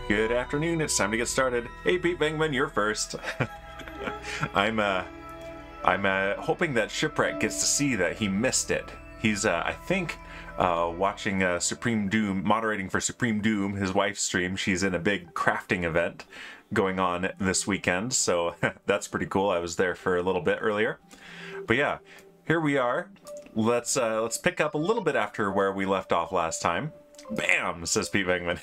Good afternoon, it's time to get started. Hey Pete Bangman, you're first. I'm hoping that Shipwreck gets to see that he missed it. He's, I think, watching Supreme Doom, moderating for Supreme Doom, his wife's stream. She's in a big crafting event going on this weekend, so that's pretty cool. I was there for a little bit earlier. But yeah, here we are. Let's pick up a little bit after where we left off last time. Bam, says Pete Bangman.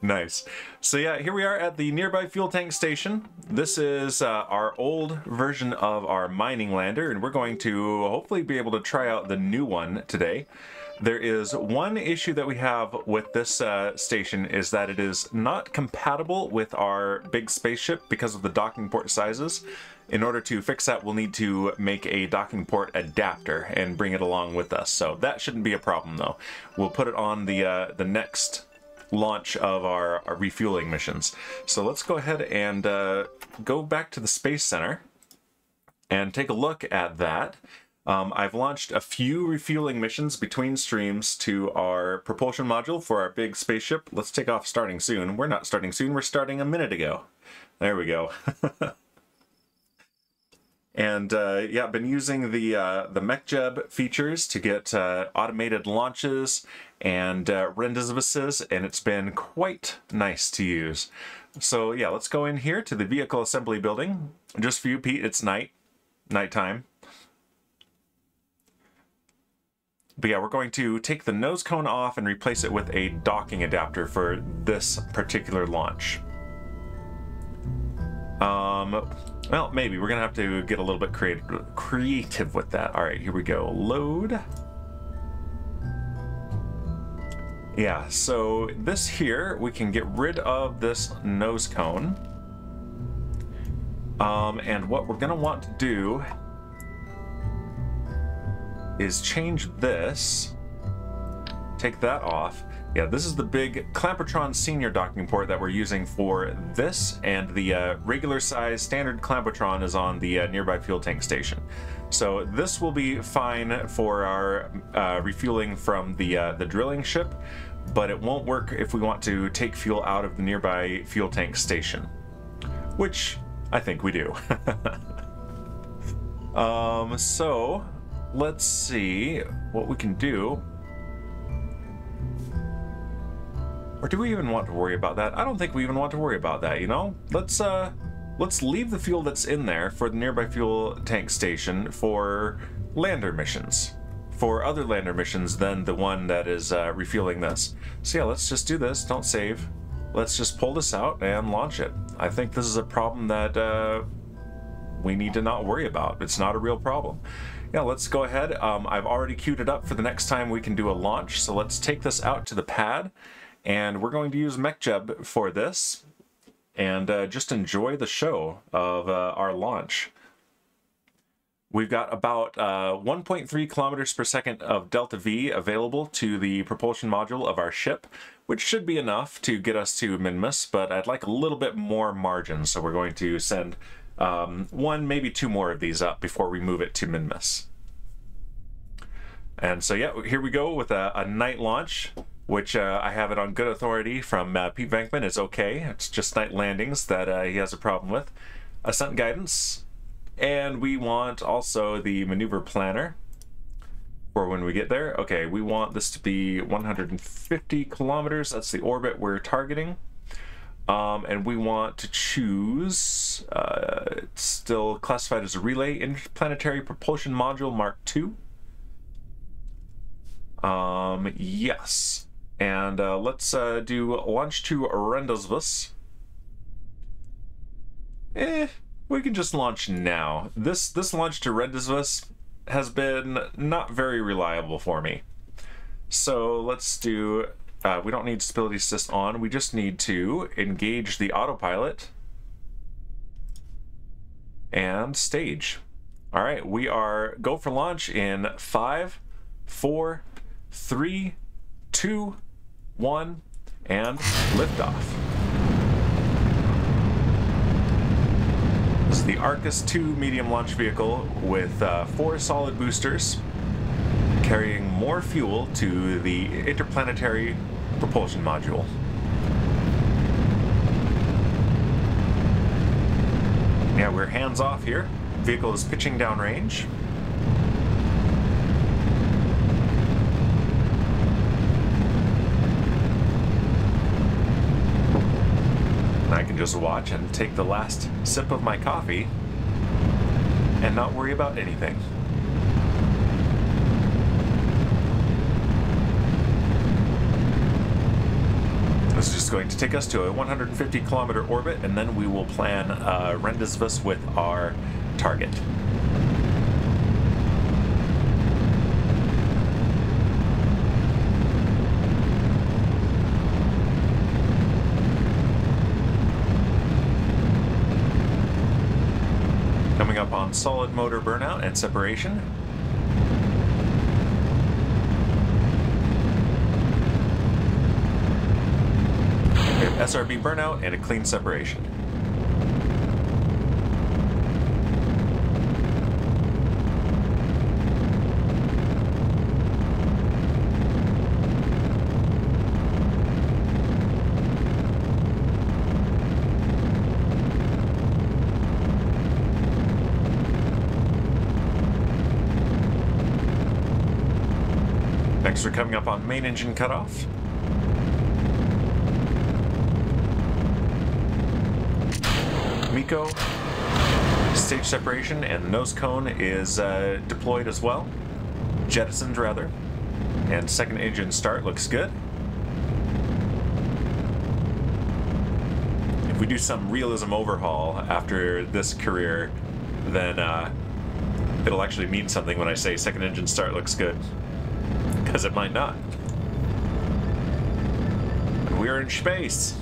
Nice. So yeah, here we are at the nearby fuel tank station. This is our old version of our mining lander, and we're going to hopefully be able to try out the new one today. There is one issue that we have with this station, is that it is not compatible with our big spaceship because of the docking port sizes. In order to fix that, we'll need to make a docking port adapter and bring it along with us. So that shouldn't be a problem though. We'll put it on the next launch of our refueling missions. So let's go ahead and go back to the Space Center and take a look at that. I've launched a few refueling missions between streams to our propulsion module for our big spaceship. Let's take off starting soon. We're not starting soon, we're starting a minute ago. There we go. And yeah, I've been using the MechJeb features to get automated launches and rendezvouses, and it's been quite nice to use. So yeah, let's go in here to the vehicle assembly building. Just for you, Pete, it's nighttime. But yeah, we're going to take the nose cone off and replace it with a docking adapter for this particular launch. Well, maybe. We're going to have to get a little bit creative with that. All right, here we go. Load. Yeah, so this here, we can get rid of this nose cone. And what we're going to want to do is change this. Take that off. Yeah, this is the big Clampertron Senior docking port that we're using for this, and the regular size standard Clampertron is on the nearby fuel tank station. So this will be fine for our refueling from the drilling ship, but it won't work if we want to take fuel out of the nearby fuel tank station, which I think we do. So let's see what we can do. Or do we even want to worry about that? I don't think we even want to worry about that, you know? Let's leave the fuel that's in there for the nearby fuel tank station for lander missions. For other lander missions than the one that is refueling this. So yeah, let's just do this, don't save. Let's just pull this out and launch it. I think this is a problem that we need to not worry about. It's not a real problem. Yeah, let's go ahead. I've already queued it up for the next time we can do a launch. So let's take this out to the pad. And we're going to use MechJeb for this, and just enjoy the show of our launch. We've got about 1.3 kilometers per second of delta V available to the propulsion module of our ship, which should be enough to get us to Minmus, but I'd like a little bit more margin, so we're going to send one, maybe two more of these up before we move it to Minmus. And so yeah, here we go with a night launch, which I have it on good authority from Pete Venkman. It's okay. It's just night landings that he has a problem with. Ascent guidance. And we want also the maneuver planner for when we get there. Okay, we want this to be 150 kilometers. That's the orbit we're targeting. And we want to choose, it's still classified as a relay, interplanetary propulsion module Mark II. Yes. And let's do launch to Rendezvous. We can just launch now. This launch to Rendezvous has been not very reliable for me. So let's do, we don't need stability assist on, we just need to engage the autopilot and stage. All right, we are go for launch in 5, 4, 3, 2, 1, and liftoff. This is the Arcus 2 medium launch vehicle with 4 solid boosters, carrying more fuel to the interplanetary propulsion module. Yeah, we're hands off here. Vehicle is pitching downrange. I can just watch and take the last sip of my coffee and not worry about anything. This is just going to take us to a 150-kilometer orbit, and then we will plan rendezvous with our target. Coming up on solid motor burnout and separation. SRB burnout and a clean separation. Next, we're coming up on main engine cutoff. MECO, stage separation, and the nose cone is deployed as well. Jettisoned, rather. And second engine start looks good. If we do some realism overhaul after this career, then it'll actually mean something when I say second engine start looks good. Because it might not. And we're in space.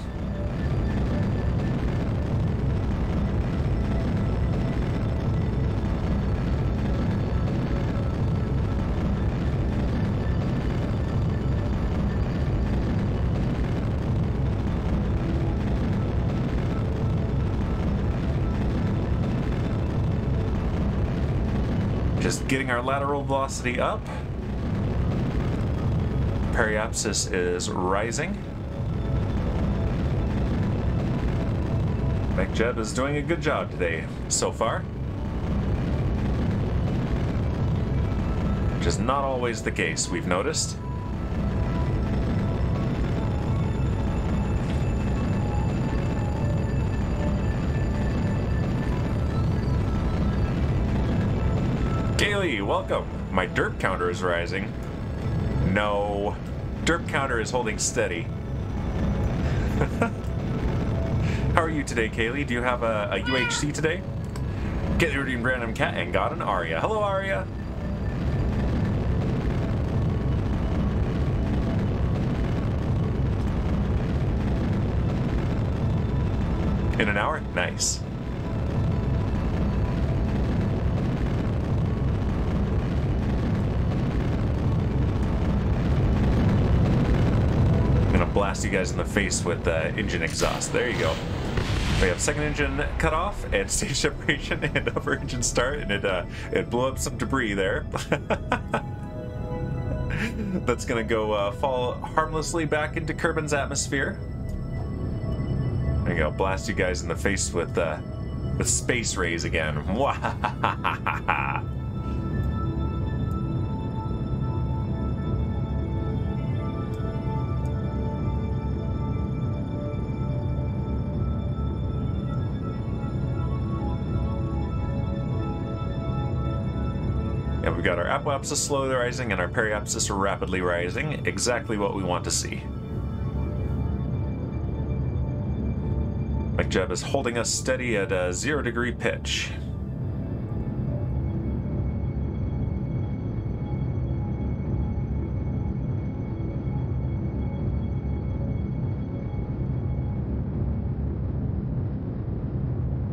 Just getting our lateral velocity up. Periapsis is rising. MechJeb is doing a good job today so far. Which is not always the case, we've noticed. Kaylee, welcome. My derp counter is rising. No. Derp counter is holding steady. How are you today, Kaylee? Do you have a UHC today? Get your random cat and got an Aria. Hello, Aria. In an hour? Nice. Blast you guys in the face with engine exhaust. There you go. We have second engine cut off and stage separation and upper engine start, and it blew up some debris there. That's gonna go fall harmlessly back into Kerbin's atmosphere. There you go. Blast you guys in the face with space rays again. We've got our apoapsis slowly rising and our periapsis rapidly rising. Exactly what we want to see. MechJeb is holding us steady at a 0-degree pitch.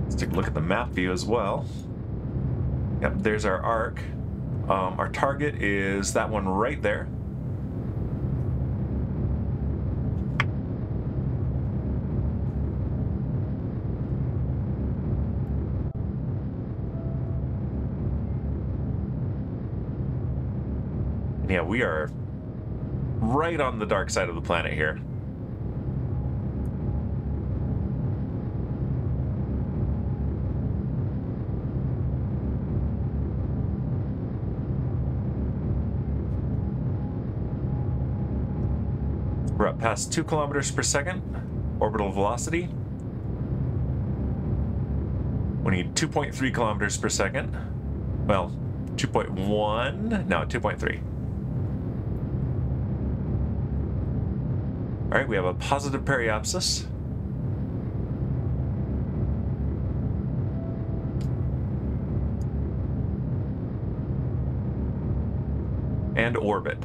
Let's take a look at the map view as well. Yep, there's our arc. Our target is that one right there. And yeah, we are right on the dark side of the planet here. We're up past 2 kilometers per second. Orbital velocity. We need 2.3 kilometers per second. Well, 2.1? No, 2.3. All right, we have a positive periapsis. And orbit.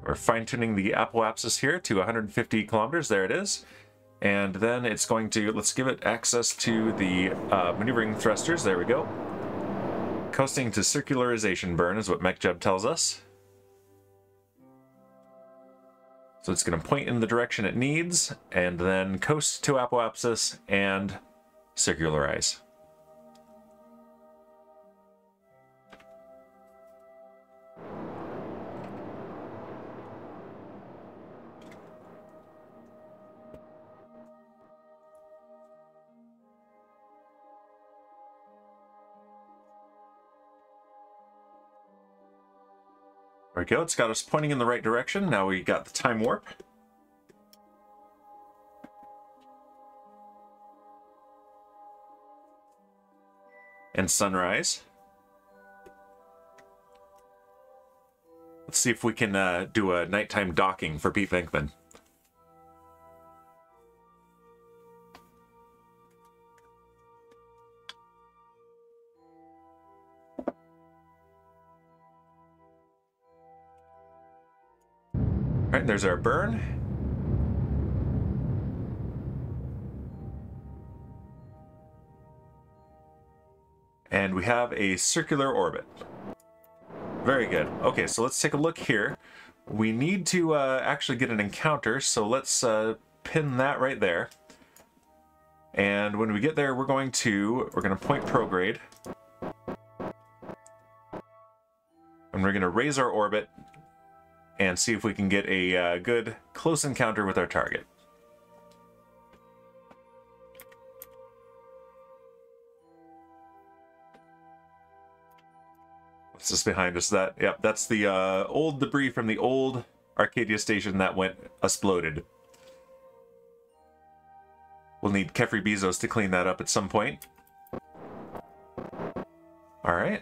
We're fine-tuning the apoapsis here to 150 kilometers. There it is. And then it's going to, let's give it access to the maneuvering thrusters. There we go. Coasting to circularization burn is what MechJeb tells us. So it's going to point in the direction it needs, and then coast to apoapsis and circularize. There we go, it's got us pointing in the right direction. Now we got the time warp. And sunrise. Let's see if we can do a nighttime docking for Pete Venkman. All right, there's our burn. And we have a circular orbit. Very good. Okay, so let's take a look here. We need to actually get an encounter, so let's pin that right there. And when we get there, we're going to point prograde. And we're going to raise our orbit and see if we can get a good close encounter with our target. What's this behind us? Yep, that's the old debris from the old Arcadia station that went exploded. We'll need Kefri Bezos to clean that up at some point. All right.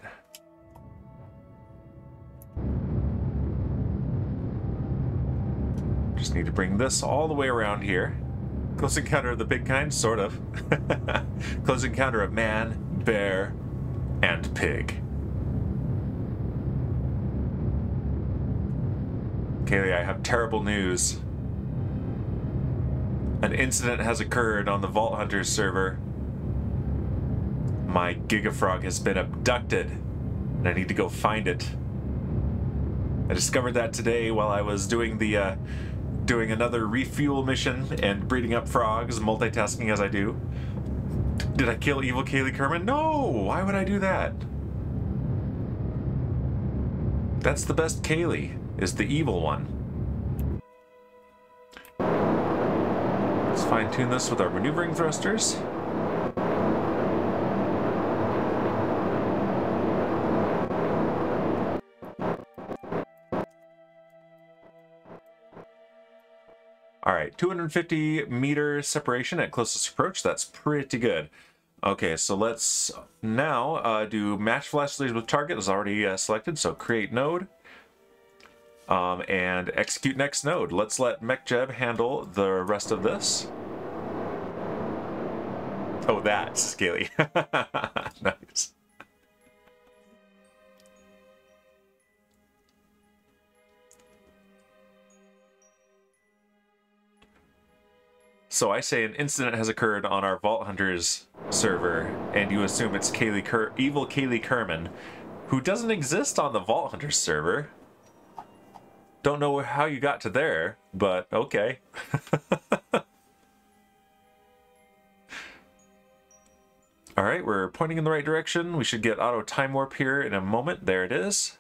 Just need to bring this all the way around here. Close encounter of the big kind, sort of. Close encounter of man, bear, and pig. Kaylee, I have terrible news. An incident has occurred on the Vault Hunters server. My Gigafrog has been abducted, and I need to go find it. I discovered that today while I was doing the doing another refuel mission and breeding up frogs, multitasking as I do. Did I kill evil Kaylee Kerman? No! Why would I do that? That's the best Kaylee, is the evil one. Let's fine-tune this with our maneuvering thrusters. Alright, 250 meter separation at closest approach. That's pretty good. Okay, so let's now do match velocities with target is already selected, so create node. And execute next node. Let's let MechJeb handle the rest of this. Oh, that's scaly. Nice. So I say an incident has occurred on our Vault Hunters server, and you assume it's evil Kaylee Kerman, who doesn't exist on the Vault Hunters server. Don't know how you got to there, but okay. Alright, we're pointing in the right direction. We should get auto time warp here in a moment. There it is.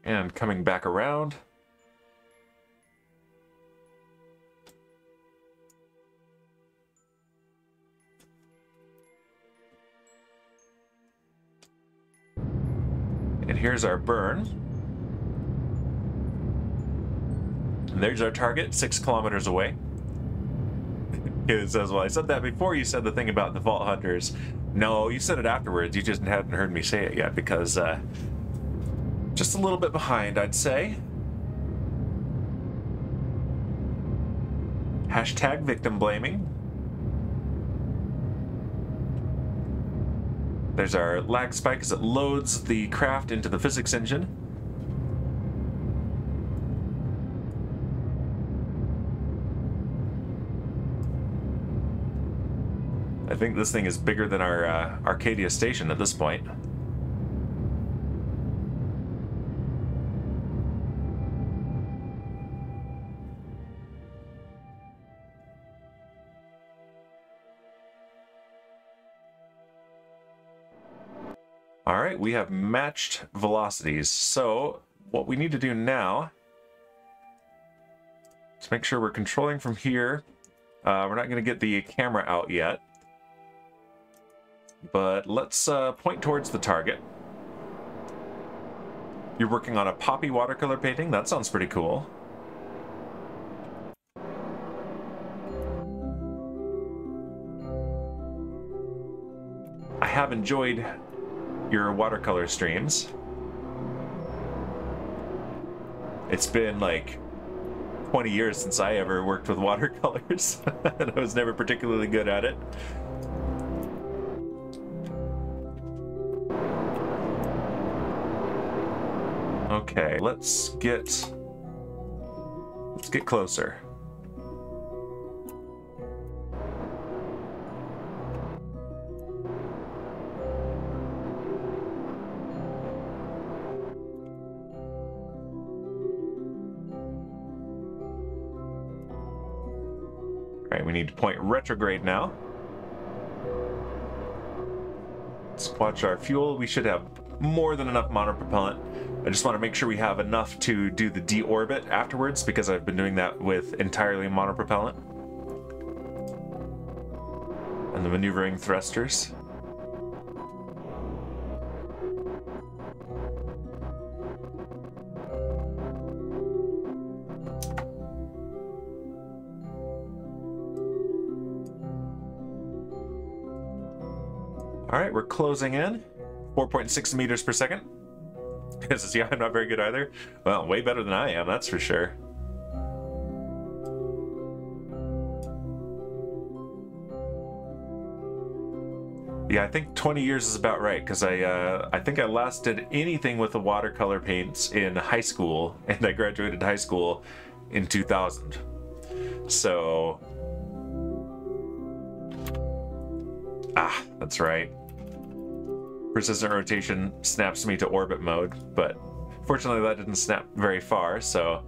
And coming back around. And here's our burn. And there's our target, 6 kilometers away. It says, well, I said that before you said the thing about the Vault Hunters. No, you said it afterwards. You just hadn't heard me say it yet because just a little bit behind, I'd say. Hashtag victim blaming. There's our lag spike as it loads the craft into the physics engine. I think this thing is bigger than our Arcadia station at this point. All right, we have matched velocities. So what we need to do now is make sure we're controlling from here. We're not going to get the camera out yet, but let's point towards the target. You're working on a poppy watercolor painting? That sounds pretty cool. I have enjoyed your watercolor streams. It's been like 20 years since I ever worked with watercolors, and I was never particularly good at it. Okay, let's get closer. Alright, we need to point retrograde now. Let's watch our fuel. We should have more than enough monopropellant. I just want to make sure we have enough to do the deorbit afterwards, because I've been doing that with entirely monopropellant. And the maneuvering thrusters. All right, we're closing in. 4.6 meters per second. Yeah, I'm not very good either. Well, way better than I am, that's for sure. Yeah, I think 20 years is about right, because I think I last did anything with the watercolor paints in high school, and I graduated high school in 2000. So... that's right. Persistent rotation snaps me to orbit mode, but fortunately that didn't snap very far, so...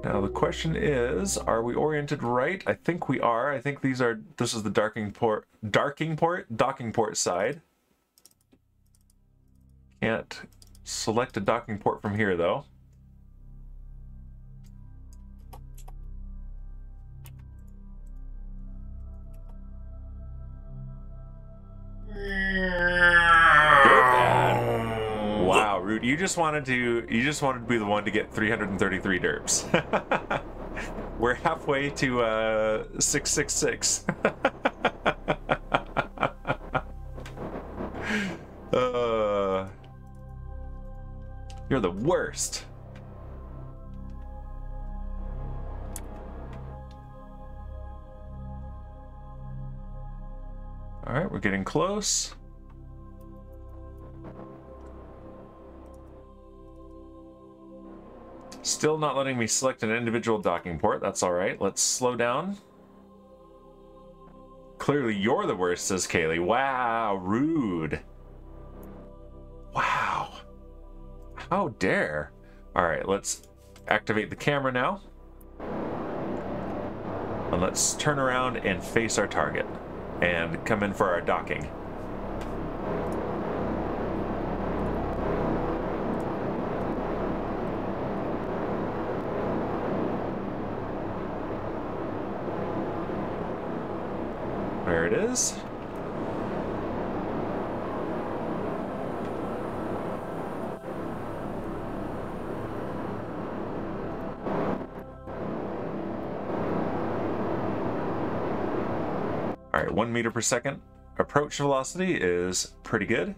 Now the question is, are we oriented right? I think we are. I think this is the docking port side. Can't select a docking port from here though. Wow, Root, you just wanted to be the one to get 333 derps. We're halfway to 666. You're the worst. All right, we're getting close. Still not letting me select an individual docking port. That's all right. Let's slow down. Clearly you're the worst, says Kaylee. Wow, rude. Wow. How dare. All right, let's activate the camera now. And let's turn around and face our target and come in for our docking. There it is. All right, 1 meter per second. Approach velocity is pretty good.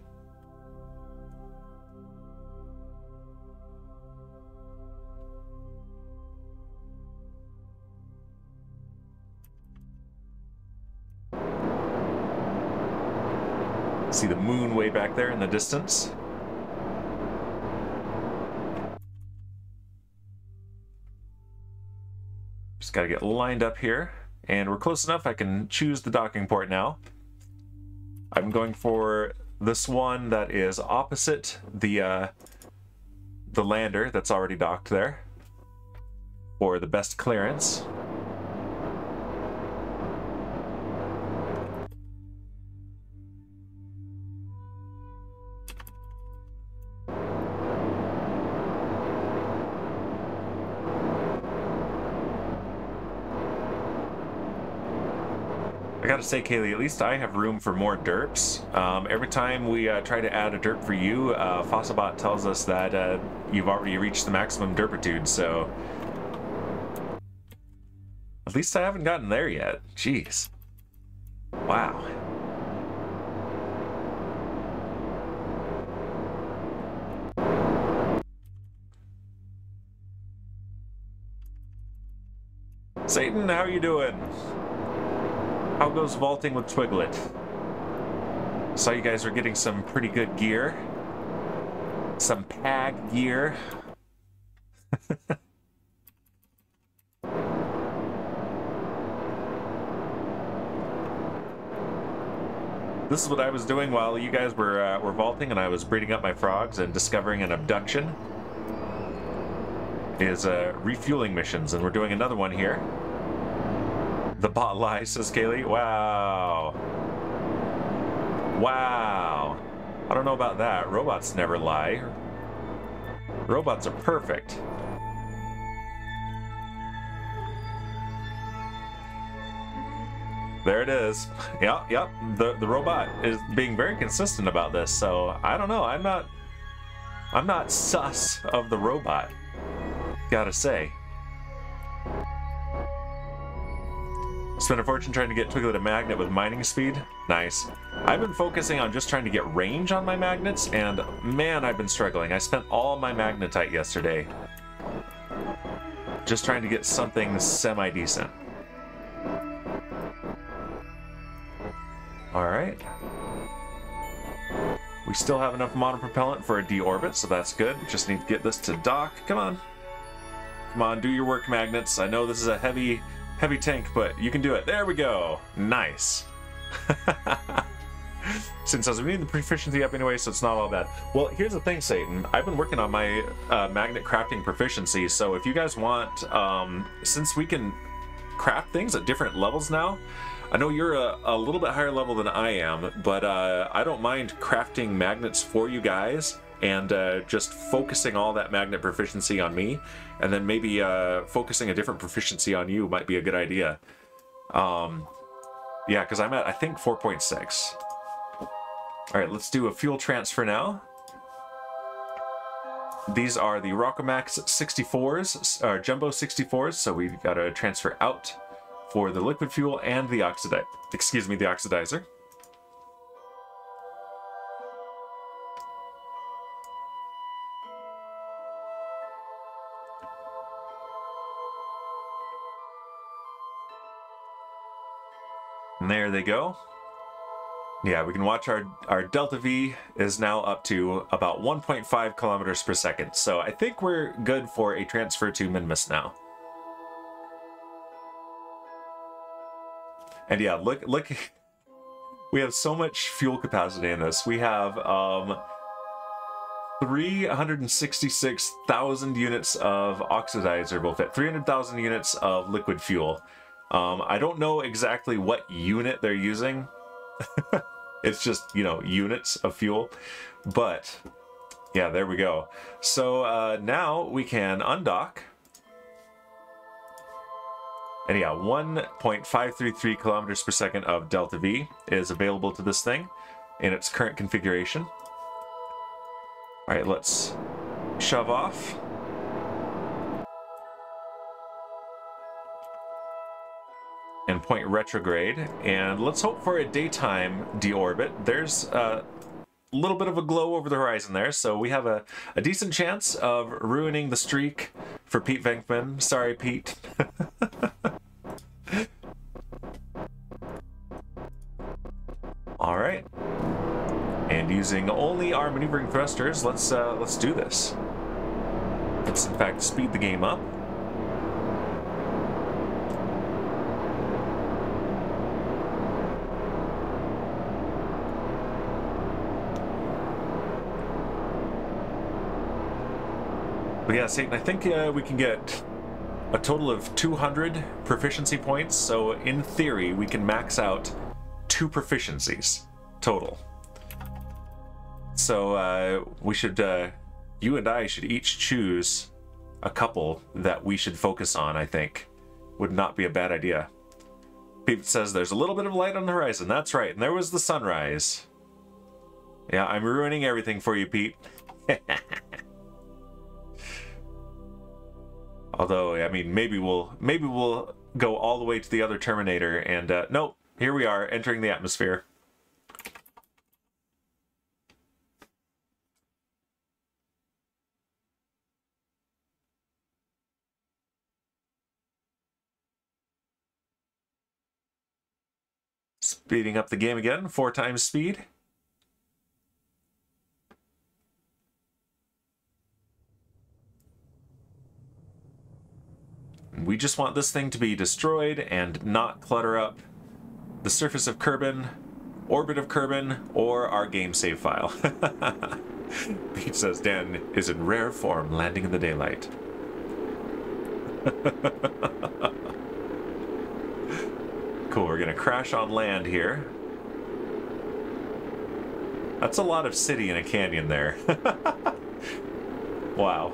See the moon way back there in the distance. Just gotta get lined up here, and we're close enough I can choose the docking port now. I'm going for this one that is opposite the lander that's already docked there for the best clearance. I gotta say, Kaylee, at least I have room for more derps. Every time we try to add a derp for you, Fossilbot tells us that you've already reached the maximum derpitude, so... At least I haven't gotten there yet. Jeez. Wow. Satan, how you doing? How goes vaulting with Twiglet? Saw you guys were getting some pretty good gear. Some PAG gear. This is what I was doing while you guys were vaulting, and I was breeding up my frogs and discovering an abduction. Is refueling missions, and we're doing another one here. The bot lies, says Kaylee. Wow. Wow. I don't know about that. Robots never lie. Robots are perfect. There it is. Yep, yep. The robot is being very consistent about this, so I don't know. I'm not sus of the robot. Gotta say. Spent a fortune trying to get Twiglet a magnet with mining speed. Nice. I've been focusing on just trying to get range on my magnets, and man, I've been struggling. I spent all my magnetite yesterday just trying to get something semi-decent. Alright. We still have enough monopropellant for a deorbit, so that's good. Just need to get this to dock. Come on. Come on, do your work, magnets. I know this is a heavy tank, but you can do it. There we go. Nice. Since I was reading the proficiency up anyway, so it's not all bad. Well, here's the thing, Satan. I've been working on my magnet crafting proficiency, so if you guys want, since we can craft things at different levels now, I know you're a little bit higher level than I am, but I don't mind crafting magnets for you guys and just focusing all that magnet proficiency on me, and then maybe focusing a different proficiency on you might be a good idea. Yeah, because I'm at, I think, 4.6. Alright, let's do a fuel transfer now. These are the Rockomax 64s, or Jumbo 64s, so we've got to transfer out for the liquid fuel and the oxidizer. And there they go. Yeah, we can watch our delta V is now up to about 1.5 kilometers per second. So I think we're good for a transfer to Minmus now. And yeah, look, we have so much fuel capacity in this. We have 366,000 units of oxidizer will fit, 300,000 units of liquid fuel. I don't know exactly what unit they're using. It's just, you know, units of fuel. But, yeah, there we go. So now we can undock. And yeah, 1.533 kilometers per second of delta V is available to this thing in its current configuration. All right, let's shove off. And point retrograde, and let's hope for a daytime deorbit. There's a little bit of a glow over the horizon there, so we have a decent chance of ruining the streak for Pete Venkman. Sorry, Pete. All right, and using only our maneuvering thrusters, let's do this. Let's in fact speed the game up. But yeah, Satan, I think we can get a total of 200 proficiency points, so in theory we can max out 2 proficiencies total. So we should, you and I should each choose a couple that we should focus on, I think. Would not be a bad idea. Pete says there's a little bit of light on the horizon. That's right, and there was the sunrise. Yeah, I'm ruining everything for you, Pete. Although, I mean, maybe we'll go all the way to the other Terminator, and nope, here we are entering the atmosphere. Speeding up the game again, 4 times speed. We just want this thing to be destroyed and not clutter up the surface of Kerbin, orbit of Kerbin, or our game save file. Pete says Dan is in rare form landing in the daylight. Cool, we're gonna crash on land here. That's a lot of city in a canyon there. Wow.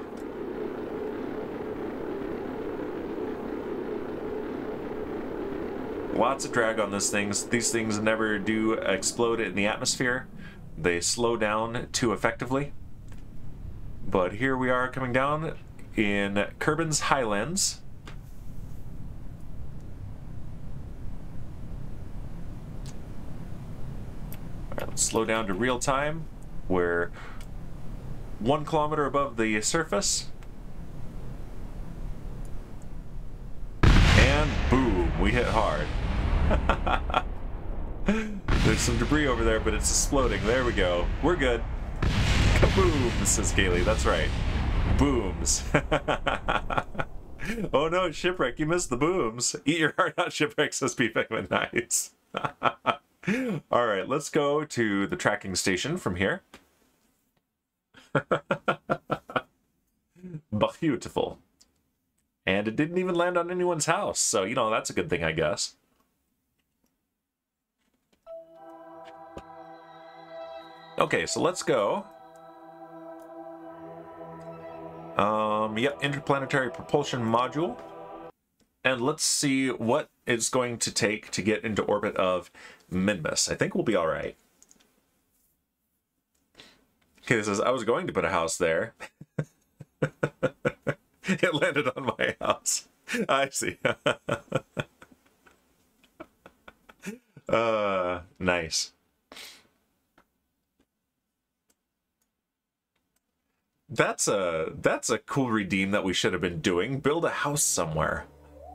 Lots of drag on these things. These things never do explode in the atmosphere. They slow down too effectively. But here we are coming down in Kerbin's Highlands. Alright, let's slow down to real time. We're 1 kilometer above the surface. And boom, we hit hard. There's some debris over there, but it's exploding. There we go. We're good. Kaboom, says Kaylee. That's right. Booms. Oh no, Shipwreck, you missed the booms. Eat your heart out, Shipwreck, says P. Beckman. Nice. Alright, let's go to the tracking station from here. Beautiful. And it didn't even land on anyone's house, so, you know, that's a good thing, I guess. Okay, so let's go. Yep, interplanetary propulsion module. And let's see what it's going to take to get into orbit of Minmus. I think we'll be all right. Okay, this says, I was going to put a house there. It landed on my house. I see. Nice. That's a cool redeem that we should have been doing. Build a house somewhere.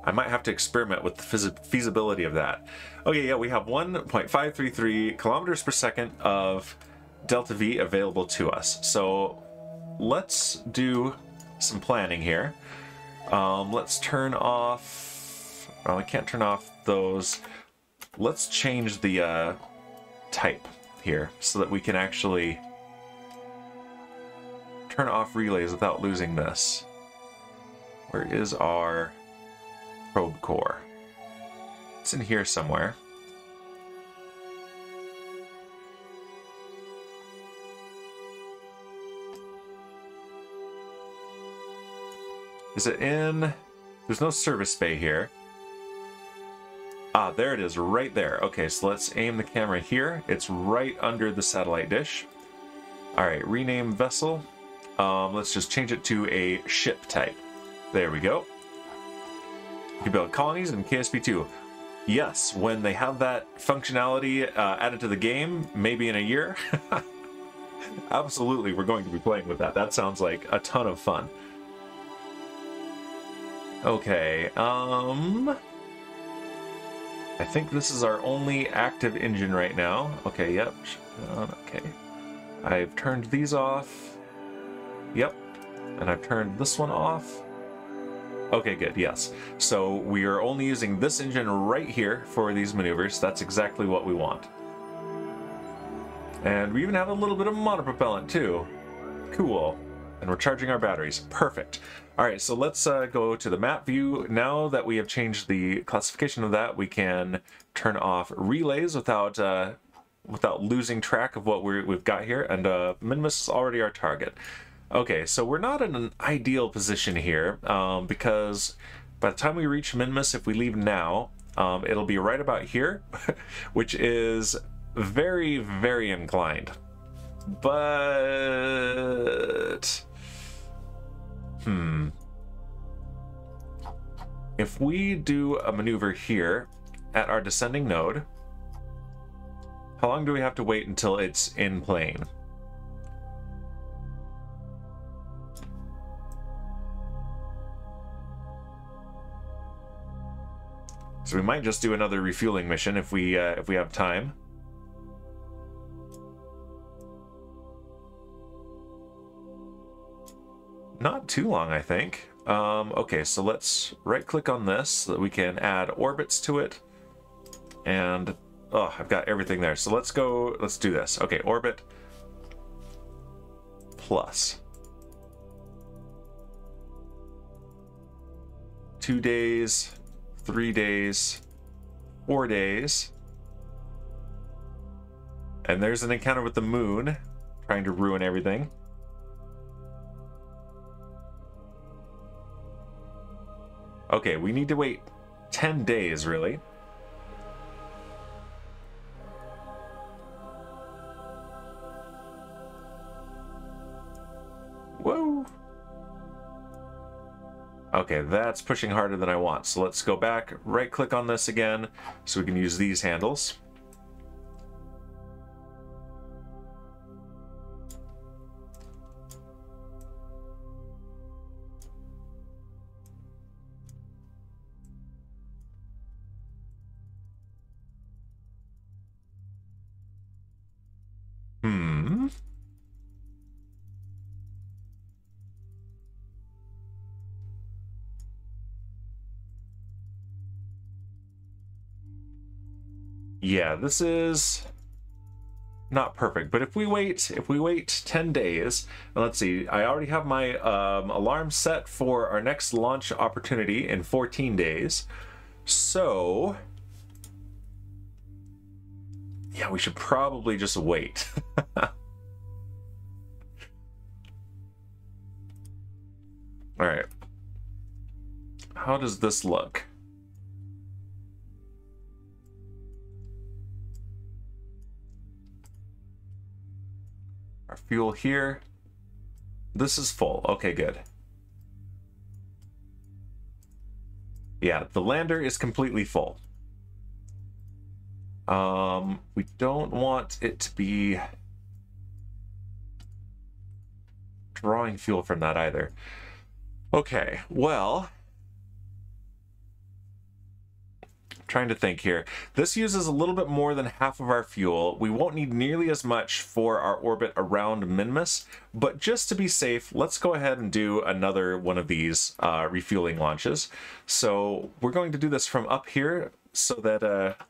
I might have to experiment with the feasibility of that. Okay, yeah, we have 1.533 kilometers per second of delta V available to us. So let's do some planning here. Let's turn off... Well, I can't turn off those. Let's change the type here so that we can actually turn off relays without losing this. Where is our probe core? It's in here somewhere. Is it in... There's no service bay here. Ah, there it is, right there. Okay, so let's aim the camera here. It's right under the satellite dish. Alright, rename vessel. Let's just change it to a ship type. There we go. You can build colonies in KSP2. Yes, when they have that functionality added to the game, maybe in a year, absolutely, we're going to be playing with that. That sounds like a ton of fun. Okay, I think this is our only active engine right now. Okay, yep, okay. I've turned these off. Yep, and I've turned this one off. Okay, good, yes. So we are only using this engine right here for these maneuvers. That's exactly what we want. And we even have a little bit of monopropellant too. Cool. And we're charging our batteries. Perfect. All right, so let's go to the map view. Now that we have changed the classification of that, we can turn off relays without losing track of what we've got here. And Minmus is already our target. Okay, so we're not in an ideal position here because by the time we reach Minmus, if we leave now, it'll be right about here, which is very, very inclined. But... if we do a maneuver here at our descending node, how long do we have to wait until it's in plane? So we might just do another refueling mission if we have time. Not too long, I think. Okay, so let's right-click on this so that we can add orbits to it. And, oh, I've got everything there. So let's do this. Okay, orbit plus. 2 days, 3 days, 4 days. And there's an encounter with the moon, trying to ruin everything. Okay, we need to wait 10 days, really. Whoa! Okay, that's pushing harder than I want. So let's go back, right-click on this again, so we can use these handles. Yeah, this is not perfect, but if we wait 10 days, and let's see, I already have my alarm set for our next launch opportunity in 14 days. So, yeah, we should probably just wait. All right. How does this look? Our fuel here. This is full. Okay, good. Yeah, the lander is completely full. We don't want it to be drawing fuel from that either. Okay, well, trying to think here. This uses a little bit more than half of our fuel. We won't need nearly as much for our orbit around Minmus, but just to be safe, let's go ahead and do another one of these refueling launches. So we're going to do this from up here, so that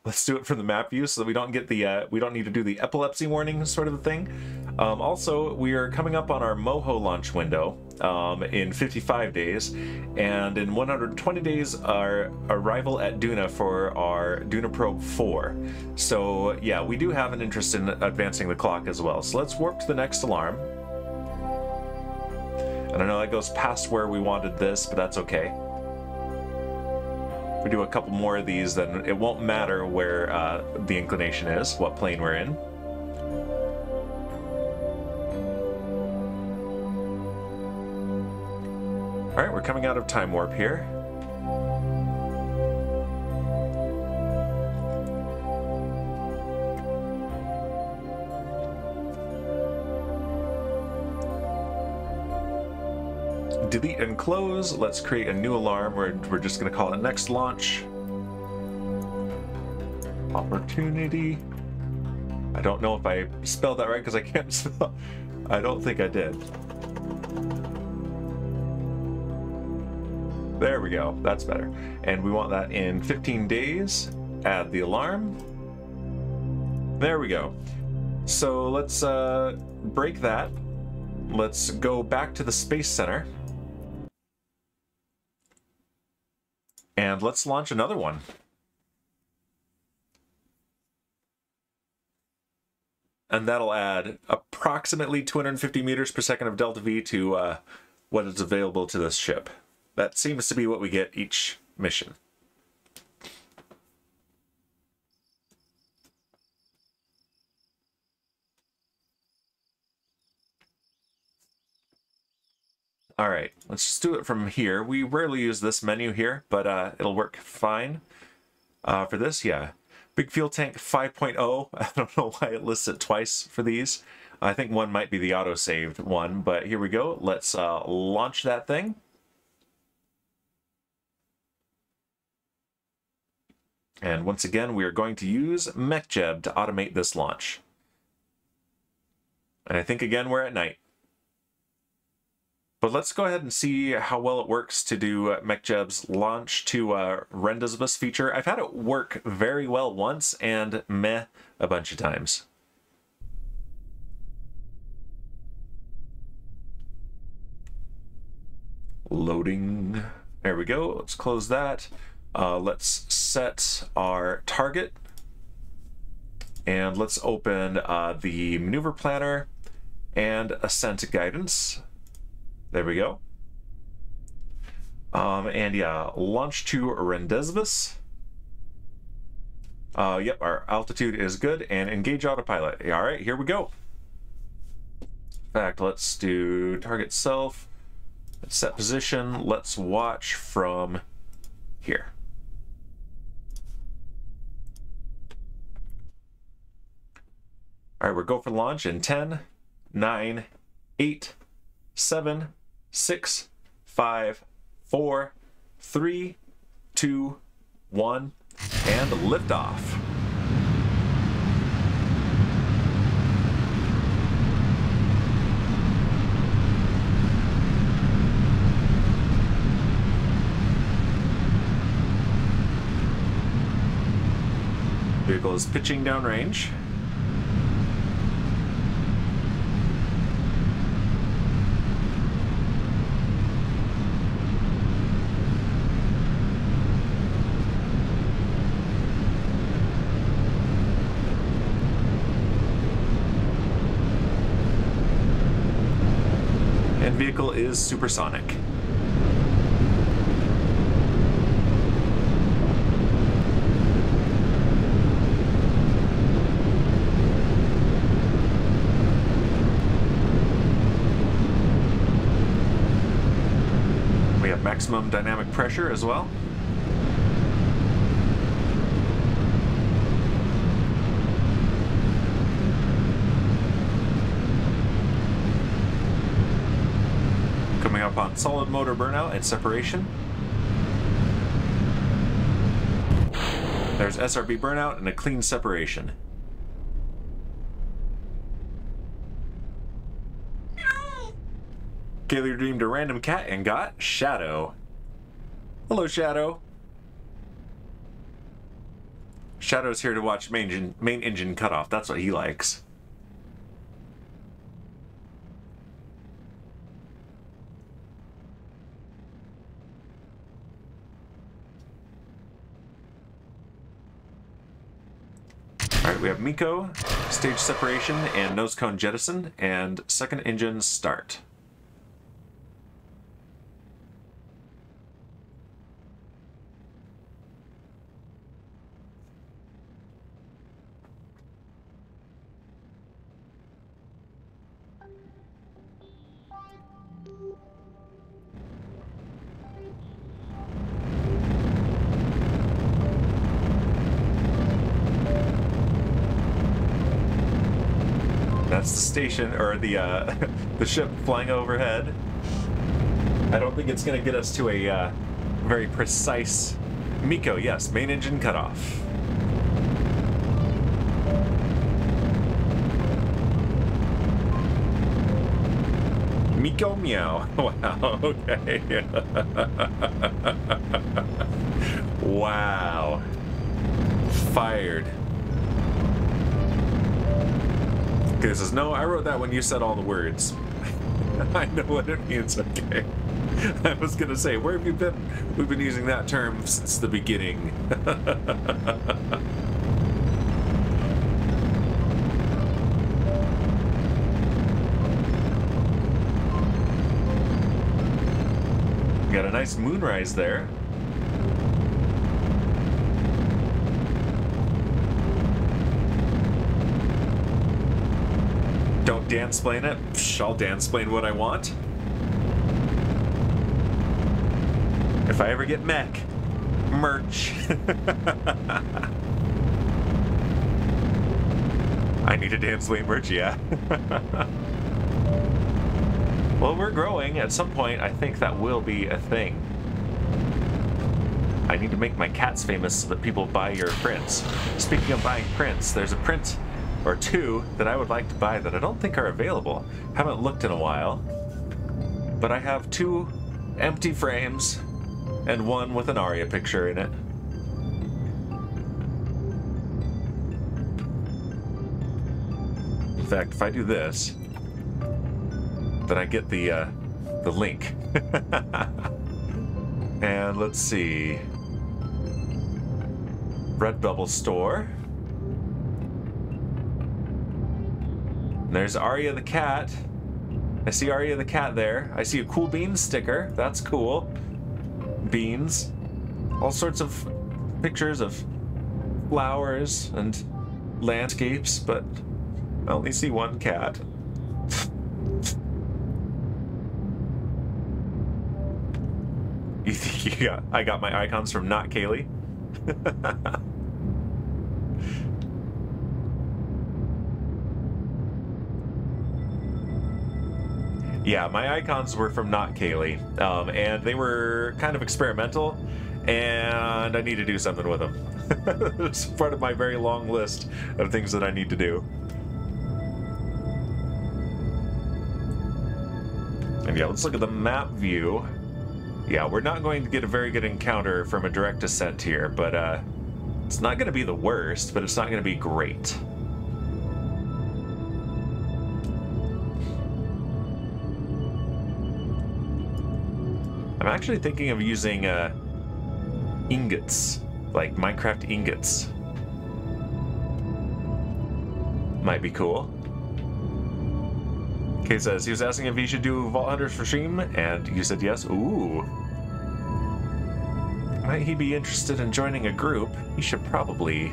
let's do it from the map view so that we don't get the we don't need to do the epilepsy warning sort of a thing. Also, we are coming up on our MOHO launch window in 55 days, and in 120 days our arrival at Duna for our Duna Probe 4. So yeah, we do have an interest in advancing the clock as well. So let's warp to the next alarm. And I know that goes past where we wanted this, but that's okay. If we do a couple more of these, then it won't matter where the inclination is, what plane we're in. Alright, we're coming out of time warp here. delete and close. Let's create a new alarm. We're just going to call it next launch. Opportunity. I don't know if I spelled that right because I can't spell. I don't think I did. There we go. That's better. And we want that in 15 days. Add the alarm. There we go. So let's break that. Let's go back to the Space Center. And let's launch another one. And that'll add approximately 250 meters per second of delta V to what is available to this ship. That seems to be what we get each mission. All right, let's just do it from here. We rarely use this menu here, but it'll work fine. For this, yeah. Big fuel tank 5.0. I don't know why it lists it twice for these. I think one might be the auto-saved one, but here we go. Let's launch that thing. And once again, we are going to use MechJeb to automate this launch. And I think, again, we're at night. But let's go ahead and see how well it works to do MechJeb's launch to Reusable feature. I've had it work very well once and meh a bunch of times. Loading. There we go. Let's close that. Let's set our target. And let's open the maneuver planner and ascent guidance. There we go. And yeah, launch to Reusable. Yep, our altitude is good, and engage autopilot. All right, here we go. In fact, let's do target self, let's set position, let's watch from here. All right, we're go for launch in 10, 9, 8, 7, 6, 5, 4, 3, 2, 1, and liftoff. Vehicle is pitching downrange. Vehicle is supersonic. We have maximum dynamic pressure as well. Up on solid motor burnout and separation. There's SRB burnout and a clean separation. Kaylee dreamed a random cat and got Shadow. Hello, Shadow. Shadow's here to watch main engine cutoff. That's what he likes. Alright, we have Miko, stage separation, and nose cone jettison, and second engine start. That's the station, or the ship flying overhead. I don't think it's going to get us to a very precise... Miko, yes, main engine cutoff. Miko meow. Wow, okay. Wow. Fired. Okay, this says, no, I wrote that when you said all the words. I know what it means, okay. I was gonna say, where have you been? We've been using that term since the beginning. Got a nice moonrise there. Don't dance-plain it. Psh, I'll dance-plain what I want. If I ever get mech merch. I need a dance-plain merch, yeah. Well, we're growing. At some point, I think that will be a thing. I need to make my cats famous so that people buy your prints. Speaking of buying prints, there's a print or two that I would like to buy that I don't think are available. Haven't looked in a while. But I have 2 empty frames and 1 with an Aria picture in it. In fact, if I do this, then I get the link. And let's see. Redbubble store. And there's Aria the cat. I see Aria the cat there. I see a cool beans sticker. That's cool. Beans. All sorts of pictures of flowers and landscapes, but I only see 1 cat. You think I got my icons from Not Kaylee? Yeah, my icons were from Not Kaylee, and they were kind of experimental, and I need to do something with them. It's part of my very long list of things that I need to do. And yeah, let's look at the map view. Yeah, we're not going to get a very good encounter from a direct ascent here, but it's not going to be the worst, but it's not going to be great. I'm actually thinking of using ingots, like Minecraft ingots. Might be cool. Kay says, he was asking if he should do Vault Hunters for stream, and you said yes. Ooh. Might he be interested in joining a group? He should probably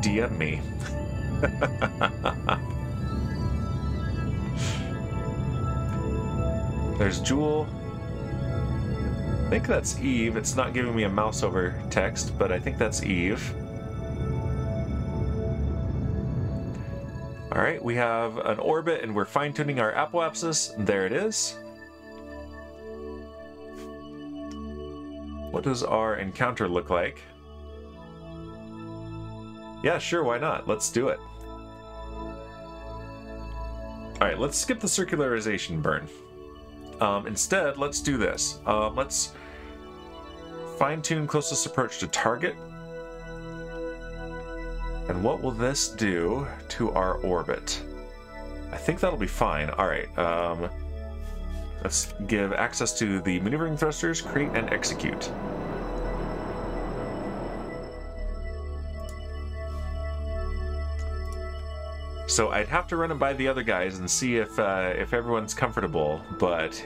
DM me. There's Jewel. I think that's Eve. It's not giving me a mouse over text, but I think that's Eve. All right, we have an orbit and we're fine-tuning our apoapsis. There it is. What does our encounter look like? Yeah, sure, why not? Let's do it. All right, let's skip the circularization burn. Instead, let's do this. Let's fine-tune closest approach to target. And what will this do to our orbit? I think that'll be fine. All right, let's give access to the maneuvering thrusters, create and execute. So I'd have to run it by the other guys and see if everyone's comfortable, but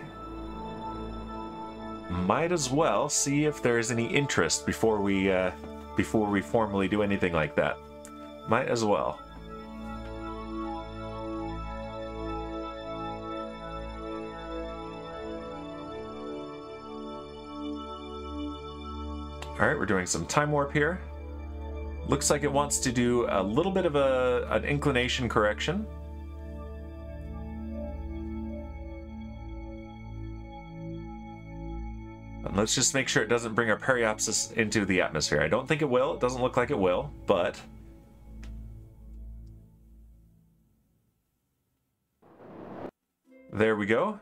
might as well see if there's any interest before we formally do anything like that. Might as well. All right, we're doing some time warp here. Looks like it wants to do a little bit of an inclination correction. Let's just make sure it doesn't bring our periapsis into the atmosphere. I don't think it will. It doesn't look like it will, but... There we go.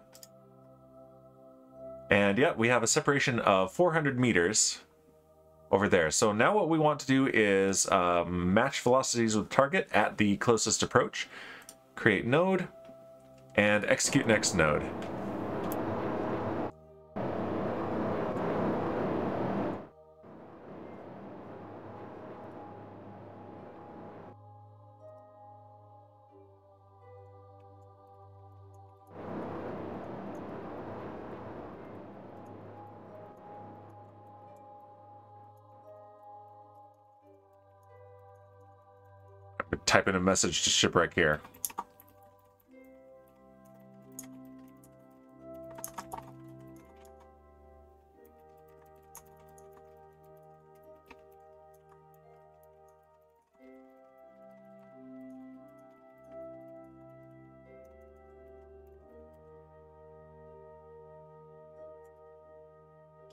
And yeah, we have a separation of 400 meters over there. So now what we want to do is match velocities with target at the closest approach. Create node and execute next node. Type in a message to Shipwreck here.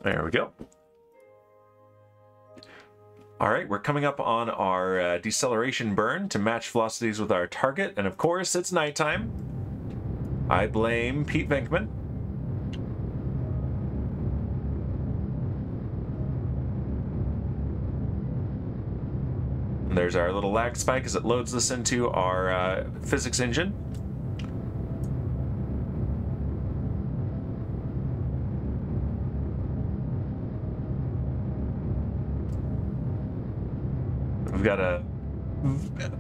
There we go. All right, we're coming up on our deceleration burn to match velocities with our target, and of course, it's nighttime. I blame Pete Venkman. And there's our little lag spike as it loads this into our physics engine. We've got a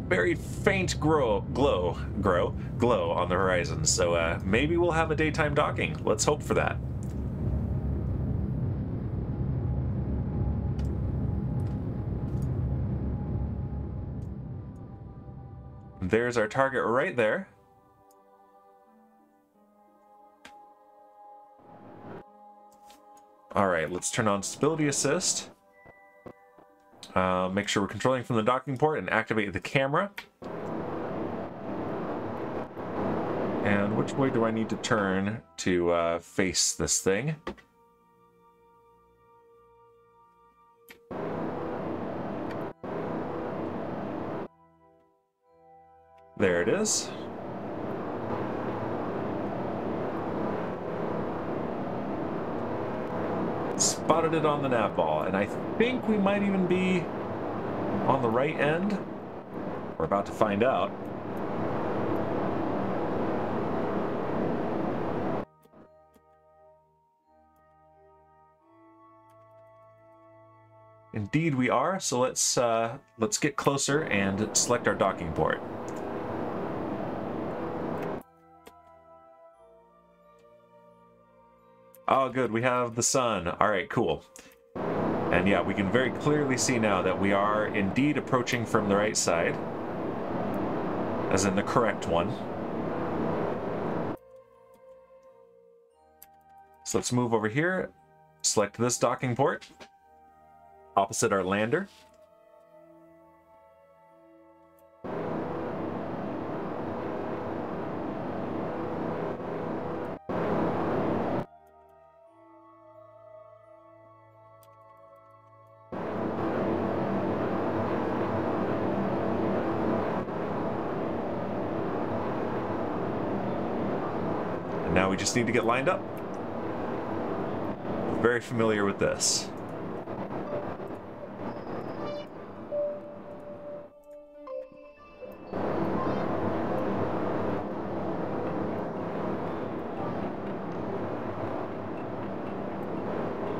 very faint glow on the horizon, so maybe we'll have a daytime docking. Let's hope for that. There's our target right there. All right, let's turn on stability assist. Make sure we're controlling from the docking port and activate the camera. And which way do I need to turn to face this thing? There it is. Spotted it on the nav ball, and I think we might even be on the right end. We're about to find out. Indeed we are, so let's get closer and select our docking port. Oh, good, we have the sun. All right, cool. And yeah, we can very clearly see now that we are indeed approaching from the right side, as in the correct one. So let's move over here, select this docking port, opposite our lander. Now we just need to get lined up. Very familiar with this.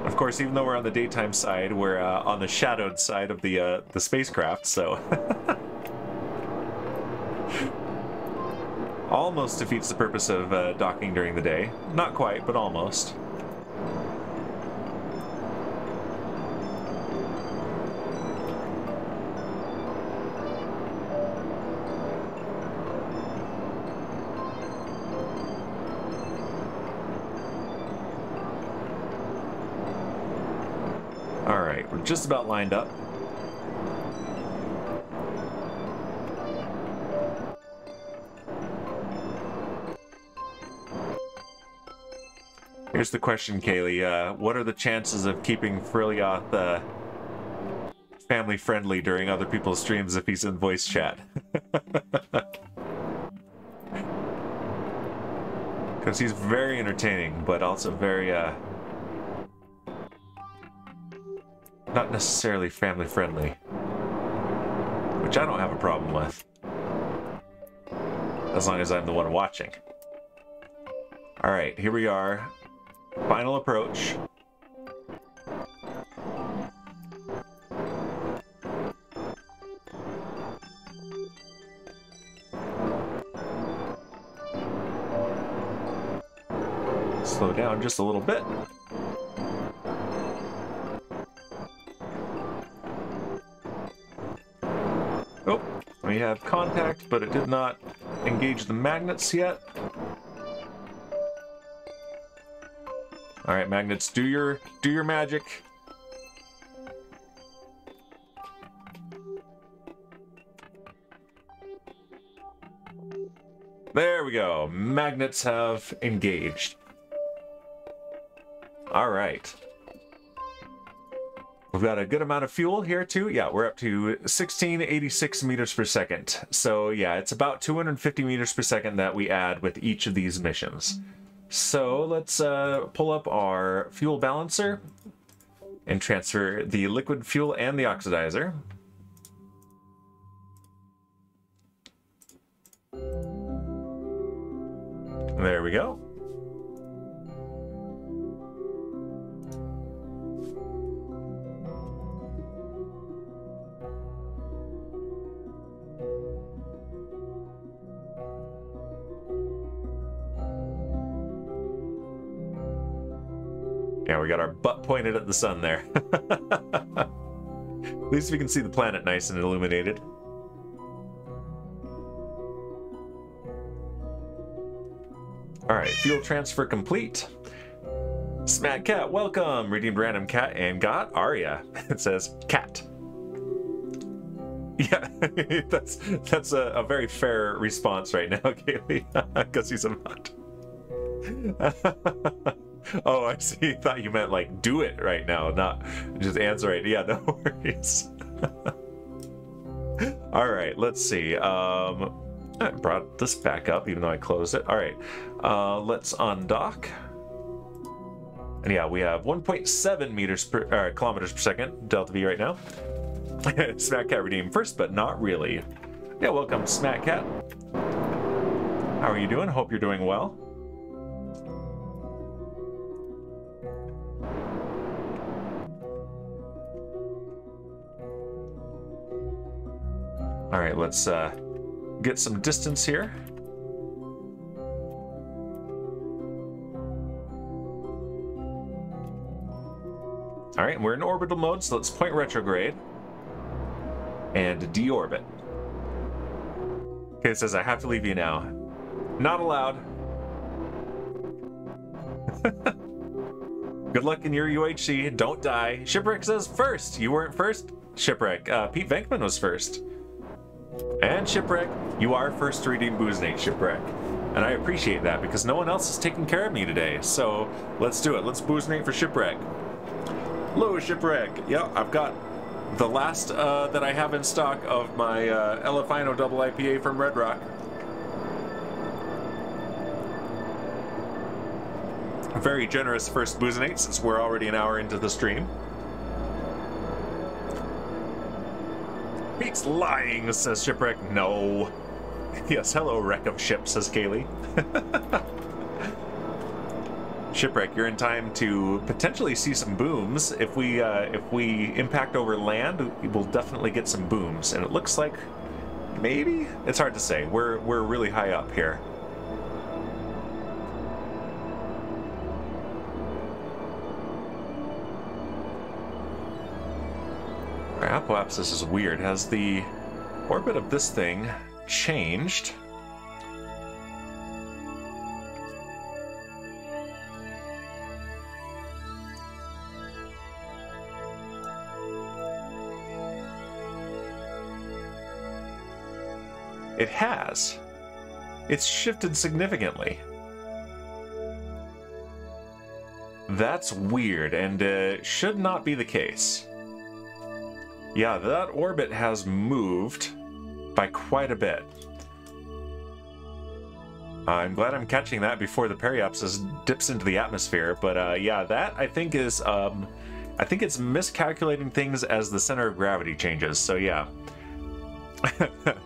Of course, even though we're on the daytime side, we're on the shadowed side of the spacecraft, so... Almost defeats the purpose of docking during the day. Not quite, but almost. All right, we're just about lined up. Here's the question, Kaylee. What are the chances of keeping Frilioth family friendly during other people's streams if he's in voice chat? Because he's very entertaining, but also very, not necessarily family friendly. Which I don't have a problem with. As long as I'm the one watching. Alright, here we are. Final approach. Slow down just a little bit. Oh, we have contact, but it did not engage the magnets yet. All right, magnets, do your magic. There we go. Magnets have engaged. All right. We've got a good amount of fuel here too. Yeah, we're up to 1686 meters per second. So yeah, it's about 250 meters per second that we add with each of these missions. So let's pull up our fuel balancer and transfer the liquid fuel and the oxidizer. There we go. Yeah, we got our butt pointed at the sun there. At least we can see the planet nice and illuminated. Alright, fuel transfer complete. Smat Cat, welcome! Redeemed random cat and got Aria. It says cat. Yeah, that's a very fair response right now, Kaylee, because he's a mutt. Oh, I see. Thought you meant like do it right now, not just answer it. Yeah, no worries. All right, let's see. I brought this back up even though I closed it. All right, let's undock. And yeah, we have 1.7 meters per kilometers per second delta V right now. Smack Cat redeemed first, but not really. Yeah, welcome, Smack Cat. How are you doing? Hope you're doing well. All right, let's get some distance here. All right, we're in orbital mode, so let's point retrograde and deorbit. Okay, it says I have to leave you now. Not allowed. Good luck in your UHC. Don't die. Shipwreck says first. You weren't first, Shipwreck. Pete Venkman was first. And Shipwreck, you are first to redeem Booznate, Shipwreck. And I appreciate that because no one else is taking care of me today. So let's do it. Let's Booznate for Shipwreck. Hello, Shipwreck. Yeah, I've got the last that I have in stock of my Elefino double IPA from Red Rock. A very generous first Booznate since we're already an hour into the stream. Pete's lying, says Shipwreck. No. Yes, hello, wreck of ship, says Kaylee. Shipwreck, you're in time to potentially see some booms. If we impact over land, we'll definitely get some booms. And it looks like maybe? It's hard to say. We're really high up here. Perhaps this is weird. Has the orbit of this thing changed? It has. It's shifted significantly. That's weird, and should not be the case. Yeah, that orbit has moved by quite a bit. I'm glad I'm catching that before the Periapsis dips into the atmosphere, but yeah, that I think is, I think it's miscalculating things as the center of gravity changes, so yeah.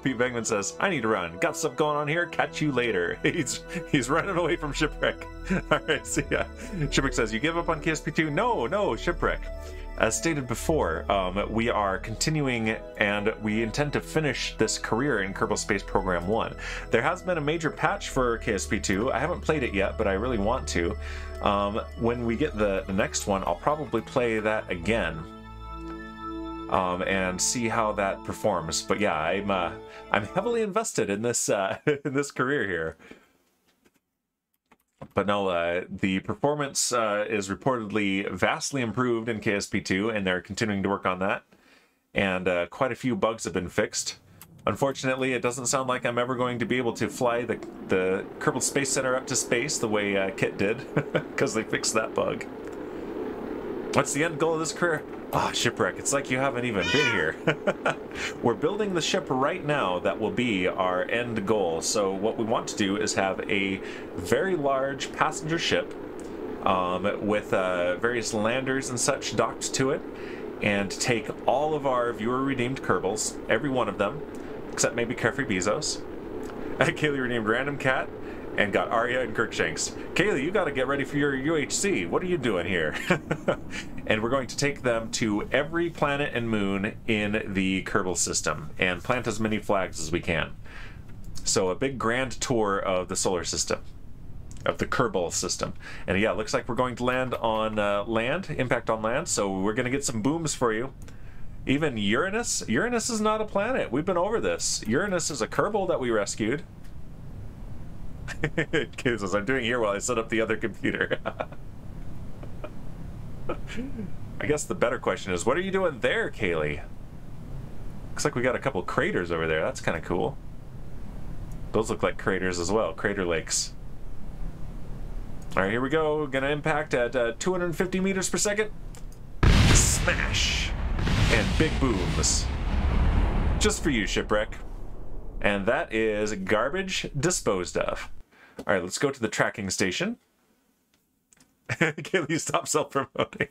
Pete Bengman says, I need to run. Got stuff going on here. Catch you later. He's running away from Shipwreck. Alright, see ya. Shipwreck says, you give up on KSP2? No, Shipwreck. As stated before, we are continuing and we intend to finish this career in Kerbal Space Program 1. There has been a major patch for KSP2. I haven't played it yet, but I really want to. When we get the next one, I'll probably play that again. And see how that performs. But yeah, I'm heavily invested in this in this career here. But no, the performance is reportedly vastly improved in KSP2, and they're continuing to work on that. And quite a few bugs have been fixed. Unfortunately, it doesn't sound like I'm ever going to be able to fly the Kerbal Space Center up to space the way Kit did, because they fixed that bug. What's the end goal of this career? Ah, Shipwreck, it's like you haven't even been here. We're building the ship right now that will be our end goal. So what we want to do is have a very large passenger ship with various landers and such docked to it, and take all of our viewer-redeemed Kerbals, every one of them, except maybe Carefree Bezos. Kaylee redeemed Random Cat, and got Arya and Kirkshanks. Kaylee, you gotta get ready for your UHC. What are you doing here? And we're going to take them to every planet and moon in the Kerbal system and plant as many flags as we can. So a big grand tour of the solar system, of the Kerbal system. And yeah, it looks like we're going to land on land, impact on land, so we're gonna get some booms for you. Even Uranus? Uranus is not a planet. We've been over this. Uranus is a Kerbal that we rescued. Kid says, I'm doing here while I set up the other computer. I guess the better question is, what are you doing there, Kaylee? Looks like we got a couple craters over there. That's kind of cool. Those look like craters as well. Crater lakes. Alright, here we go. Gonna impact at 250 meters per second. Smash! And big booms. Just for you, Shipwreck. And that is garbage disposed of. Alright, let's go to the tracking station. Kaylee, stop self-promoting.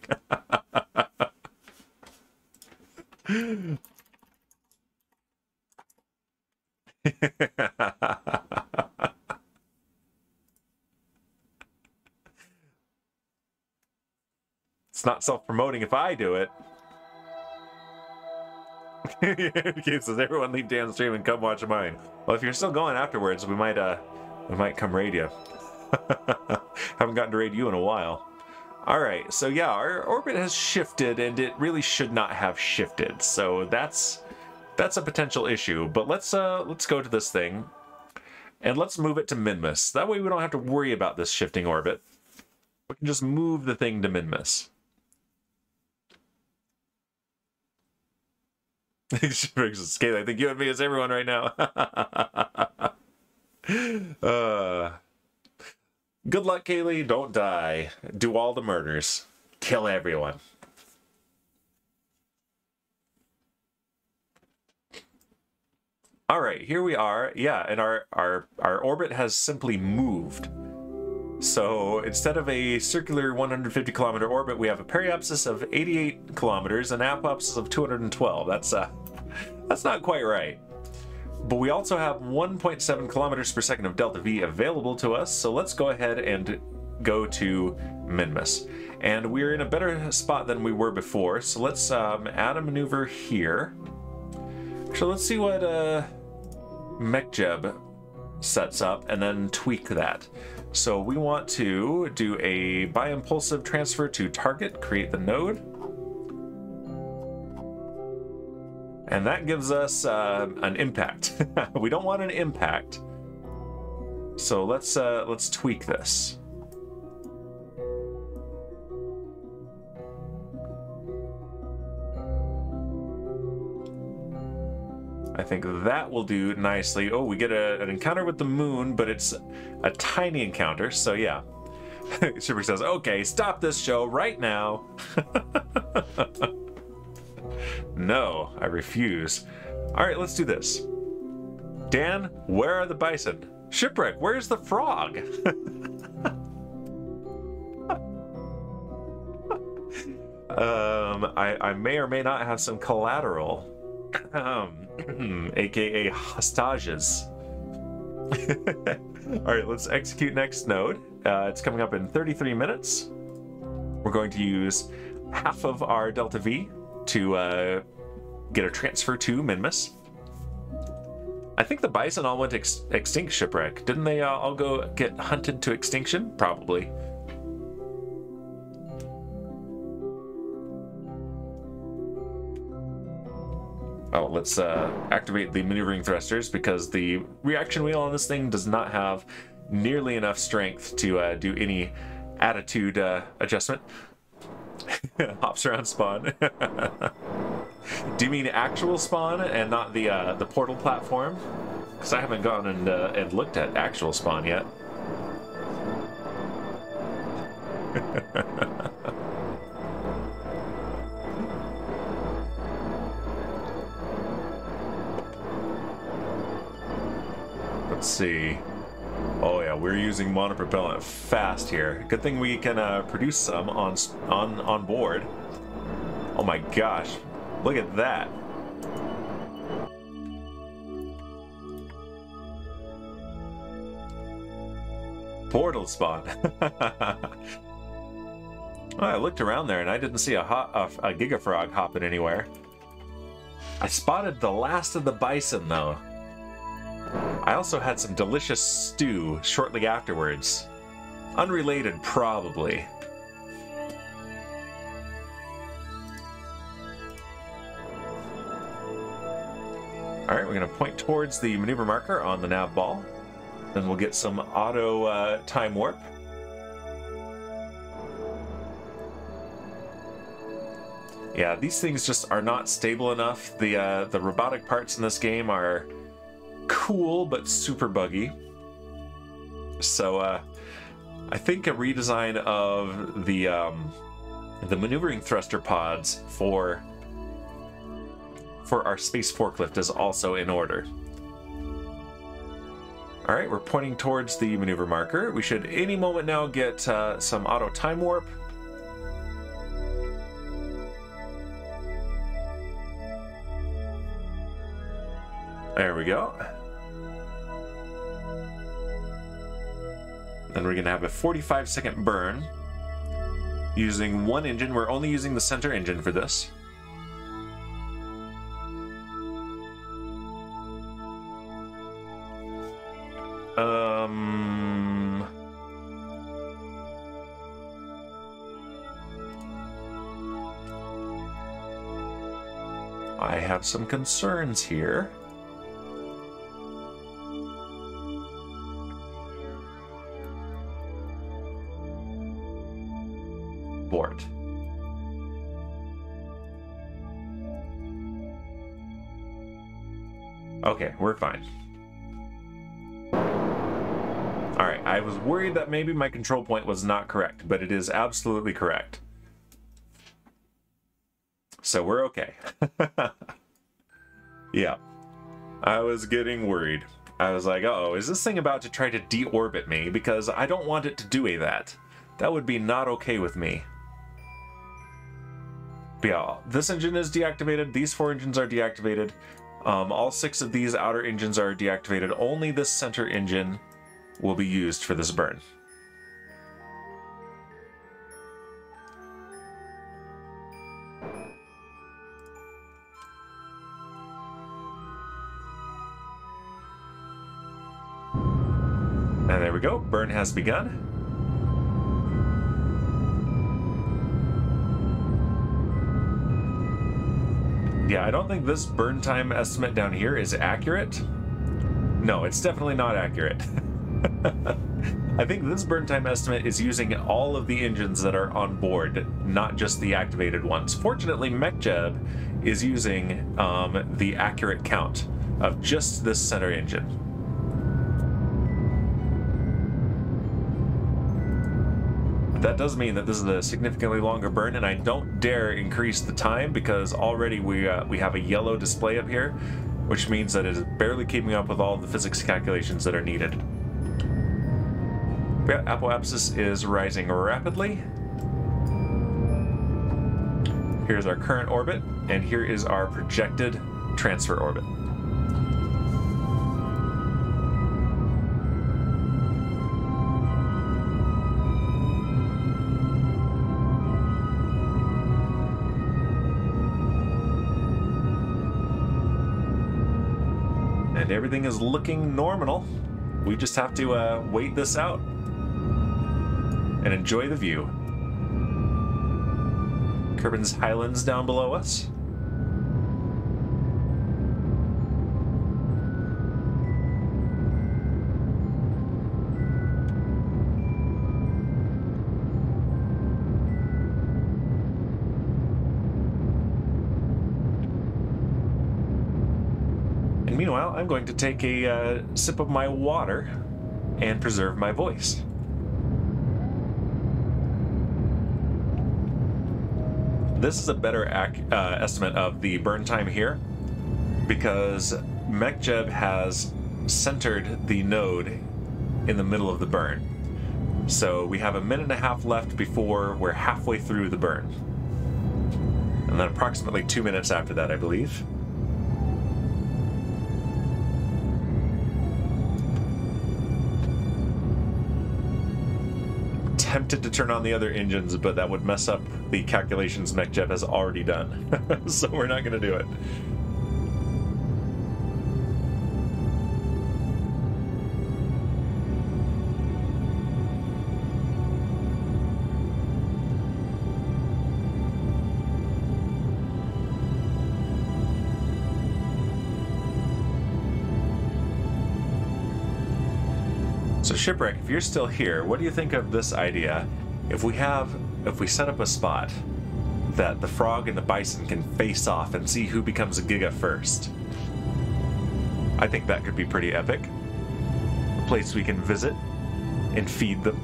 It's not self-promoting if I do it. Says, everyone leave Dan's stream and come watch mine. Well, if you're still going afterwards, we might come raid you. Haven't gotten to raid you in a while. Alright, so yeah, our orbit has shifted, and it really should not have shifted. So that's a potential issue. But let's go to this thing, and let's move it to Minmus. That way we don't have to worry about this shifting orbit. We can just move the thing to Minmus. Scale, I think you and me is everyone right now. Good luck, Kaylee. Don't die. Do all the murders. Kill everyone. Alright, here we are. Yeah, and our orbit has simply moved. So instead of a circular 150 kilometer orbit, we have a periapsis of 88 kilometers and apopsis of 212. That's not quite right. But we also have 1.7 kilometers per second of delta V available to us, so let's go ahead and go to Minmus. And we're in a better spot than we were before, so let's add a maneuver here. So let's see what MechJeb sets up and then tweak that. So we want to do a bi-impulsive transfer to target, create the node. And that gives us an impact. We don't want an impact. So let's tweak this. I think that will do nicely. Oh, we get an encounter with the moon, but it's a tiny encounter, so yeah. Shipwreck says, okay, stop this show right now. No, I refuse. All right, let's do this. Dan, where are the bison? Shipwreck, where's the frog? I may or may not have some collateral, aka hostages. All right, let's execute next node. It's coming up in 33 minutes. We're going to use half of our Delta V to get a transfer to Minmus. I think the bison all went extinct, Shipwreck. Didn't they all go get hunted to extinction? Probably. Oh, let's activate the maneuvering thrusters because the reaction wheel on this thing does not have nearly enough strength to do any attitude adjustment. Hops around spawn. Do you mean actual spawn and not the portal platform? Because I haven't gone and looked at actual spawn yet. Let's see. Oh yeah, we're using monopropellant fast here. Good thing we can produce some on board. Oh my gosh, look at that. Portal spawn. Oh, I looked around there and I didn't see a gigafrog hopping anywhere. I spotted the last of the bison though. I also had some delicious stew shortly afterwards. Unrelated, probably. Alright, we're going to point towards the maneuver marker on the nav ball. Then we'll get some auto time warp. Yeah, these things just are not stable enough. The robotic parts in this game are cool but super buggy. So I think a redesign of the maneuvering thruster pods for our space forklift is also in order. All right, we're pointing towards the maneuver marker. We should any moment now get some auto time warp. There we go. Then we're going to have a 45-second burn using one engine. We're only using the center engine for this. I have some concerns here. Board. Okay, we're fine. Alright, I was worried that maybe my control point was not correct, but it is absolutely correct. So we're okay. Yeah. I was getting worried. I was like, uh-oh, is this thing about to try to deorbit me? Because I don't want it to do that. That would be not okay with me. But yeah, this engine is deactivated. These 4 engines are deactivated. All 6 of these outer engines are deactivated. Only this center engine will be used for this burn. And there we go. Burn has begun. Yeah, I don't think this burn time estimate down here is accurate. No, it's definitely not accurate. I think this burn time estimate is using all of the engines that are on board, not just the activated ones. Fortunately, MechJeb is using the accurate count of just this center engine. That does mean that this is a significantly longer burn, and I don't dare increase the time because already we have a yellow display up here, which means that it is barely keeping up with all the physics calculations that are needed. Yeah, apoapsis is rising rapidly. Here's our current orbit, and here is our projected transfer orbit. And everything is looking normal. We just have to wait this out and enjoy the view. Kerbin's Highlands down below us. And meanwhile, I'm going to take a sip of my water and preserve my voice. This is a better estimate of the burn time here because MechJeb has centered the node in the middle of the burn. So we have a minute and a half left before we're halfway through the burn. And then approximately 2 minutes after that, I believe. Tempted to turn on the other engines, but that would mess up the calculations MechJeb has already done. So we're not going to do it. So Shipwreck, if you're still here, what do you think of this idea? If we set up a spot that the frog and the bison can face off and see who becomes a giga first. I think that could be pretty epic. A place we can visit and feed them.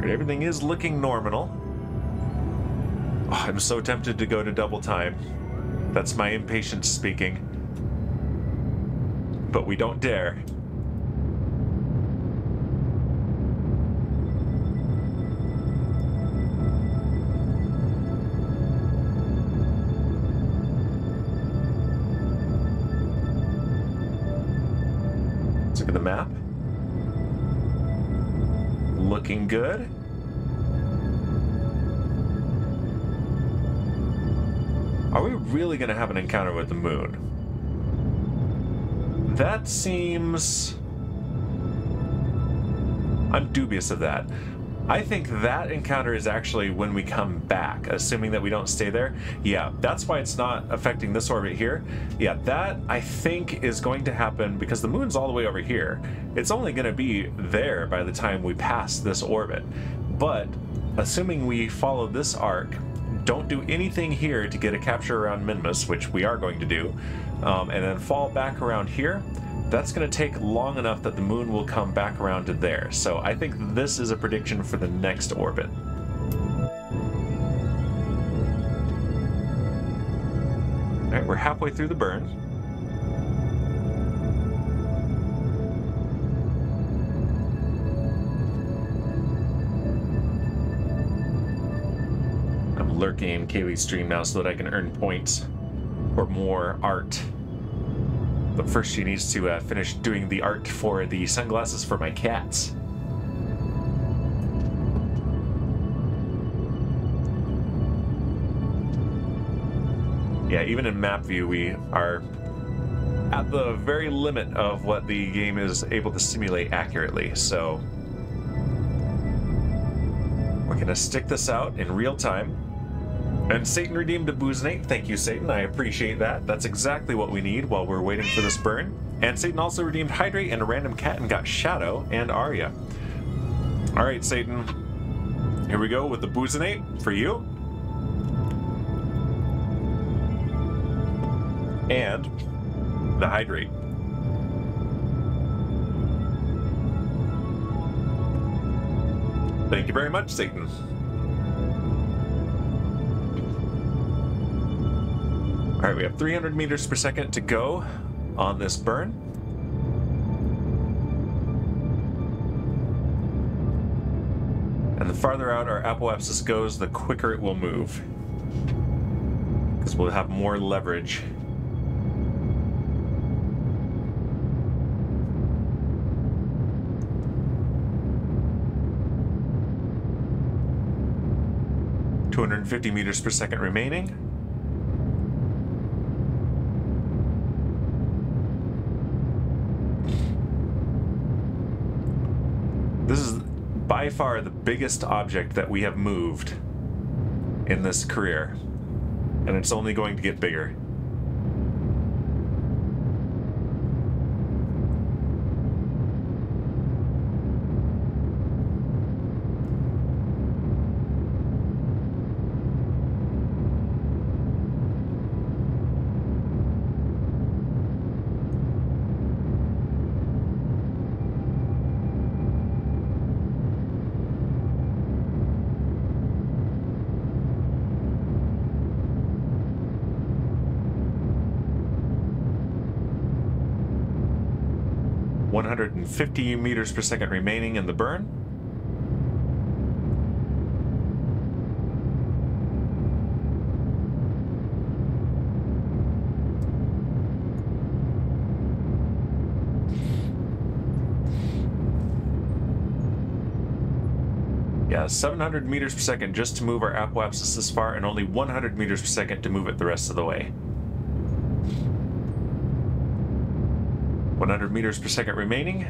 Everything is looking normal. Oh, I'm so tempted to go to double time. That's my impatience speaking. But we don't dare. Let's look at the map. Looking good. Are we really going to have an encounter with the moon? That seems... I'm dubious of that. I think that encounter is actually when we come back, assuming that we don't stay there. Yeah, that's why it's not affecting this orbit here. Yeah, that I think is going to happen because the moon's all the way over here. It's only going to be there by the time we pass this orbit. But assuming we follow this arc, don't do anything here to get a capture around Minmus, which we are going to do, and then fall back around here, that's going to take long enough that the moon will come back around to there. So I think this is a prediction for the next orbit. All right, we're halfway through the burn. I'm lurking in Kaylee's stream now so that I can earn points or more art. But first she needs to finish doing the art for the sunglasses for my cats. Yeah, even in map view we are at the very limit of what the game is able to simulate accurately, so we're gonna stick this out in real time. And Satan redeemed a Boozinate. Thank you, Satan. I appreciate that. That's exactly what we need while we're waiting for this burn. And Satan also redeemed Hydrate and a random cat and got Shadow and Arya. All right, Satan. Here we go with the Boozinate for you. and the hydrate. Thank you very much, Satan. All right, we have 300 meters per second to go on this burn. And the farther out our apoapsis goes, the quicker it will move. Because we'll have more leverage. $250 meters per second remaining. This is by far the biggest object that we have moved in this career, and it's only going to get bigger. $150 meters per second remaining in the burn. Yeah, 700 meters per second just to move our apoapsis this far, and only 100 meters per second to move it the rest of the way. 100 meters per second remaining.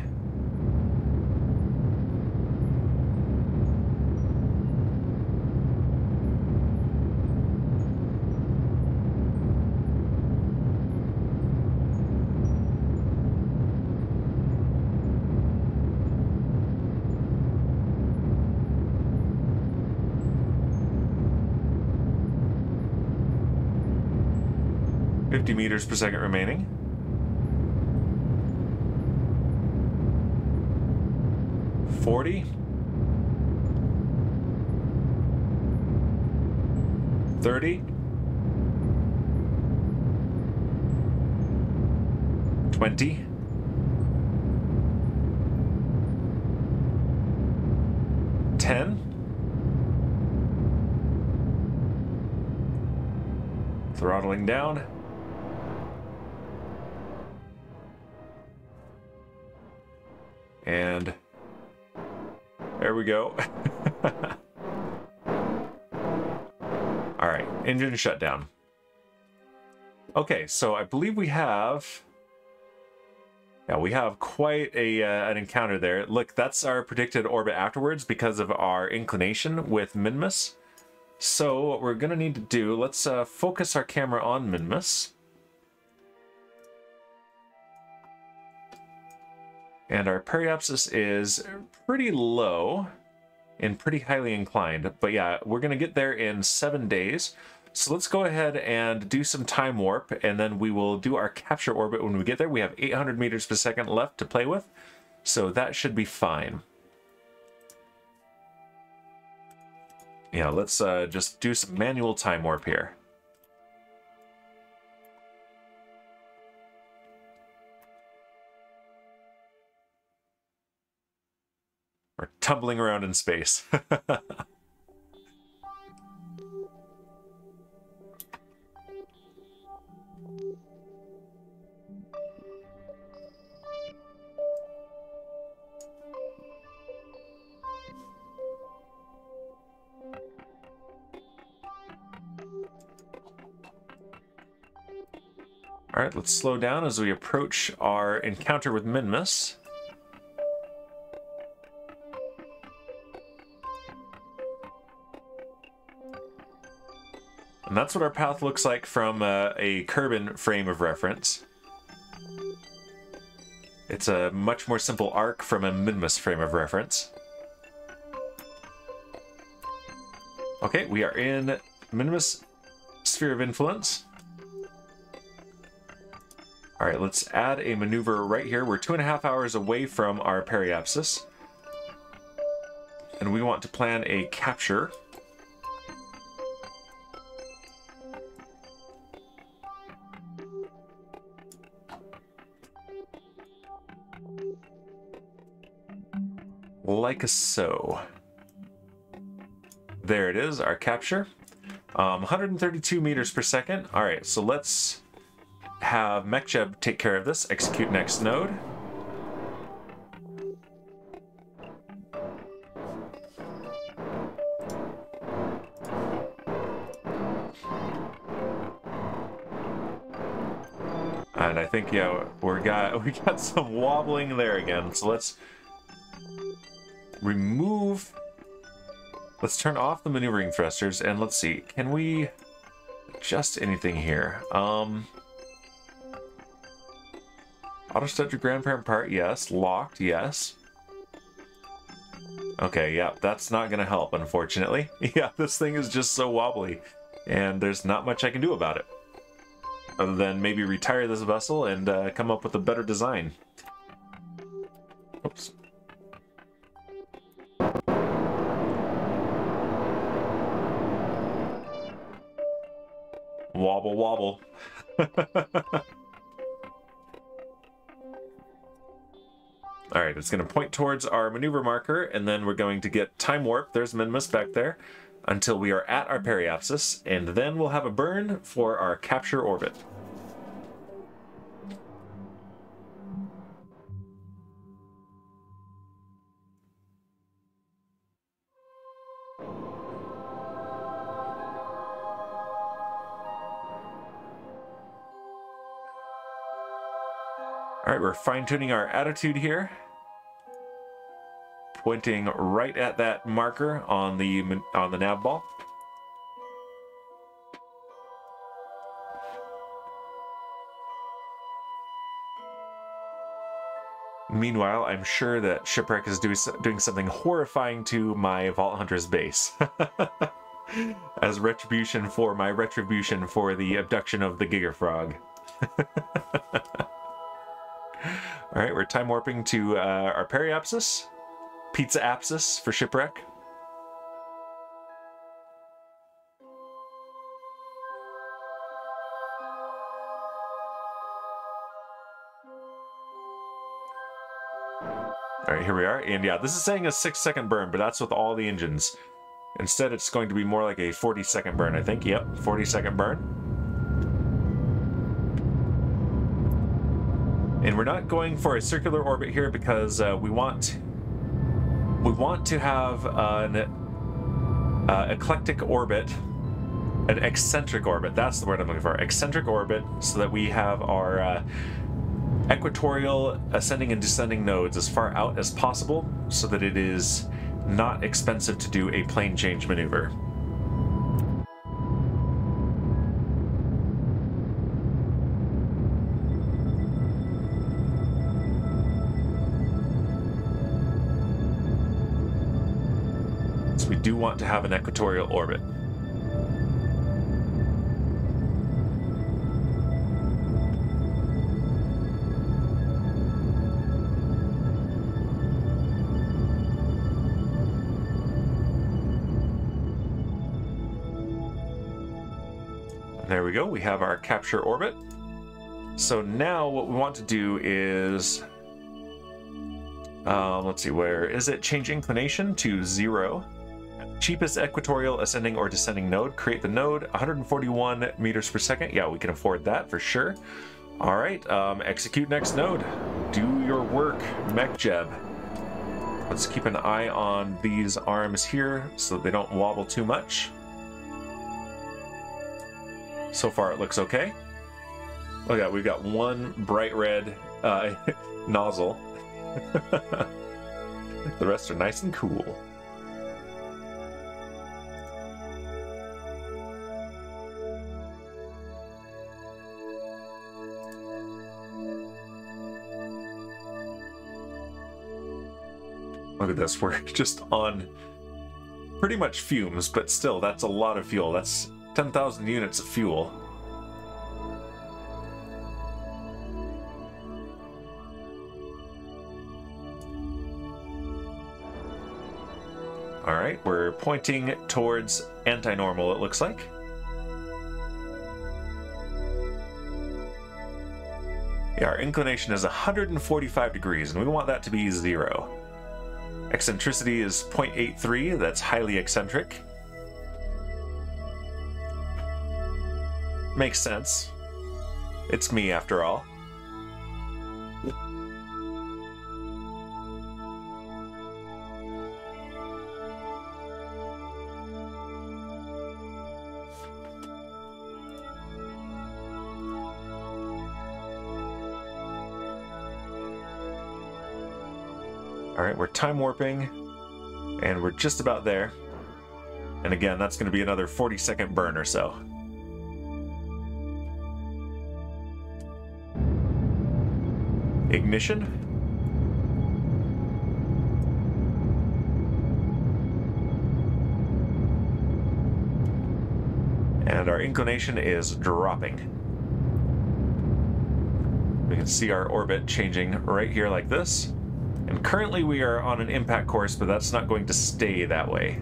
$50 meters per second remaining. $40, $30, $20, $10, throttling down. And there we go. All right, engine shutdown. Okay, so I believe we have... Yeah, we have quite an encounter there. Look, that's our predicted orbit afterwards because of our inclination with Minmus. So what we're going to need to do, let's focus our camera on Minmus. And our periapsis is pretty low and pretty highly inclined. But yeah, we're going to get there in 7 days. So let's go ahead and do some time warp, and then we will do our capture orbit when we get there. We have 800 meters per second left to play with, so that should be fine. Yeah, let's just do some manual time warp here. We're tumbling around in space. All right, let's slow down as we approach our encounter with Minmus. And that's what our path looks like from a Kerbal frame of reference. It's a much more simple arc from a Minmus frame of reference. Okay, we are in Minmus Sphere of Influence. All right, let's add a maneuver right here. We're 2.5 hours away from our periapsis. And we want to plan a capture. Like so. There it is, our capture. 132 meters per second. All right, so let's have MechJeb take care of this. Execute next node. And I think, yeah, we got some wobbling there again. So let's remove. Let's turn off the maneuvering thrusters and let's see. Can we adjust anything here? Auto start to grandparent part, yes. Locked, yes. Okay, yeah, that's not gonna help, unfortunately. Yeah, this thing is just so wobbly, and there's not much I can do about it. Other than maybe retire this vessel and come up with a better design. Oops. Wobble, wobble. Alright, it's going to point towards our maneuver marker, and then we're going to get time warp. There's Minmus back there, until we are at our periapsis, and then we'll have a burn for our capture orbit. Alright, we're fine-tuning our attitude here. Pointing right at that marker on the nav ball. Meanwhile, I'm sure that Shipwreck is doing something horrifying to my Vault Hunter's base. As retribution for my retribution for the abduction of the Gigafrog. Alright, we're time warping to our periapsis. Pizza apsis for Shipwreck. Alright, here we are. And yeah, this is saying a 6-second burn, but that's with all the engines. Instead, it's going to be more like a 40-second burn, I think. Yep, 40-second burn. And we're not going for a circular orbit here because we want to have an eclectic orbit, an eccentric orbit. That's the word I'm looking for. Eccentric orbit, so that we have our equatorial ascending and descending nodes as far out as possible, so that it is not expensive to do a plane change maneuver. We do want to have an equatorial orbit. There we go, we have our capture orbit. So now what we want to do is, let's see, where is it? Change inclination to 0. Cheapest equatorial ascending or descending node. Create the node, 141 meters per second. Yeah, we can afford that for sure. All right, execute next node. Do your work, MechJeb. Let's keep an eye on these arms here so they don't wobble too much. So far it looks okay. Oh yeah, we've got one bright red nozzle. The rest are nice and cool. Look at this, we're just on pretty much fumes, but still, that's a lot of fuel. That's 10,000 units of fuel. All right, we're pointing towards anti-normal, it looks like. Yeah, our inclination is 145 degrees, and we want that to be 0. Eccentricity is 0.83, that's highly eccentric. Makes sense. It's me, after all. Alright, we're time warping, and we're just about there. And again, that's going to be another 40-second burn or so. Ignition. And our inclination is dropping. We can see our orbit changing right here like this. And currently we are on an impact course, but that's not going to stay that way.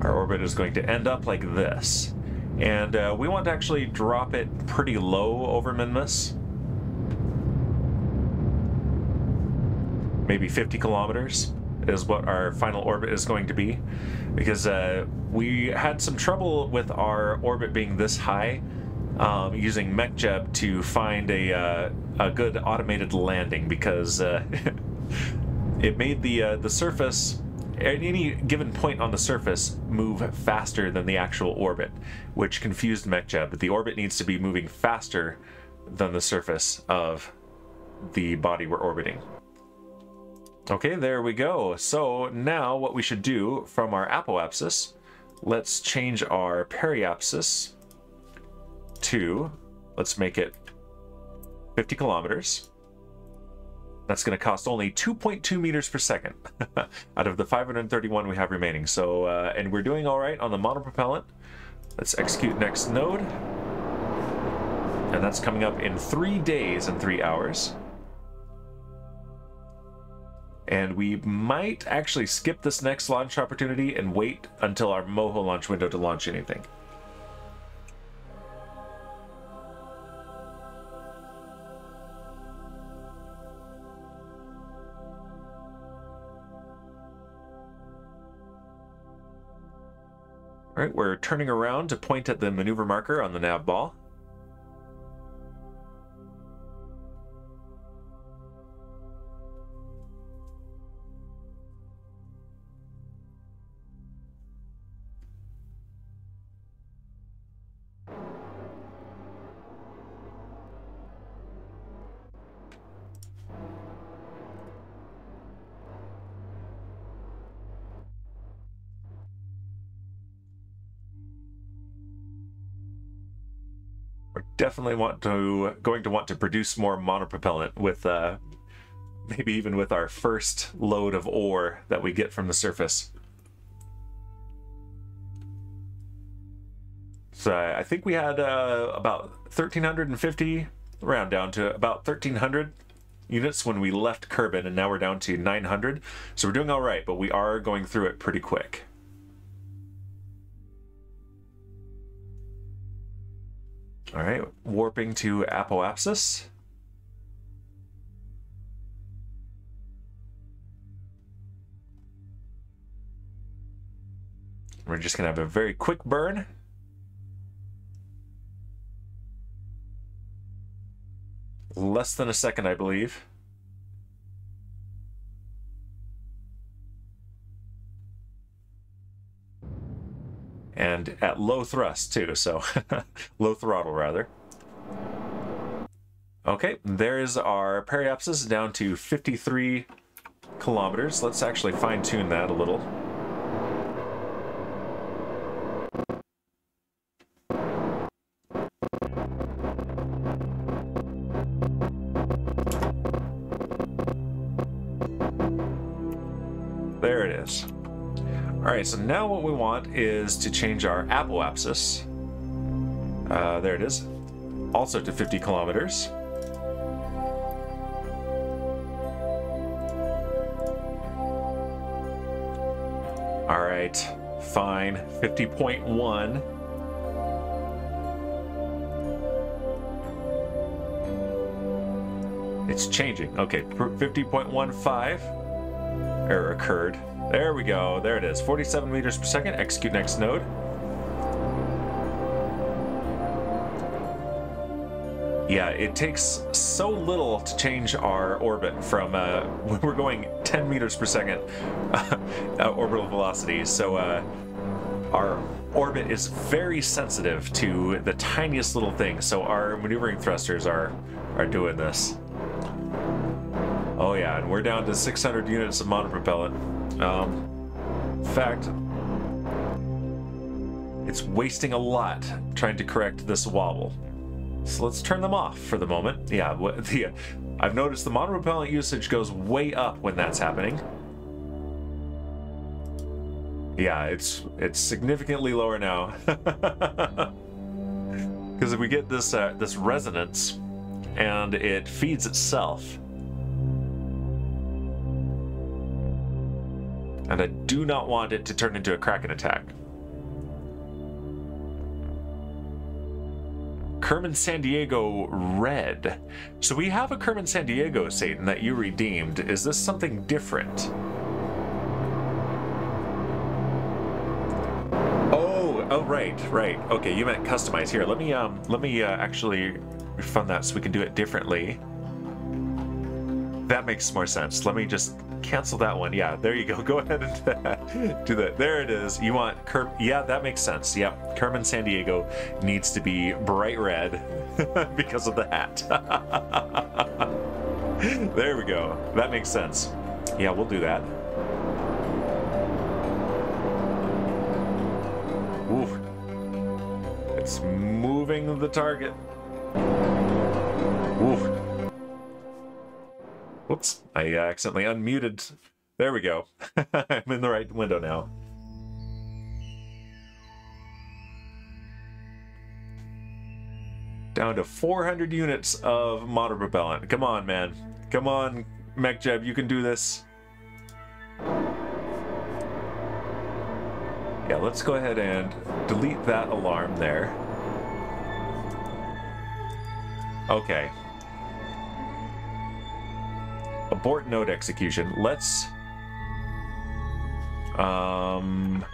Our orbit is going to end up like this. And we want to actually drop it pretty low over Minmus. Maybe 50 kilometers is what our final orbit is going to be. Because we had some trouble with our orbit being this high. Using MechJeb to find a good automated landing, because it made the surface, at any given point on the surface, move faster than the actual orbit, which confused MechJeb. The orbit needs to be moving faster than the surface of the body we're orbiting. Okay, there we go. So now what we should do from our apoapsis, let's change our periapsis to, let's make it 50 kilometers. That's going to cost only 2.2 meters per second out of the 531 we have remaining. So, and we're doing all right on the monopropellant. Let's execute next node. And that's coming up in 3 days and 3 hours. And we might actually skip this next launch opportunity and wait until our MOHO launch window to launch anything. All right, we're turning around to point at the maneuver marker on the nav ball. Definitely going to want to produce more monopropellant with maybe even with our first load of ore that we get from the surface. So I think we had about 1,350, round down to about 1,300 units when we left Kerbal, and now we're down to 900. So we're doing all right, but we are going through it pretty quick. All right, warping to apoapsis. We're just gonna have a very quick burn. Less than a second, I believe. And at low thrust too, so low throttle rather. Okay, there's our periapsis down to 53 kilometers. Let's actually fine-tune that a little. There it is. Alright, so now what we want is to change our apoapsis. There it is. Also to 50 kilometers. All right, fine. 50.1. It's changing. Okay, 50.15. Error occurred. There we go. There it is. 47 meters per second. Execute next node. Yeah, it takes so little to change our orbit from we're going 10 meters per second orbital velocity. So our orbit is very sensitive to the tiniest little thing. So our maneuvering thrusters are doing this. Oh yeah, and we're down to 600 units of monopropellant. In fact, it's wasting a lot trying to correct this wobble. So let's turn them off for the moment. Yeah, I've noticed the monopropellant usage goes way up when that's happening. Yeah, it's significantly lower now. Because if we get this this resonance and it feeds itself. And I do not want it to turn into a Kraken attack. Kerman San Diego red. So we have a Kerman San Diego, Satan, that you redeemed. Is this something different? Oh, right. Okay, you meant customize. Here, let me actually refund that so we can do it differently. That makes more sense. Let me just cancel that one. Yeah, there you go. Go ahead and do that. There it is. You want yeah, that makes sense. Yep. Kerman San Diego needs to be bright red because of the hat. There we go. That makes sense. Yeah, we'll do that. Ooh. It's moving the target. Ooh. Whoops, I accidentally unmuted. There we go. I'm in the right window now. Down to 400 units of monopropellant. Come on, man. Come on, MechJeb, you can do this. Yeah, let's go ahead and delete that alarm there. Okay. Abort node execution. Let's time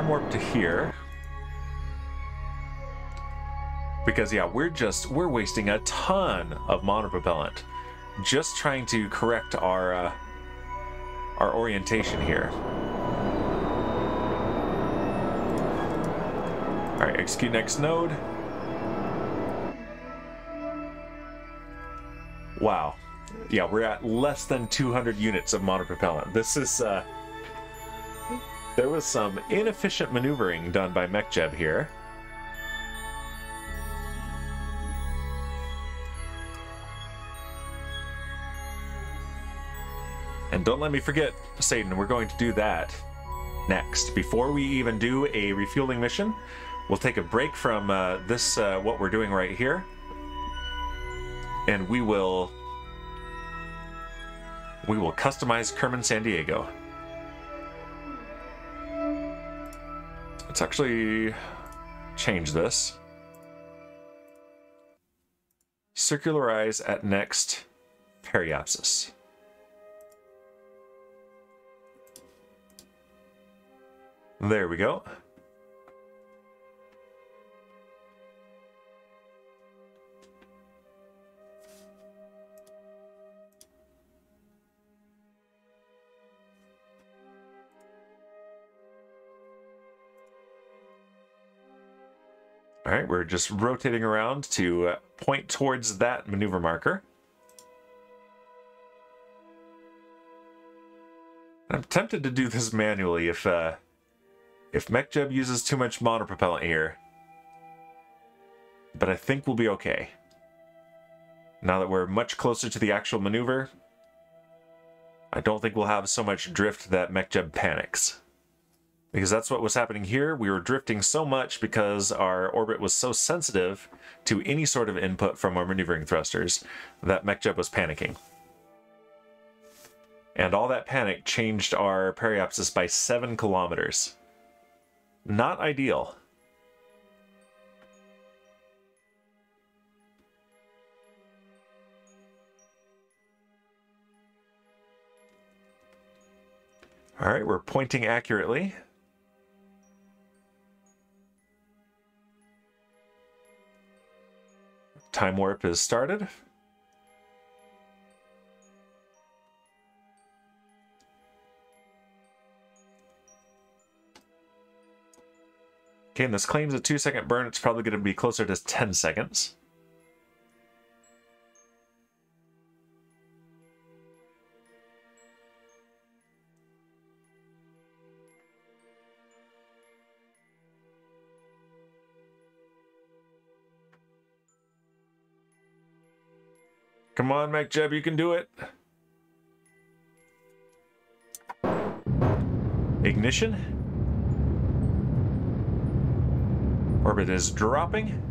warp to here. Because yeah, we're wasting a ton of monopropellant just trying to correct our orientation here. All right, execute next node. Wow. Yeah, we're at less than 200 units of monopropellant. This is, there was some inefficient maneuvering done by MechJeb here. And don't let me forget, Satan, we're going to do that next. Before we even do a refueling mission, we'll take a break from this, what we're doing right here. And we will customize Kerman San Diego. Let's actually change this. Circularize at next periapsis. There we go. All right, we're just rotating around to point towards that maneuver marker. I'm tempted to do this manually if MechJeb uses too much monopropellant here. But I think we'll be okay. Now that we're much closer to the actual maneuver, I don't think we'll have so much drift that MechJeb panics. Because that's what was happening here. We were drifting so much because our orbit was so sensitive to any sort of input from our maneuvering thrusters that MechJeb was panicking. And all that panic changed our periapsis by 7 kilometers. Not ideal. All right, we're pointing accurately. Time warp is started. Okay, and this claims a 2-second burn. It's probably going to be closer to 10 seconds. Come on, MechJeb, you can do it. Ignition. Orbit is dropping.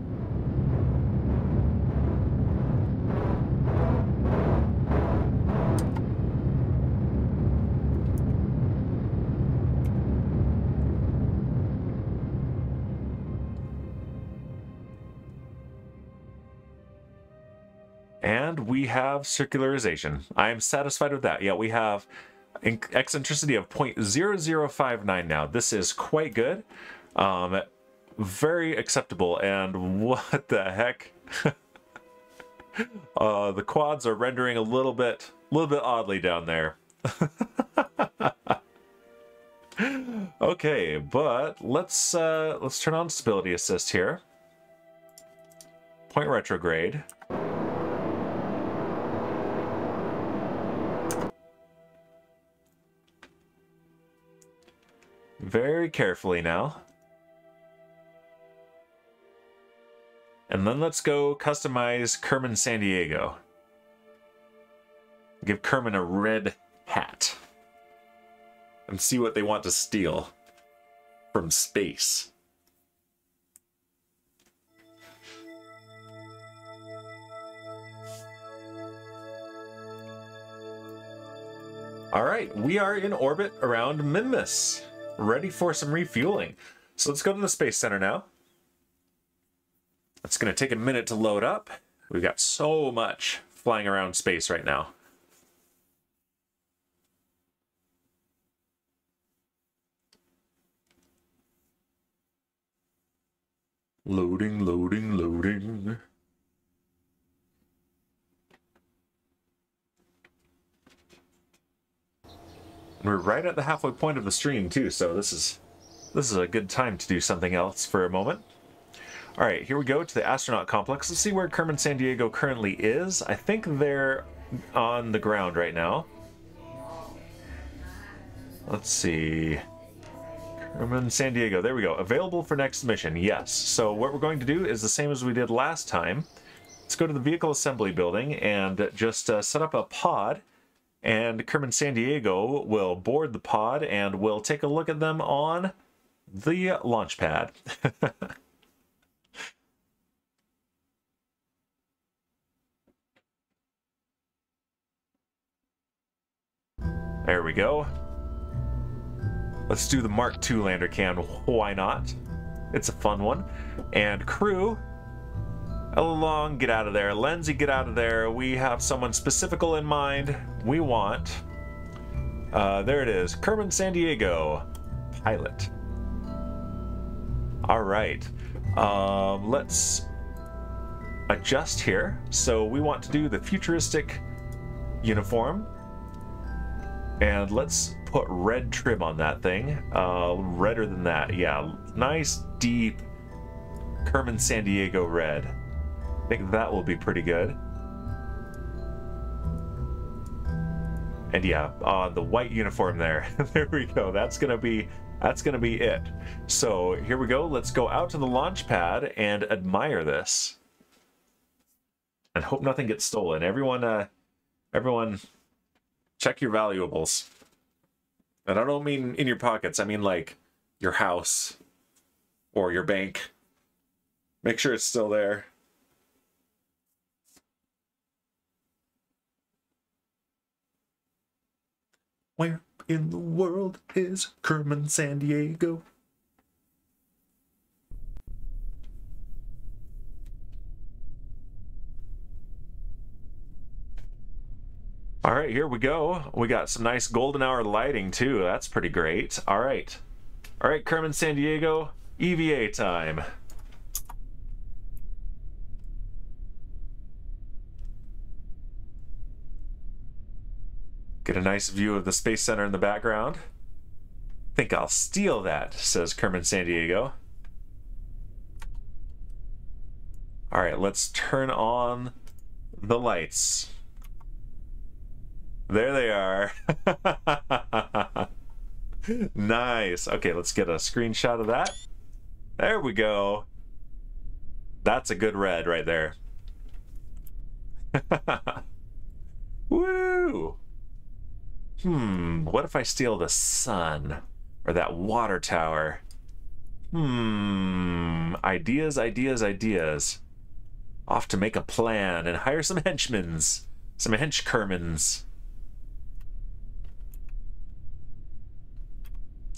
And we have circularization. I am satisfied with that. Yeah, we have eccentricity of 0.0059 now. This is quite good. Very acceptable. And what the heck? The quads are rendering a little bit oddly down there. Okay, but let's turn on stability assist here. Point retrograde. Very carefully now. And then let's go customize Kerman San Diego. Give Kerman a red hat. And see what they want to steal from space. Alright, we are in orbit around Minmus. Ready for some refueling. So let's go to the Space Center now. It's going to take a minute to load up. We've got so much flying around space right now. Loading, loading, loading. We're right at the halfway point of the stream too, so this is a good time to do something else for a moment. All right, here we go to the astronaut complex. Let's see where Kerman San Diego currently is. I think they're on the ground right now. Let's see. Kerman San Diego, there we go. Available for next mission, yes. So what we're going to do is the same as we did last time. Let's go to the vehicle assembly building and just set up a pod. And Kerman San Diego will board the pod and we'll take a look at them on the launch pad. There we go. Let's do the Mark II lander cam. Why not? It's a fun one. And crew, along, get out of there. Lindsay, get out of there. We have someone specifical in mind. We want... there it is. Kerman San Diego. Pilot. All right. Let's adjust here. So we want to do the futuristic uniform. And let's put red trim on that thing. Redder than that. Yeah, nice, deep Kerman San Diego red. I think that will be pretty good. And yeah, the white uniform there. There we go. That's gonna be it. So here we go. Let's go out to the launch pad and admire this. And hope nothing gets stolen. Everyone check your valuables. And I don't mean in your pockets, I mean like your house or your bank. Make sure it's still there. Where in the world is Kerman San Diego? All right, here we go. We got some nice golden hour lighting too. That's pretty great. All right. All right, Kerman San Diego, EVA time. Get a nice view of the Space Center in the background. Think I'll steal that, says Kerman San Diego. All right, let's turn on the lights. There they are. Nice. Okay, let's get a screenshot of that. There we go. That's a good red right there. Woo! What if I steal the sun? Or that water tower? Ideas, ideas, ideas. Off to make a plan and hire some henchmen. Some henchkermans.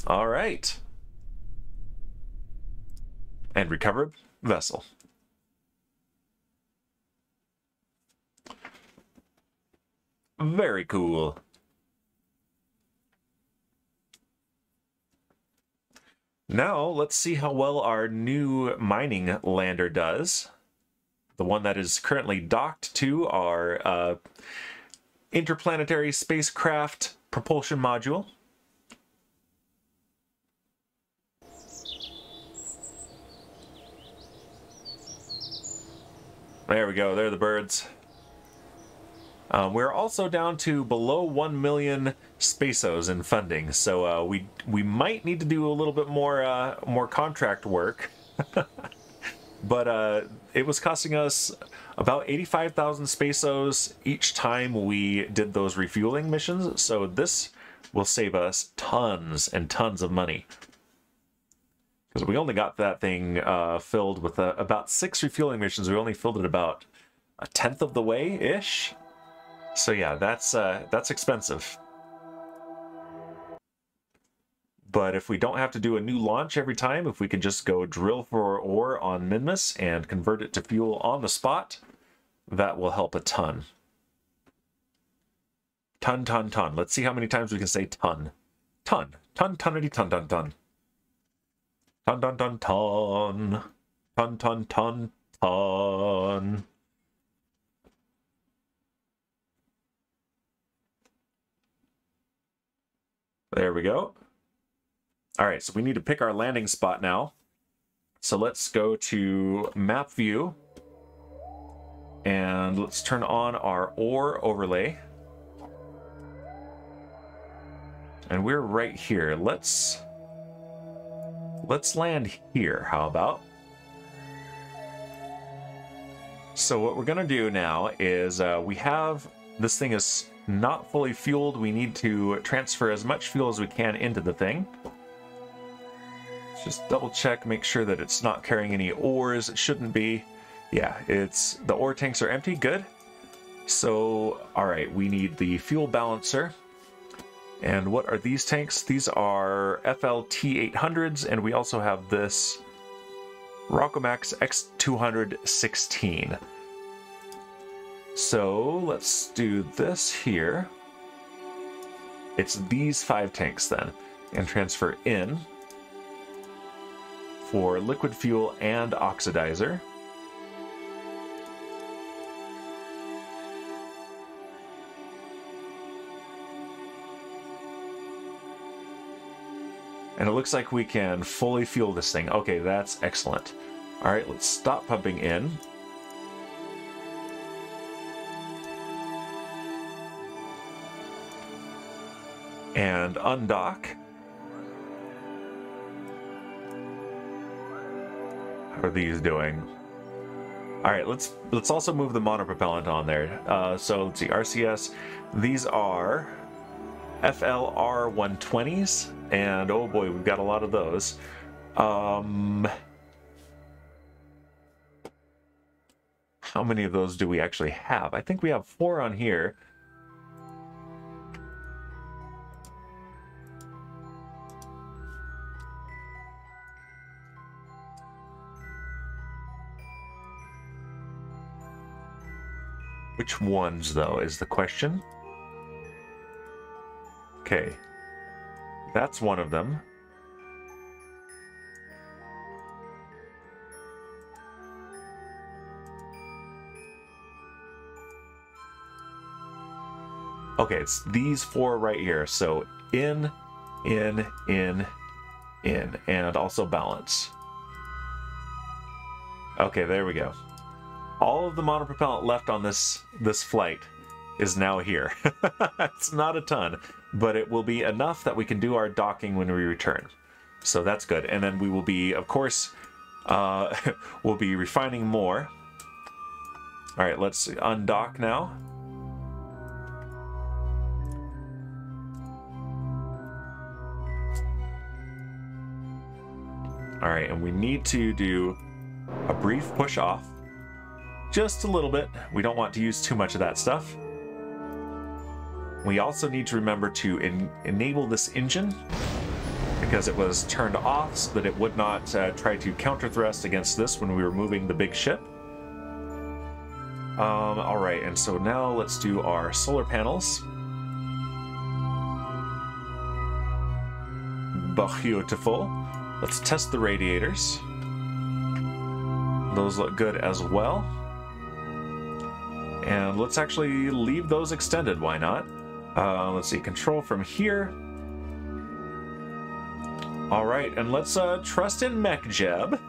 All right. And recovered vessel. Very cool. Now, let's see how well our new mining lander does. The one that is currently docked to our interplanetary spacecraft propulsion module. There we go, there are the birds. We're also down to below 1 million spaceos in funding, so we might need to do a little bit more contract work. But it was costing us about 85,000 spaceos each time we did those refueling missions, so this will save us tons and tons of money. Because we only got that thing filled with about 6 refueling missions. We only filled it about 1/10 of the way-ish. So yeah, that's expensive. But if we don't have to do a new launch every time, if we can just go drill for ore on Minmus and convert it to fuel on the spot, that will help a ton. Ton, ton, ton. Let's see how many times we can say ton. Ton. Ton, tonity, ton, ton, ton. Ton, ton, ton, ton. Ton, ton, ton, ton. There we go. All right, so we need to pick our landing spot now. So let's go to map view and let's turn on our ore overlay. And we're right here. Let's land here. How about? So what we're gonna do now is we have this thing is not fully fueled. We need to transfer as much fuel as we can into the thing. Let's just double check, make sure that it's not carrying any ores. It shouldn't be. Yeah, the ore tanks are empty. Good. So, all right, we need the fuel balancer. And what are these tanks? These are FLT 800s, and we also have this Rockomax X216. So let's do this here. It's these 5 tanks then, and transfer in for liquid fuel and oxidizer. And it looks like we can fully fuel this thing. Okay, that's excellent. All right, let's stop pumping in. And undock. How are these doing? All right, let's also move the monopropellant on there. So let's see, RCS. These are FLR 120s, and oh boy, we've got a lot of those. How many of those do we actually have? I think we have 4 on here. Which ones, though, is the question. Okay. That's one of them. Okay, it's these four right here. So in, and also balance. Okay, there we go. All of the monopropellant left on this flight is now here. It's not a ton, but it will be enough that we can do our docking when we return. So that's good. And then we will be, of course, we'll be refining more. All right, let's undock now. All right, and we need to do a brief push off. Just a little bit. We don't want to use too much of that stuff. We also need to remember to enable this engine because it was turned off so that it would not try to counter thrust against this when we were moving the big ship. All right, and so now let's do our solar panels. Beautiful. Let's test the radiators. Those look good as well. And let's actually leave those extended, why not? Let's see, control from here. All right, and let's trust in MechJeb.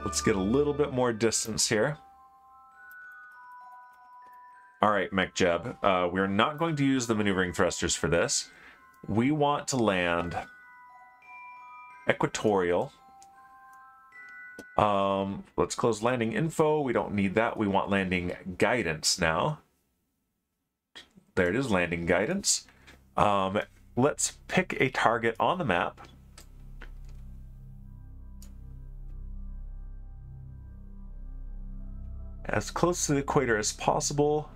Let's get a little bit more distance here. All right, MechJeb, we're not going to use the maneuvering thrusters for this. We want to land equatorial. Let's close landing info. We don't need that. We want landing guidance now. There it is, landing guidance. Let's pick a target on the map. As close to the equator as possible.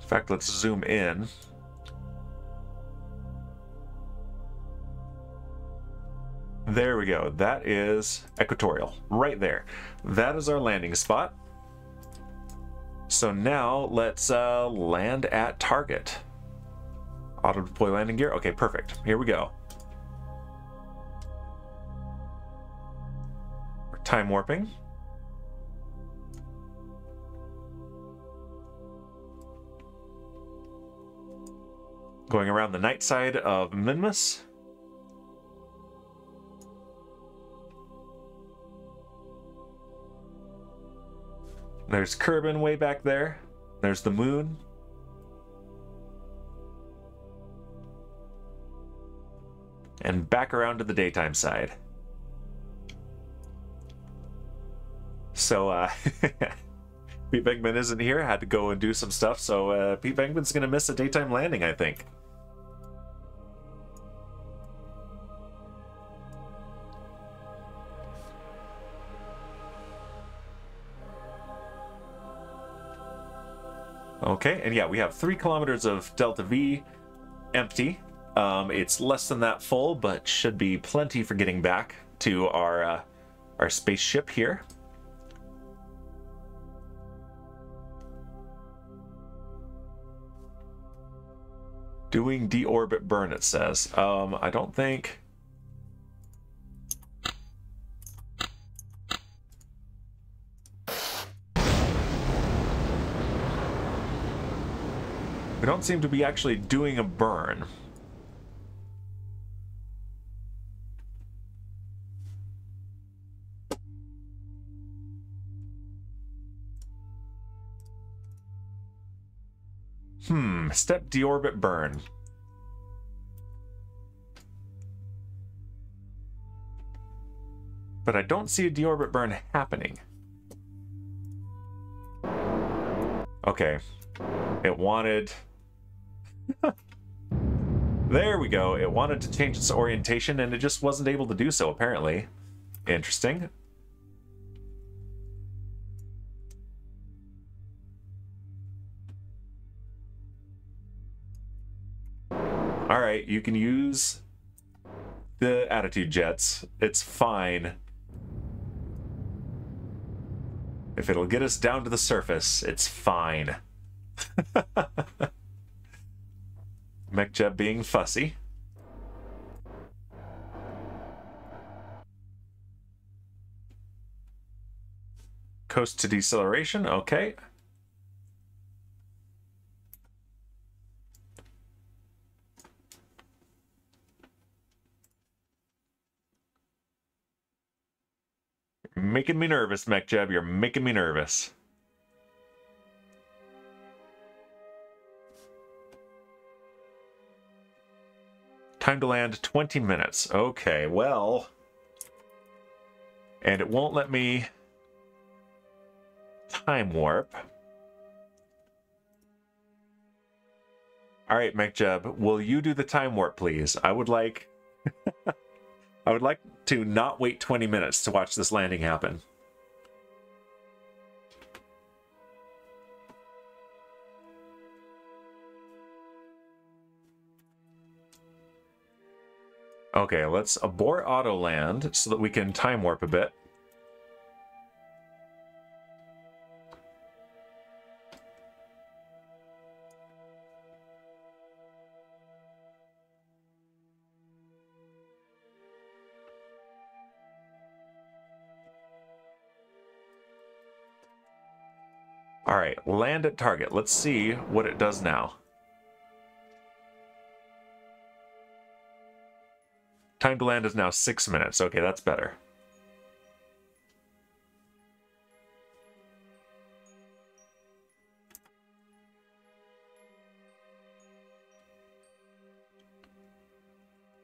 In fact, let's zoom in. There we go. That is equatorial, right there. That is our landing spot. So now let's land at target. Auto deploy landing gear. Okay, perfect. Here we go. We're time warping. Going around the night side of Minmus. There's Kerbal way back there. There's the moon. And back around to the daytime side. So, Pete Venkman isn't here. Had to go and do some stuff. So, Pete Venkman's going to miss a daytime landing, I think. Okay, and yeah, we have 3 kilometers of Delta V empty. It's less than that full, but should be plenty for getting back to our spaceship here. Doing deorbit burn, it says. I don't think... We don't seem to be actually doing a burn. Step deorbit burn. But I don't see a deorbit burn happening. Okay. It wanted... There we go. It wanted to change its orientation and it just wasn't able to do so, apparently. Interesting. Alright, you can use the attitude jets. It's fine. If it'll get us down to the surface, it's fine. MechJeb being fussy. Coast to deceleration, okay. You're making me nervous, MechJeb. You're making me nervous. Time to land 20 minutes. Okay, well. And it won't let me time warp. All right, MechJeb, will you do the time warp, please? I would like I would like to not wait 20 minutes to watch this landing happen. Okay, let's abort auto land so that we can time warp a bit. All right, land at target. Let's see what it does now. Time to land is now 6 minutes. Okay, that's better.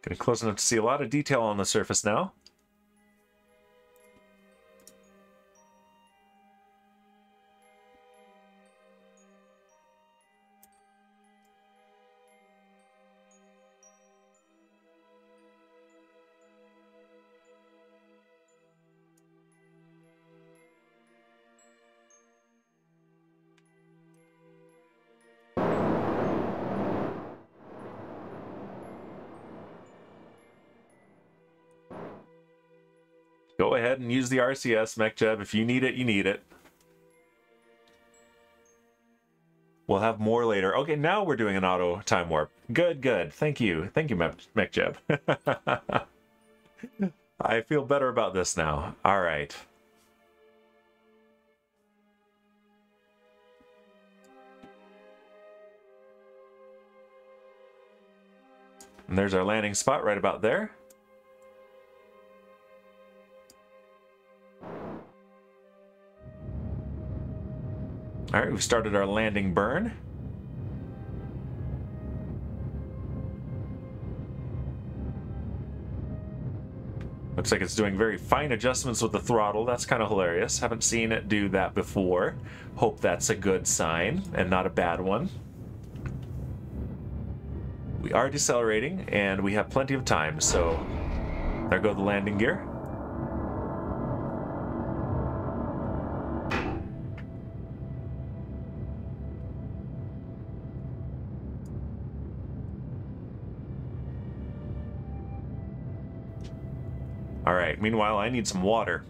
Getting close enough to see a lot of detail on the surface now. Go ahead and use the RCS, MechJeb. If you need it, you need it. We'll have more later. Okay, now we're doing an auto time warp. Good, good. Thank you. Thank you, MechJeb. I feel better about this now. All right. And there's our landing spot right about there. All right, we've started our landing burn. Looks like it's doing very fine adjustments with the throttle. That's kind of hilarious. Haven't seen it do that before. Hope that's a good sign and not a bad one. We are decelerating and we have plenty of time, so there go the landing gear. All right, meanwhile, I need some water.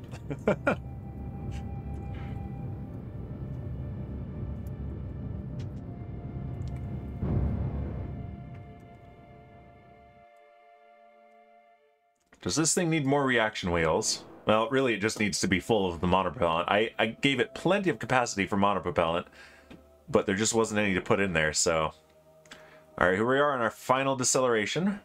Does this thing need more reaction wheels? Well, really, it just needs to be full of the monopropellant. I gave it plenty of capacity for monopropellant, but there just wasn't any to put in there, so... All right, here we are on our final deceleration.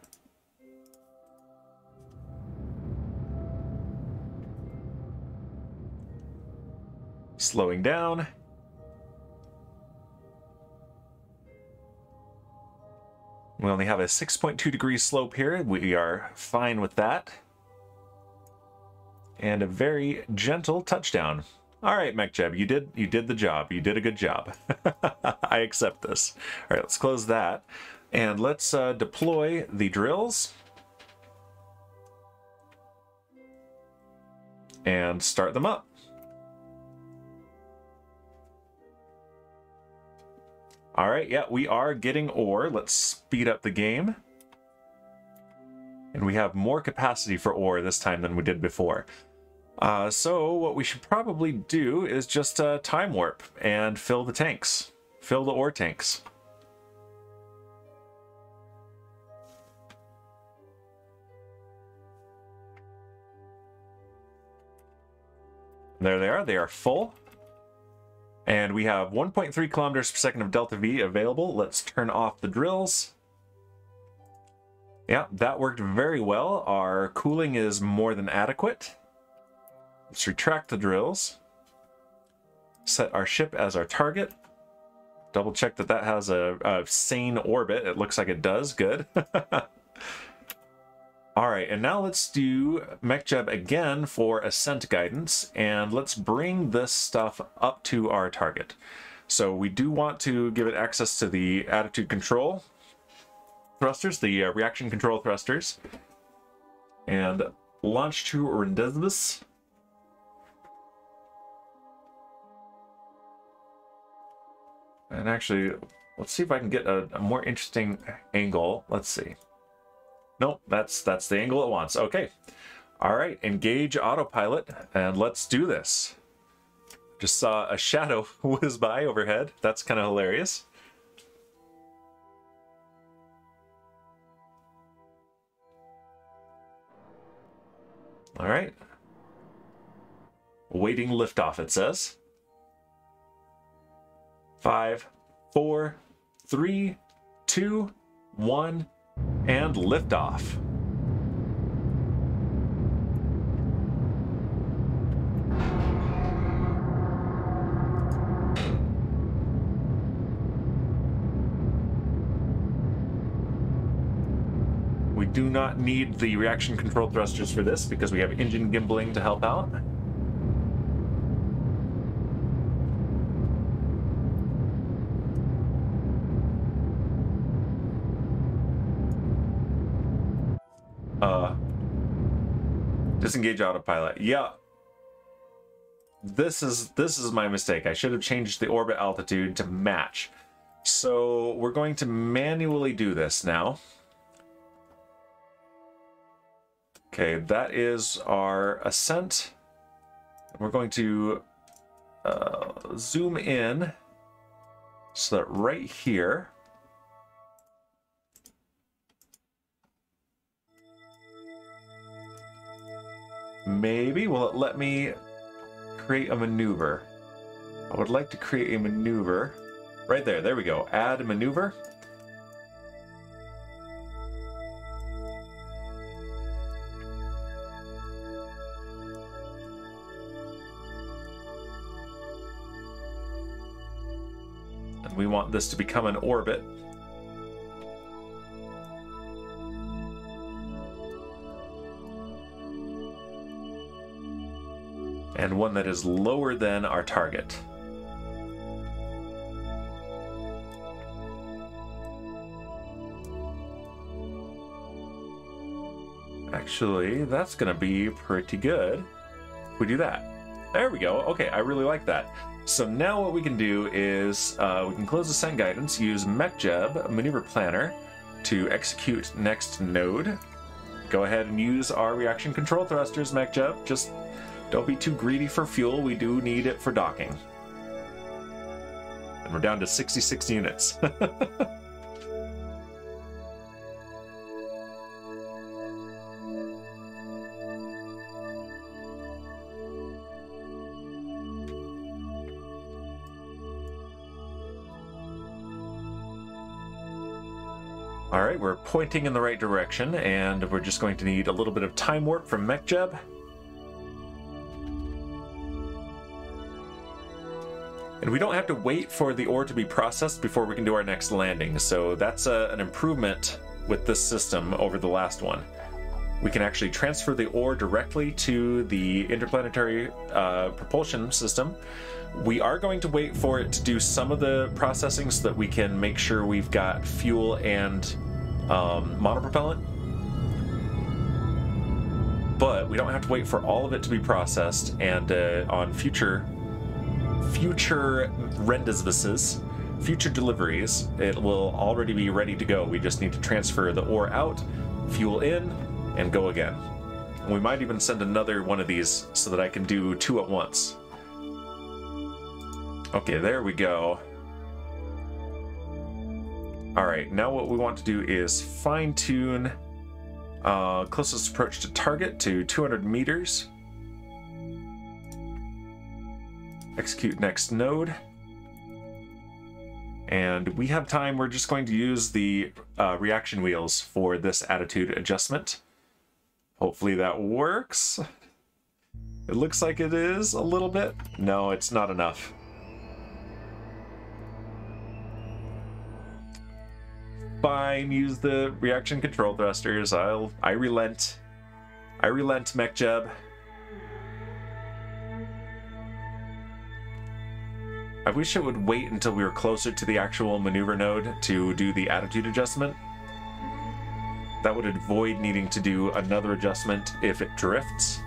Slowing down. We only have a 6.2 degree slope here. We are fine with that. And a very gentle touchdown. All right, MechJeb, you did the job. You did a good job. I accept this. All right, let's close that. And let's deploy the drills. And start them up. All right, yeah, we are getting ore. Let's speed up the game. And we have more capacity for ore this time than we did before. So what we should probably do is just time warp and fill the tanks. Fill the ore tanks. There they are. They are full. And we have 1.3 kilometers per second of delta V available. Let's turn off the drills. Yeah, that worked very well. Our cooling is more than adequate. Let's retract the drills. Set our ship as our target. Double check that that has a sane orbit. It looks like it does. Good. All right, and now let's do MechJeb again for ascent guidance, and let's bring this stuff up to our target. So we do want to give it access to the attitude control thrusters, the reaction control thrusters, and launch to Reusable. And actually, let's see if I can get a more interesting angle. Let's see. Nope, that's the angle it wants. Okay. All right, engage autopilot, and let's do this. Just saw a shadow whiz by overhead. That's kind of hilarious. All right. Waiting liftoff, it says. 5, 4, 3, 2, 1, and liftoff. We do not need the reaction control thrusters for this because we have engine gimbaling to help out. Disengage autopilot. Yeah. This is my mistake. I should have changed the orbit altitude to match. So we're going to manually do this now. Okay, that is our ascent. We're going to zoom in so that right here, maybe will it let me create a maneuver? I would like to create a maneuver right there. There we go. Add a maneuver. And we want this to become an orbit. And one that is lower than our target. Actually, that's gonna be pretty good if we do that. There we go. Okay, I really like that. So now what we can do is we can close ascent guidance, use MechJeb Maneuver Planner to execute next node. Go ahead and use our reaction control thrusters, MechJeb. Just don't be too greedy for fuel. We do need it for docking. And we're down to 66 units. All right, we're pointing in the right direction, and we're just going to need a little bit of time warp from MechJeb. And we don't have to wait for the ore to be processed before we can do our next landing, so that's an improvement with this system over the last one. We can actually transfer the ore directly to the interplanetary propulsion system. We are going to wait for it to do some of the processing so that we can make sure we've got fuel and monopropellant. But we don't have to wait for all of it to be processed, and on future Reusable, future deliveries, it will already be ready to go. We just need to transfer the ore out, fuel in, and go again. We might even send another one of these so that I can do 2 at once. Okay, there we go. Alright, now what we want to do is fine-tune closest approach to target to 200 meters. Execute next node. And we have time. We're just going to use the reaction wheels for this attitude adjustment. Hopefully that works. It looks like it is a little bit. No, it's not enough. Fine, use the reaction control thrusters. I relent. I relent, MechJeb. I wish it would wait until we were closer to the actual maneuver node to do the attitude adjustment. That would avoid needing to do another adjustment if it drifts,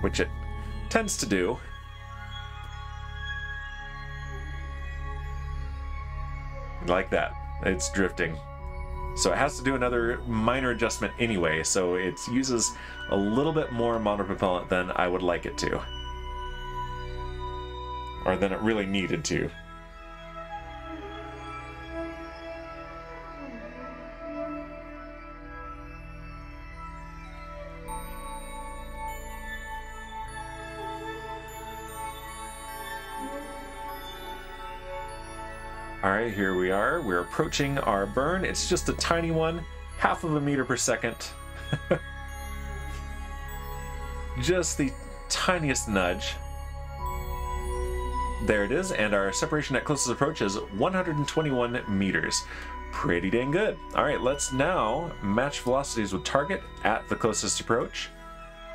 which it tends to do. Like that. It's drifting. So it has to do another minor adjustment anyway, so it uses a little bit more monopropellant than I would like it to. Or than it really needed to. Alright, here we are. We're approaching our burn. It's just a tiny one, 0.5 meters per second. Just the tiniest nudge. There it is, and our separation at closest approach is 121 meters. Pretty dang good. Alright, let's now match velocities with target at the closest approach.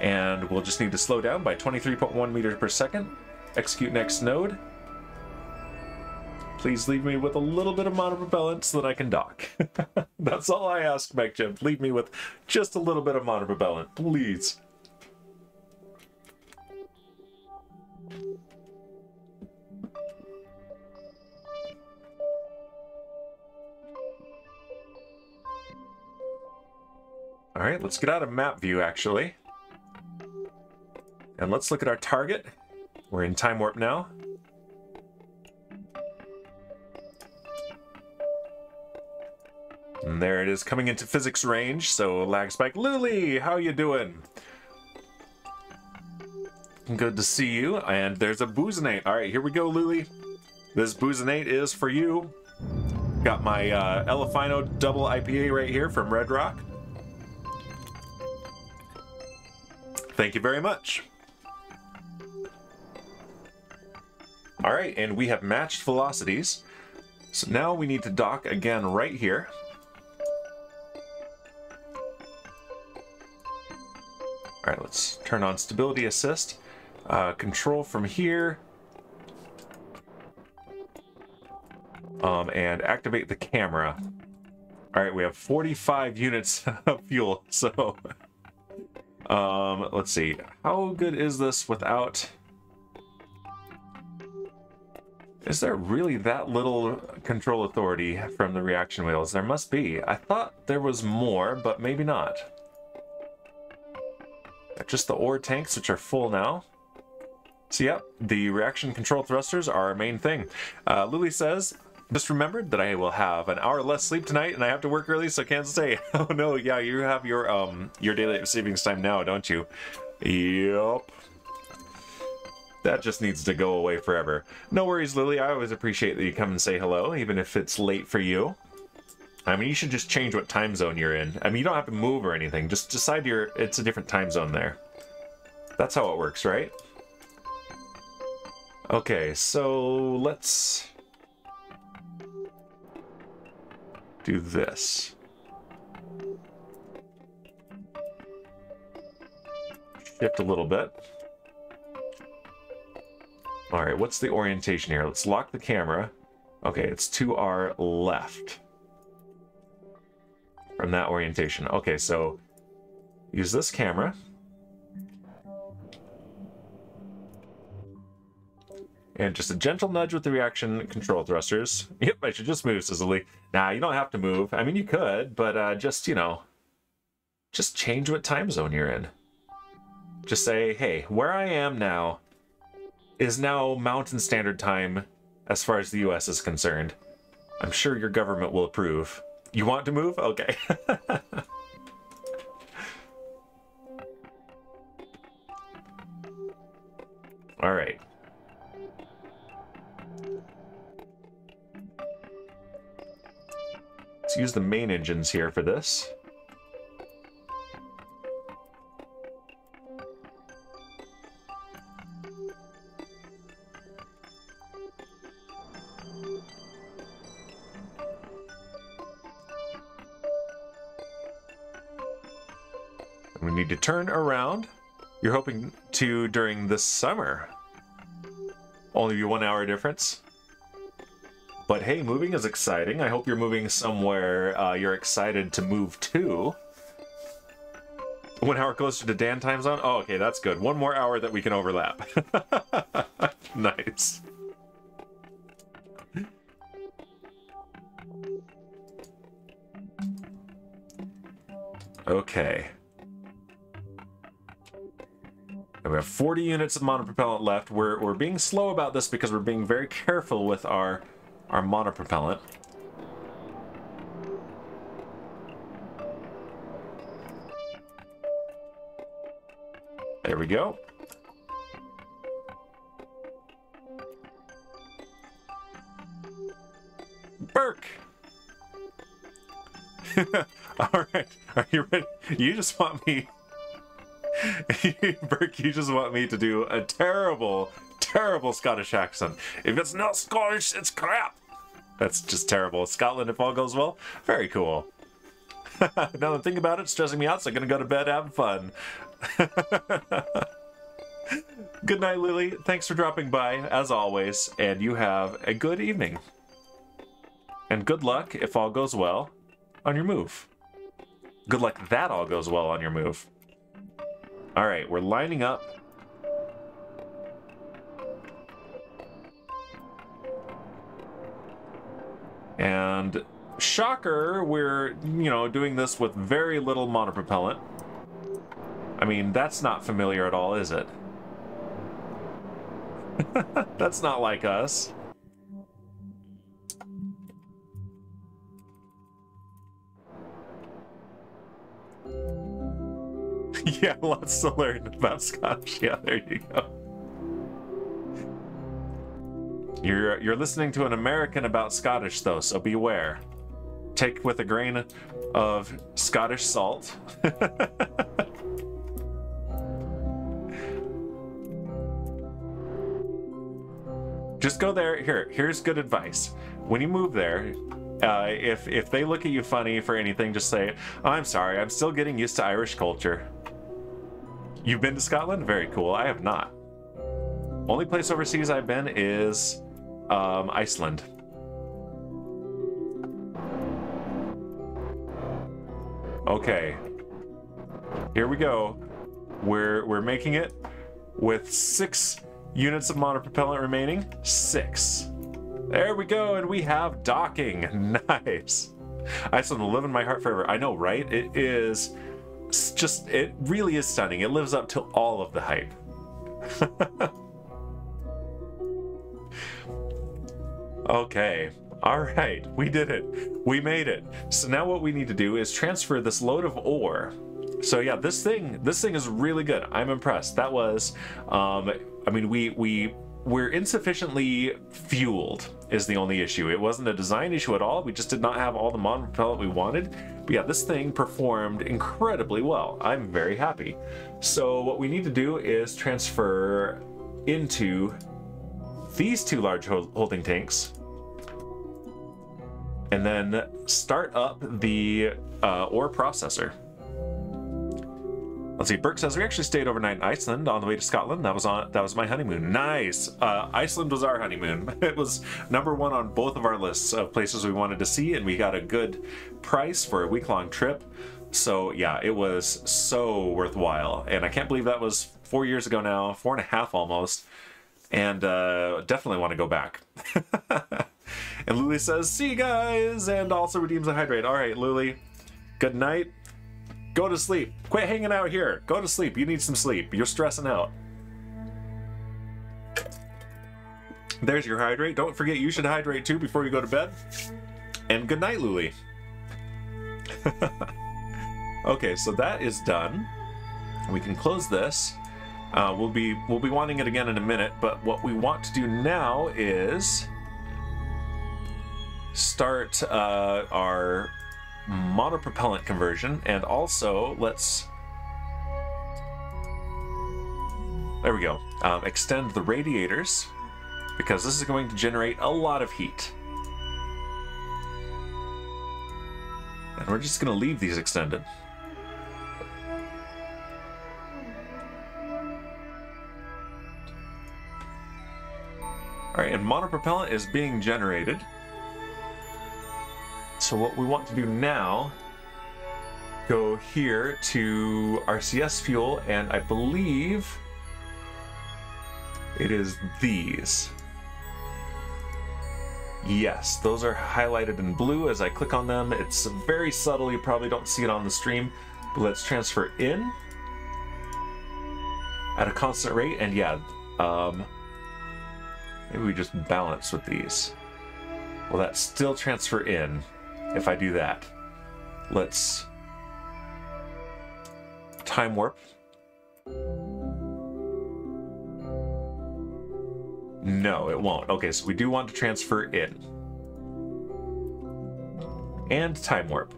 And we'll just need to slow down by 23.1 meters per second. Execute next node. Please leave me with a little bit of monopropellant so that I can dock. That's all I ask, MechJeb. Leave me with just a little bit of monopropellant, please. Alright, let's get out of map view, actually. And let's look at our target. We're in time warp now. And there it is, coming into physics range, so lag spike. Lily, how you doing? Good to see you. And there's a Boozinate. Alright, here we go, Lily. This Boozinate is for you. Got my Elefino double IPA right here from Red Rock. Thank you very much. Alright, and we have matched velocities. So now we need to dock again right here. Alright, let's turn on stability assist. Control from here. And activate the camera. Alright, we have 45 units of fuel, so... let's see. How good is this without... Is there really that little control authority from the reaction wheels? There must be. I thought there was more, but maybe not. Just the ore tanks, which are full now. So yep, the reaction control thrusters are our main thing. Lily says, just remembered that I will have an hour less sleep tonight and I have to work early, so can't stay. Oh no, yeah, you have your daylight savings time now, don't you? Yup. That just needs to go away forever. No worries, Lily. I always appreciate that you come and say hello, even if it's late for you. I mean, you should just change what time zone you're in. I mean, you don't have to move or anything. Just decide it's a different time zone there. That's how it works, right? Okay, so let's do this. Shift a little bit. All right, what's the orientation here? Let's lock the camera. Okay, it's to our left from that orientation. Okay, so use this camera. And just a gentle nudge with the reaction control thrusters. Yep, I should just move, says Lily. Nah, you don't have to move. I mean, you could, but just, you know, just change what time zone you're in. Just say, hey, where I am now is now Mountain Standard Time as far as the US is concerned. I'm sure your government will approve. You want to move? Okay. All right. Let's use the main engines here for this. We need to turn around. You're hoping to during the summer. Only be 1 hour difference. But hey, moving is exciting. I hope you're moving somewhere you're excited to move to. 1 hour closer to Dan time zone? Oh, okay, that's good. 1 more hour that we can overlap. Nice. Okay. And we have 40 units of monopropellant left. We're being slow about this because we're being very careful with our monopropellant. There we go. Burke! Alright, are you ready? You just want me... Burke, you just want me to do a terrible, terrible Scottish accent. If it's not Scottish, it's crap! That's just terrible. Scotland, if all goes well? Very cool. Now that I think about it, it's stressing me out, so I'm gonna go to bed having fun. Good night, Lily. Thanks for dropping by, as always, and you have a good evening. And good luck, if all goes well, on your move. Good luck that all goes well on your move. Alright, we're lining up. And shocker, we're, you know, doing this with very little monopropellant. I mean, that's not familiar at all, is it? That's not like us. Yeah, lots to learn about Scottish. Yeah, there you go. You're listening to an American about Scottish, though, so beware. Take with a grain of Scottish salt. Just go there. Here's good advice. When you move there, if they look at you funny for anything, just say, "I'm sorry, I'm still getting used to Irish culture." You've been to Scotland? Very cool. I have not. Only place overseas I've been is Iceland. Okay. Here we go. We're making it with 6 units of monopropellant remaining. 6. There we go, and we have docking. Nice. Iceland will live in my heart forever. I know, right? It is just, it really is stunning. It lives up to all of the hype. Okay. All right, we did it. We made it. So now what we need to do is transfer this load of ore. So yeah, this thing is really good. I'm impressed. That was, I mean, we're insufficiently fueled is the only issue. It wasn't a design issue at all. We just did not have all the monopropellant we wanted. But yeah, this thing performed incredibly well. I'm very happy. So what we need to do is transfer into these 2 large holding tanks, and then start up the ore processor. Let's see, Burke says, we actually stayed overnight in Iceland on the way to Scotland. That was my honeymoon. Nice. Iceland was our honeymoon. It was #1 on both of our lists of places we wanted to see, and we got a good price for a week-long trip. So yeah, it was so worthwhile. And I can't believe that was 4 years ago now, 4.5 almost. And definitely want to go back. And Lily says, see you guys, and also redeems a hydrate. All right, Lily, good night. Go to sleep. Quit hanging out here. Go to sleep. You need some sleep. You're stressing out. There's your hydrate. Don't forget you should hydrate too before you go to bed. And good night, Luli. Okay, so that is done. We can close this. We'll be wanting it again in a minute, but what we want to do now is start our monopropellant conversion, and also there we go, extend the radiators, because this is going to generate a lot of heat. And we're just going to leave these extended. Alright, and monopropellant is being generated. So what we want to do now, go here to RCS fuel, and I believe it is these. Yes, those are highlighted in blue as I click on them. It's very subtle, you probably don't see it on the stream, but let's transfer in at a constant rate, and yeah, maybe we just balance with these. Will that still transfer in if I do that? Let's time warp. No, it won't. Okay, so we do want to transfer in. And time warp.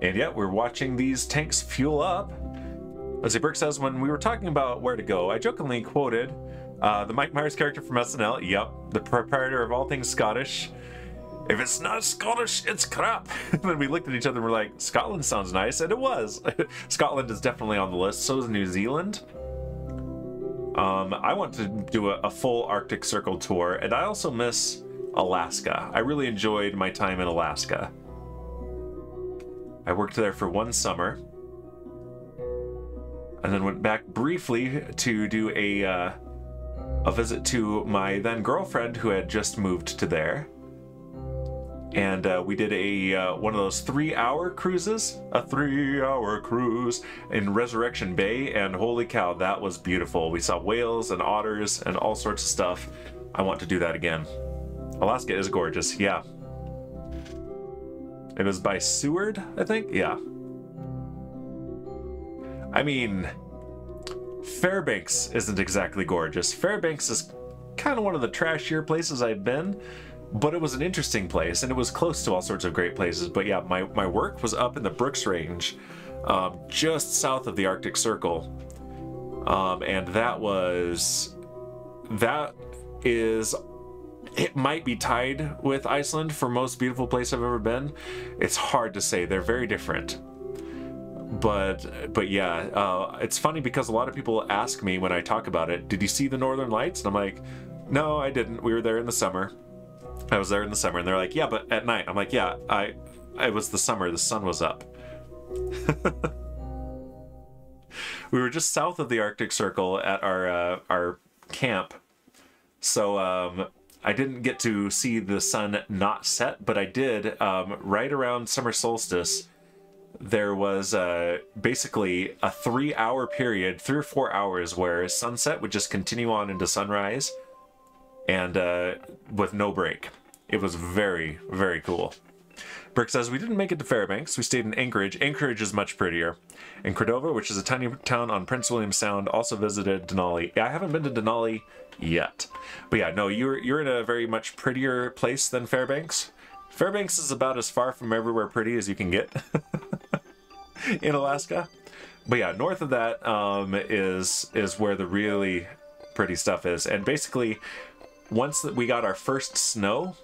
And yet, we're watching these tanks fuel up. Let's see, Burke says, when we were talking about where to go, I jokingly quoted the Mike Myers character from SNL. Yep, the proprietor of all things Scottish. If it's not Scottish, it's crap. And then we looked at each other and we're like, Scotland sounds nice, and it was. Scotland is definitely on the list, so is New Zealand. I want to do a full Arctic Circle tour, and I also miss Alaska. I really enjoyed my time in Alaska. I worked there for one summer, and then went back briefly to do a visit to my then girlfriend who had just moved to there. And we did one of those 3-hour cruises, a 3-hour cruise in Resurrection Bay, and holy cow, that was beautiful. We saw whales and otters and all sorts of stuff. I want to do that again. Alaska is gorgeous, yeah. It was by Seward, I think? Yeah. I mean, Fairbanks isn't exactly gorgeous. Fairbanks is kind of one of the trashier places I've been, but it was an interesting place, and it was close to all sorts of great places. But yeah, my work was up in the Brooks Range, just south of the Arctic Circle. And it might be tied with Iceland for most beautiful place I've ever been. It's hard to say, they're very different. But yeah, it's funny because a lot of people ask me when I talk about it, did you see the Northern Lights? And I'm like, no, I didn't. We were there in the summer. I was there in the summer, and they're like, yeah, but at night. I'm like, yeah, it was the summer, the sun was up. We were just south of the Arctic Circle at our camp, so I didn't get to see the sun not set, but I did right around summer solstice. There was basically a 3-hour period, 3 or 4 hours, where sunset would just continue on into sunrise, and with no break. It was very, very cool. Brick says, we didn't make it to Fairbanks. We stayed in Anchorage. Anchorage is much prettier. In Cordova, which is a tiny town on Prince William Sound, also visited Denali. Yeah, I haven't been to Denali yet. But yeah, no, you're in a very much prettier place than Fairbanks. Fairbanks is about as far from everywhere pretty as you can get in Alaska. But yeah, north of that is where the really pretty stuff is. And basically, once that we got our first snow,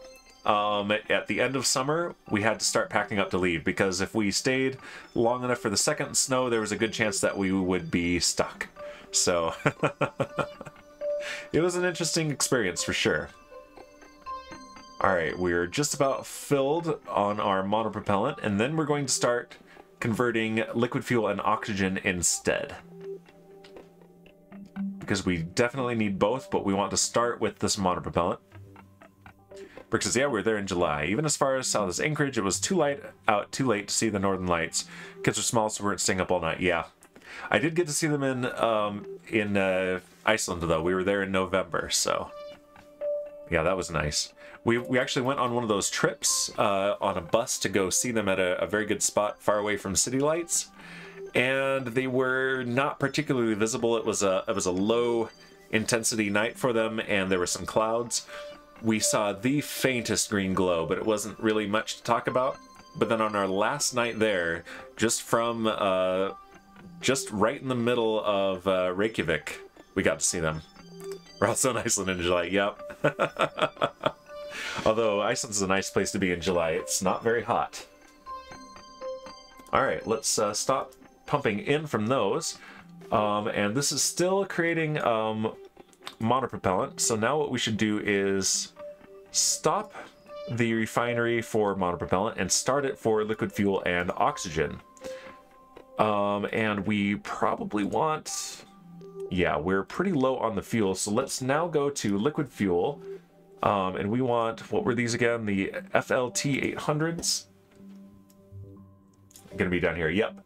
at the end of summer, we had to start packing up to leave, because if we stayed long enough for the second snow, there was a good chance that we would be stuck. So it was an interesting experience for sure. Alright, we're just about filled on our monopropellant, and then we're going to start converting liquid fuel and oxygen instead. Because we definitely need both, but we want to start with this monopropellant. Brick says, yeah, we were there in July. Even as far as south as Anchorage, it was too late to see the northern lights. Kids were small, so we weren't staying up all night. Yeah. I did get to see them in Iceland, though. We were there in November, so... yeah, that was nice. We actually went on one of those trips on a bus to go see them at a very good spot far away from city lights. And they were not particularly visible. It was a low intensity night for them, and there were some clouds. We saw the faintest green glow, but it wasn't really much to talk about. But then on our last night there, just right in the middle of Reykjavik, we got to see them. We're also in Iceland in July, yep. Although Iceland's a nice place to be in July, it's not very hot. Alright, let's stop pumping in from those. And this is still creating monopropellant, so now what we should do is stop the refinery for monopropellant and start it for liquid fuel and oxygen. And we probably want... yeah, we're pretty low on the fuel, so let's now go to liquid fuel. And we want, what were these again? The FLT 800s? Gonna be down here, yep.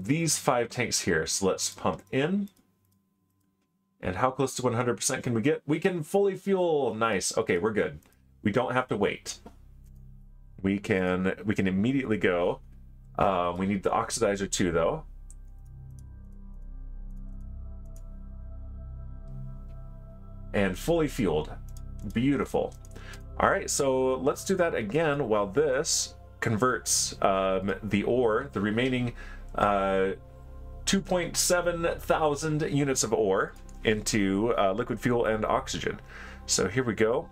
These 5 tanks here, so let's pump in. And how close to 100% can we get? We can fully fuel, nice. Okay, we're good. We don't have to wait. We can immediately go. We need the oxidizer too, though. And fully fueled. Beautiful. All right, so let's do that again while this converts the ore, the remaining 2.7 thousand units of ore into liquid fuel and oxygen. So here we go.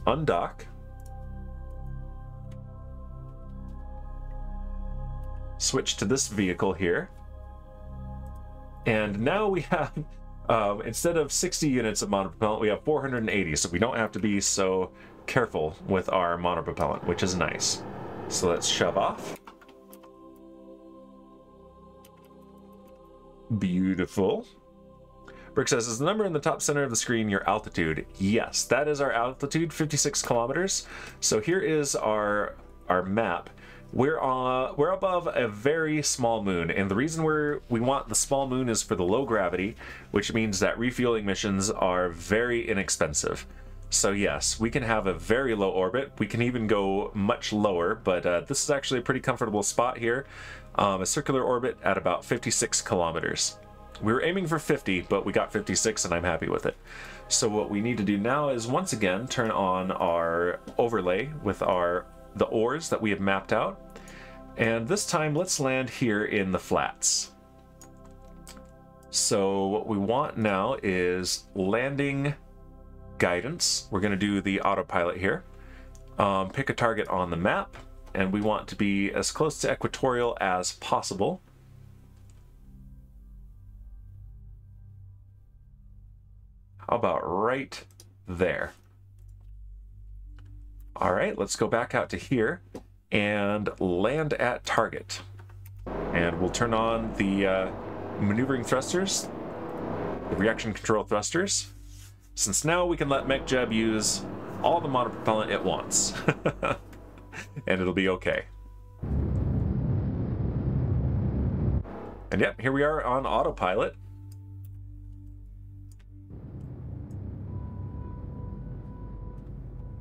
Undock. Switch to this vehicle here. And now we have... instead of 60 units of monopropellant, we have 480, so we don't have to be so careful with our monopropellant, which is nice. So let's shove off. Beautiful. Brick says, is the number in the top center of the screen your altitude? Yes, that is our altitude, 56 kilometers. So here is our map. We're above a very small moon, and the reason we want the small moon is for the low gravity, which means that refueling missions are very inexpensive. So yes, we can have a very low orbit. We can even go much lower, but this is actually a pretty comfortable spot here. A circular orbit at about 56 kilometers. We were aiming for 50, but we got 56, and I'm happy with it. So what we need to do now is once again turn on our overlay with the ores that we have mapped out. And this time, let's land here in the flats. So what we want now is landing guidance. We're going to do the autopilot here. Pick a target on the map, and we want to be as close to equatorial as possible. How about right there? All right, let's go back out to here and land at target. And we'll turn on the maneuvering thrusters, the reaction control thrusters, since now we can let MechJeb use all the monopropellant it wants. And it'll be okay. And yep, here we are on autopilot.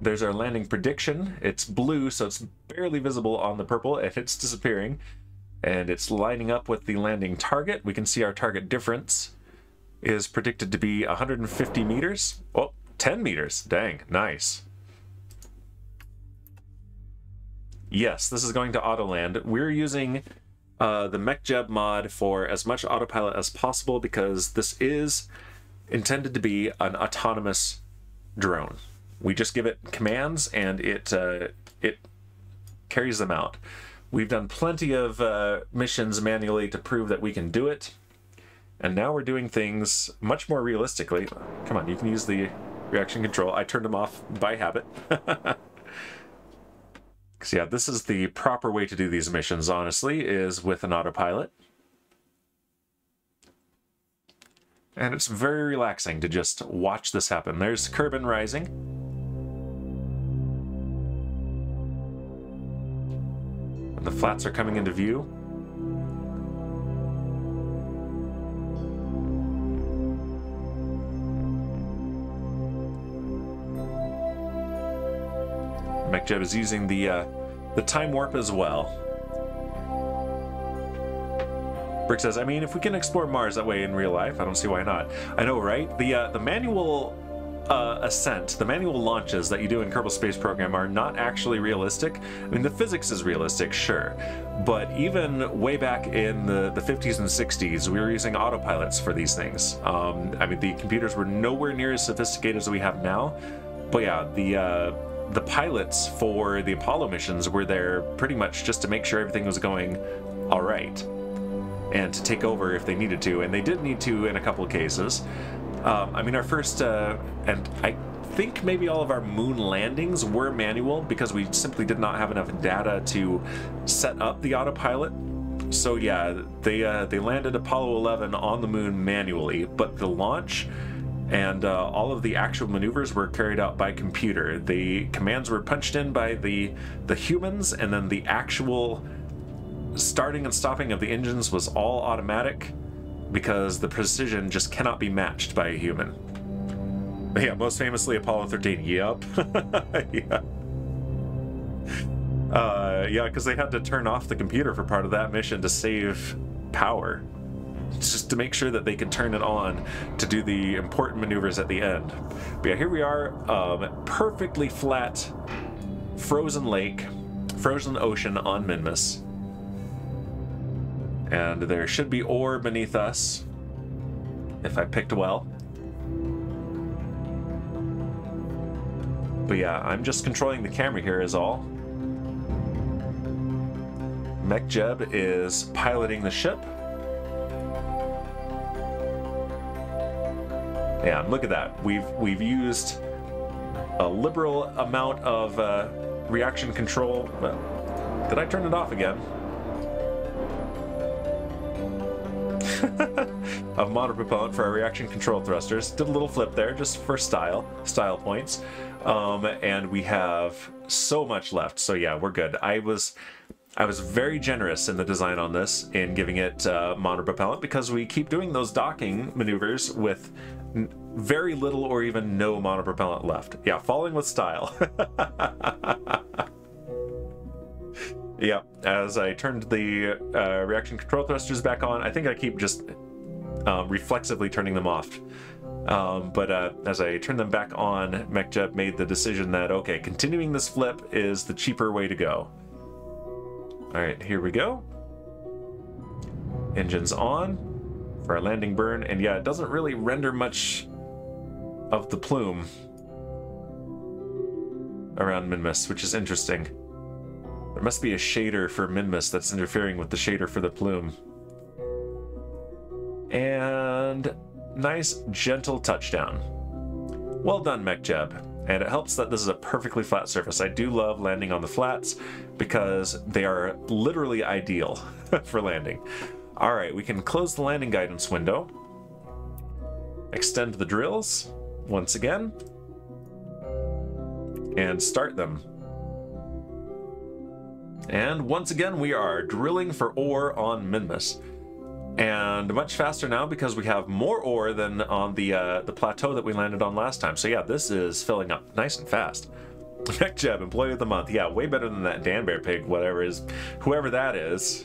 There's our landing prediction. It's blue, so it's barely visible on the purple, and it's disappearing. And it's lining up with the landing target. We can see our target difference is predicted to be 150 meters. Oh, 10 meters. Dang, nice. Yes, this is going to auto-land. We're using the MechJeb mod for as much autopilot as possible because this is intended to be an autonomous drone. We just give it commands and it carries them out. We've done plenty of missions manually to prove that we can do it. And now we're doing things much more realistically. Come on, you can use the reaction control. I turned them off by habit. So yeah, this is the proper way to do these missions, honestly, is with an autopilot. And it's very relaxing to just watch this happen. There's Kerbal rising. And the flats are coming into view. MechJeb is using the time warp as well. Brick says, I mean, if we can explore Mars that way in real life, I don't see why not. I know, right? The manual ascent, the manual launches that you do in Kerbal Space Program are not actually realistic. I mean, the physics is realistic, sure. But even way back in the 50s and 60s, we were using autopilots for these things. I mean, the computers were nowhere near as sophisticated as we have now. But yeah, the pilots for the Apollo missions were there pretty much just to make sure everything was going all right, and to take over if they needed to, and they did need to in a couple of cases. I mean, our first, and I think maybe all of our moon landings were manual because we simply did not have enough data to set up the autopilot. So yeah, they landed Apollo 11 on the moon manually, but the launch and all of the actual maneuvers were carried out by computer. The commands were punched in by the humans, and then the actual starting and stopping of the engines was all automatic because the precision just cannot be matched by a human. But yeah, most famously Apollo 13. Yep. Yeah. Yeah, because they had to turn off the computer for part of that mission to save power. Just to make sure that they could turn it on to do the important maneuvers at the end. But yeah, here we are, perfectly flat frozen lake, frozen ocean on Minmus. And there should be ore beneath us, if I picked well. But yeah, I'm just controlling the camera here is all. MechJeb is piloting the ship. Yeah, look at that. We've used a liberal amount of reaction control. Well, did I turn it off again? Of monopropellant for our reaction control thrusters. Did a little flip there just for style points. And we have so much left. So yeah, we're good. I was very generous in the design on this in giving it monopropellant because we keep doing those docking maneuvers with very little or even no monopropellant left. Yeah, falling with style. Yeah, as I turned the reaction control thrusters back on, I think I keep just reflexively turning them off. But as I turned them back on, MechJeb made the decision that, okay, continuing this flip is the cheaper way to go. All right, here we go. Engines on for our landing burn, and yeah, it doesn't really render much of the plume around Minmus, which is interesting. There must be a shader for Minmus that's interfering with the shader for the plume. And nice, gentle touchdown. Well done, MechJeb. And it helps that this is a perfectly flat surface. I do love landing on the flats because they are literally ideal for landing. All right, we can close the landing guidance window. Extend the drills once again. And start them. And once again, we are drilling for ore on Minmus. And much faster now because we have more ore than on the plateau that we landed on last time. So yeah, this is filling up nice and fast. MechJeb, Employee of the Month. Yeah, way better than that Dan Bear Pig, whoever that is.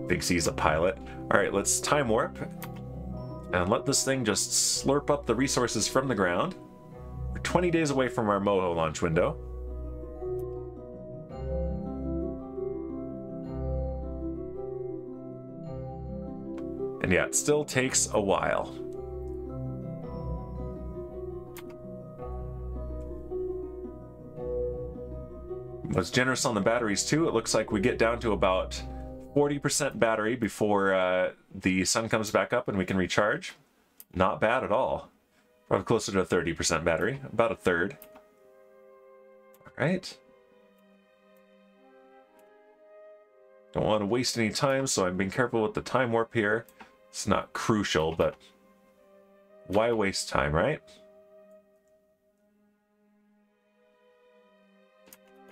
Thinks he's a pilot. All right, let's time warp and let this thing just slurp up the resources from the ground. We're 20 days away from our MOHO launch window. And yeah, it still takes a while. Was generous on the batteries too. It looks like we get down to about 40% battery before the sun comes back up and we can recharge. Not bad at all. Probably closer to a 30% battery, about a third. All right. Don't want to waste any time, so I'm being careful with the time warp here. It's not crucial, but why waste time, right?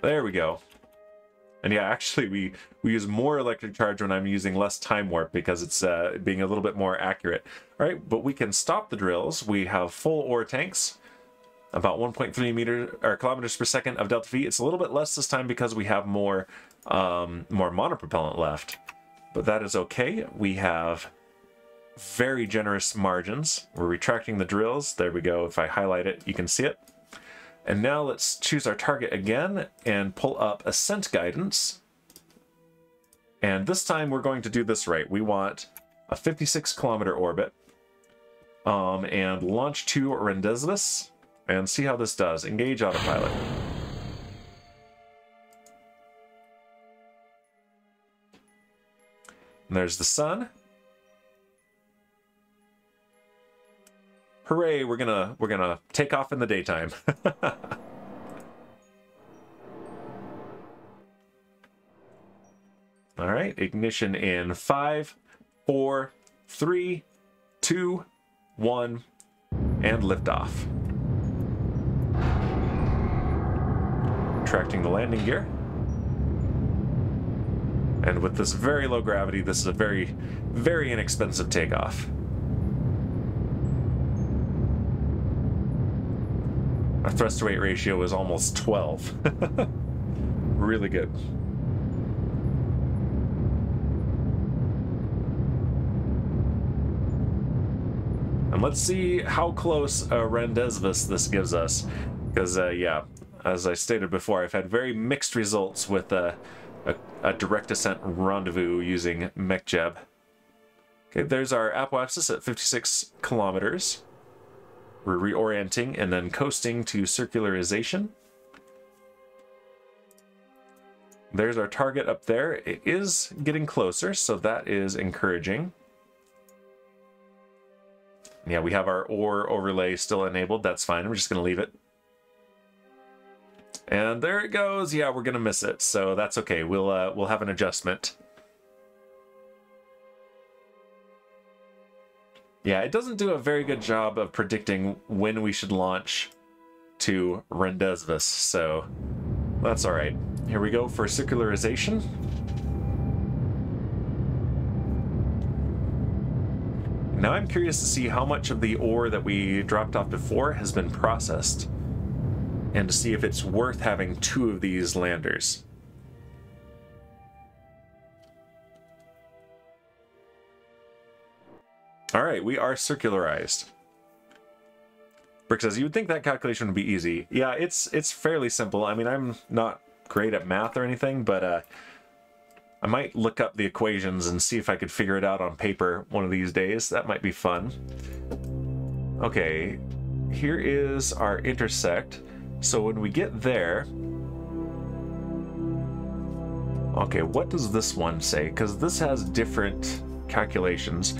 There we go. And yeah, actually we use more electric charge when I'm using less time warp because it's being a little bit more accurate. All right, but we can stop the drills. We have full ore tanks, about 1.3 kilometers per second of delta V. It's a little bit less this time because we have more monopropellant left, but that is okay. We have very generous margins. We're retracting the drills. There we go. If I highlight it, you can see it. And now let's choose our target again and pull up ascent guidance. And this time we're going to do this right. We want a 56-kilometer orbit and launch to Rendezvous and see how this does. Engage autopilot. And there's the sun. Hooray, we're gonna take off in the daytime. All right, ignition in 5, 4, 3, 2, 1, and liftoff. Retracting the landing gear. And with this very low gravity, this is a very, very inexpensive takeoff. Our thrust to weight ratio is almost 12. Really good. And let's see how close Rendezvous this gives us. Because, yeah, as I stated before, I've had very mixed results with a direct ascent rendezvous using MechJeb. Okay, there's our apoapsis at 56 kilometers. We're reorienting and then coasting to circularization. There's our target up there. It is getting closer, so that is encouraging. Yeah, we have our ore overlay still enabled. That's fine. We're just going to leave it. And there it goes. Yeah, we're going to miss it, so that's okay. We'll have an adjustment. Yeah, it doesn't do a very good job of predicting when we should launch to Rendezvous, so that's all right. Here we go for circularization. Now I'm curious to see how much of the ore that we dropped off before has been processed, and to see if it's worth having 2 of these landers. All right, we are circularized. Brick says, you would think that calculation would be easy. Yeah, it's fairly simple. I mean, I'm not great at math or anything, but I might look up the equations and see if I could figure it out on paper one of these days. That might be fun. Okay, here is our intersect. So when we get there... Okay, what does this one say? Because this has different calculations.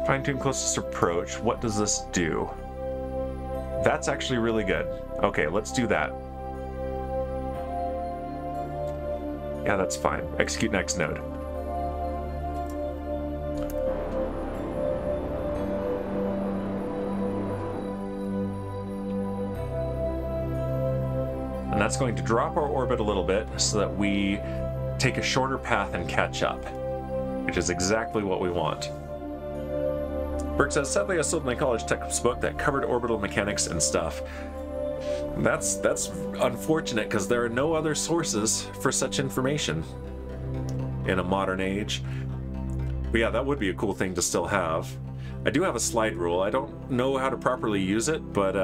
Fine-tune closest approach. What does this do? That's actually really good. Okay, let's do that. Yeah, that's fine. Execute next node. And that's going to drop our orbit a little bit so that we take a shorter path and catch up, which is exactly what we want. Burke says, sadly I sold my college textbook that covered orbital mechanics and stuff. That's unfortunate because there are no other sources for such information in a modern age. But yeah, that would be a cool thing to still have. I do have a slide rule. I don't know how to properly use it, but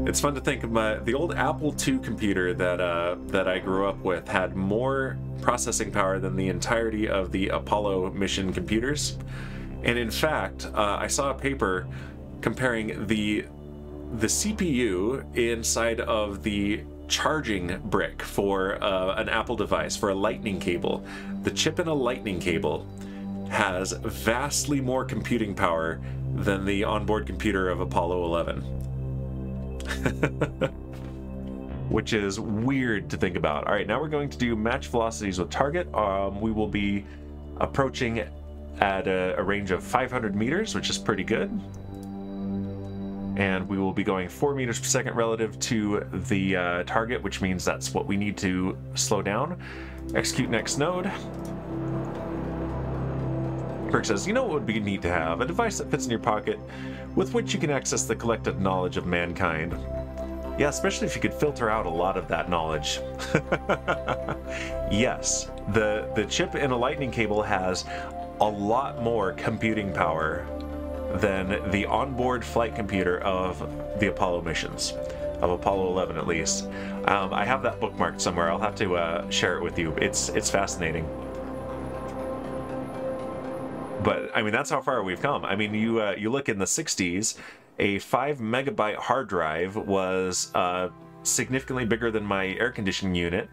it's fun to think of the old Apple II computer that I grew up with had more processing power than the entirety of the Apollo mission computers. And in fact, I saw a paper comparing the CPU inside of the charging brick for an Apple device, for a lightning cable. The chip in a lightning cable has vastly more computing power than the onboard computer of Apollo 11. which is weird to think about. All right, now we're going to do match velocities with target. We will be approaching at a range of 500 meters, which is pretty good. And we will be going 4 meters per second relative to the target, which means that's what we need to slow down. Execute next node. Kirk says, you know what would be neat to have? A device that fits in your pocket with which you can access the collective knowledge of mankind. Yeah, especially if you could filter out a lot of that knowledge. Yes, the chip in a lightning cable has a lot more computing power than the onboard flight computer of the Apollo missions, of Apollo 11 at least. I have that bookmarked somewhere. I'll have to share it with you. It's fascinating. But I mean, that's how far we've come. I mean, you look in the 60s, a 5 megabyte hard drive was significantly bigger than my air conditioning unit,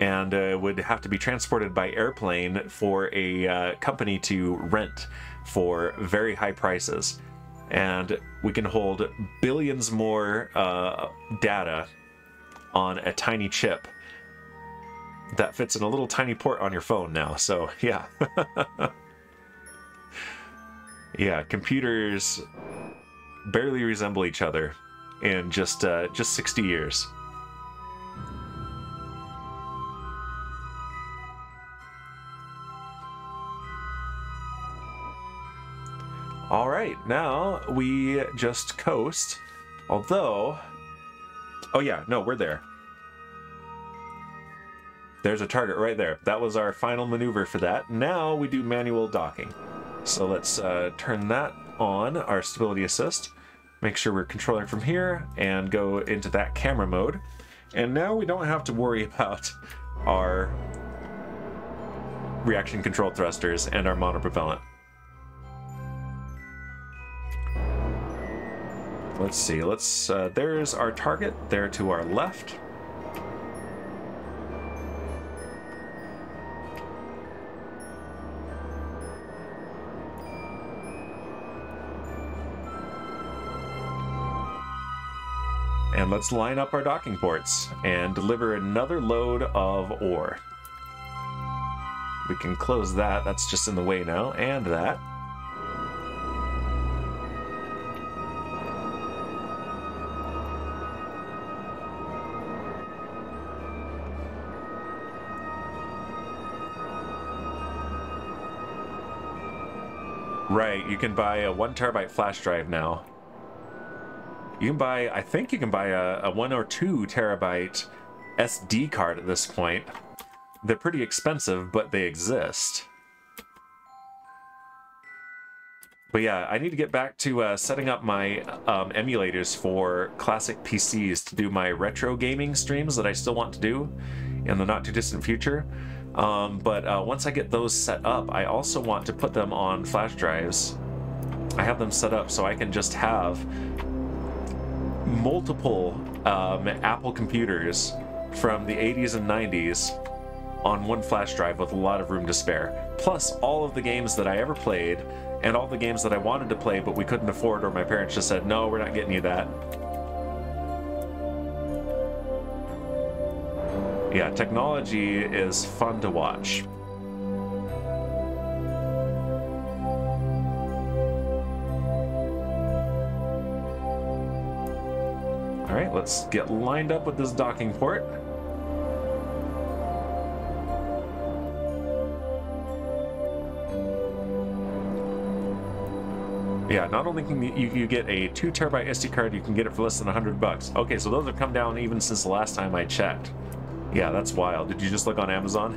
and would have to be transported by airplane for a company to rent for very high prices. And we can hold billions more data on a tiny chip that fits in a little tiny port on your phone now. So yeah. Yeah, computers barely resemble each other in just 60 years. All right, now we just coast, although, oh yeah, no, we're there. There's a target right there. That was our final maneuver for that. Now we do manual docking. So let's turn that on, our stability assist. Make sure we're controlling from here and go into that camera mode. And now we don't have to worry about our reaction control thrusters and our monopropellant. Let's see, there's our target there to our left. And let's line up our docking ports and deliver another load of ore. We can close that, that's just in the way now, and that. Right, you can buy a 1 terabyte flash drive now. You can buy, I think you can buy a 1 or 2 terabyte SD card at this point. They're pretty expensive, but they exist. But yeah, I need to get back to setting up my emulators for classic PCs to do my retro gaming streams that I still want to do in the not too distant future. But once I get those set up, I also want to put them on flash drives. I have them set up so I can just have multiple Apple computers from the 80s and 90s on one flash drive with a lot of room to spare. Plus all of the games that I ever played and all the games that I wanted to play but we couldn't afford, or my parents just said, no, we're not getting you that. Yeah, technology is fun to watch. All right, let's get lined up with this docking port. Yeah, not only can you get a 2 terabyte SD card, you can get it for less than $100. Okay, so those have come down even since the last time I checked. Yeah, that's wild. Did you just look on Amazon?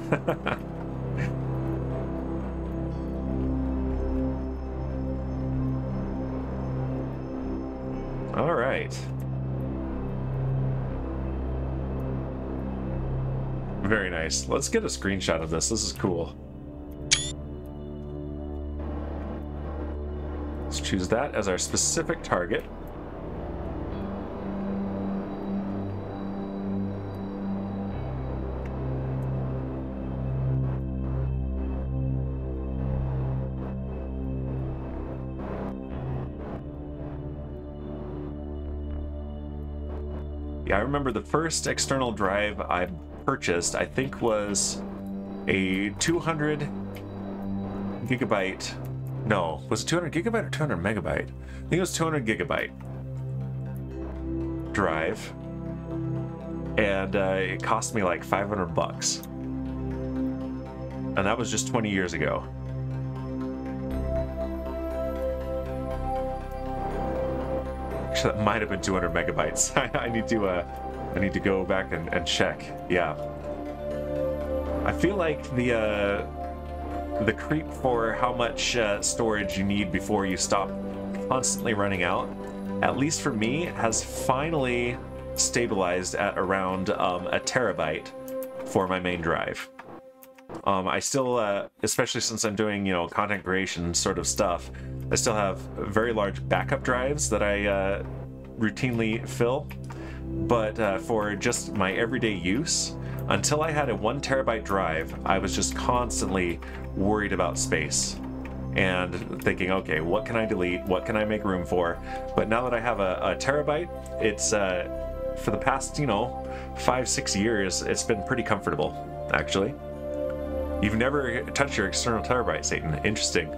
All right. Very nice. Let's get a screenshot of this. This is cool. Let's choose that as our specific target. Yeah, I remember the first external drive I purchased, I think was a 200 gigabyte. No, was it 200 gigabyte or 200 megabyte? I think it was 200 gigabyte drive. And it cost me like $500. And that was just 20 years ago. Actually, that might have been 200 megabytes. I need to go back and check. Yeah. I feel like the creep for how much storage you need before you stop constantly running out, at least for me, has finally stabilized at around a terabyte for my main drive. I still, especially since I'm doing, you know, content creation sort of stuff, I still have very large backup drives that I routinely fill. But for just my everyday use, until I had a 1 terabyte drive, I was just constantly worried about space and thinking, okay, what can I delete? What can I make room for? But now that I have a terabyte, it's for the past, you know, 5-6 years, it's been pretty comfortable, actually. You've never touched your external terabyte, Satan. Interesting.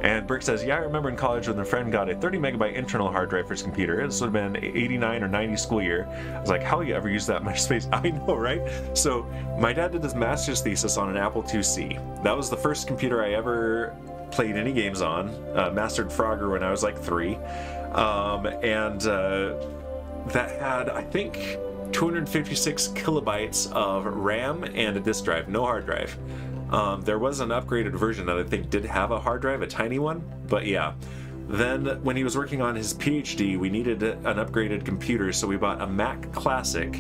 And Brick says, yeah, I remember in college when a friend got a 30 megabyte internal hard drive for his computer. This would have been 89 or 90 school year. I was like, how do you ever use that much space? I know, right? So my dad did his master's thesis on an Apple IIc. That was the first computer I ever played any games on. Mastered Frogger when I was like 3. That had, I think, 256 kilobytes of RAM and a disk drive, no hard drive. There was an upgraded version that I think did have a hard drive, a tiny one, but yeah. Then when he was working on his PhD, we needed an upgraded computer, so we bought a Mac Classic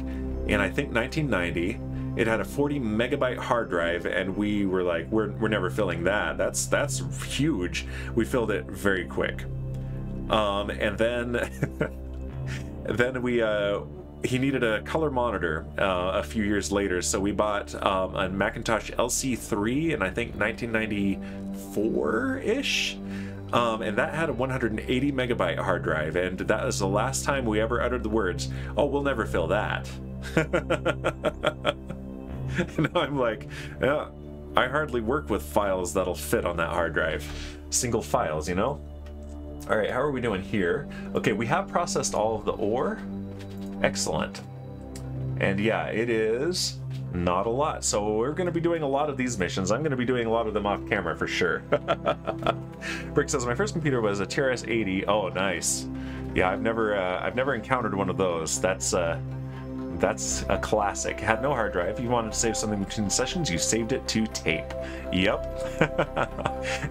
in, I think, 1990. It had a 40 megabyte hard drive, and we were like, we're never filling that. That's huge. We filled it very quick. And then then he needed a color monitor a few years later, so we bought a Macintosh LC3 in, I think, 1994-ish. And that had a 180 megabyte hard drive, and that was the last time we ever uttered the words, oh, we'll never fill that. And now I'm like, yeah, I hardly work with files that'll fit on that hard drive. Single files, you know? All right, how are we doing here? Okay, we have processed all of the ore. Excellent. And yeah, it is not a lot. So we're going to be doing a lot of these missions. I'm going to be doing a lot of them off camera for sure. Brick says, my first computer was a TRS-80. Oh, nice. Yeah, I've never encountered one of those. That's a classic. It had no hard drive. You wanted to save something between sessions, you saved it to tape. Yep.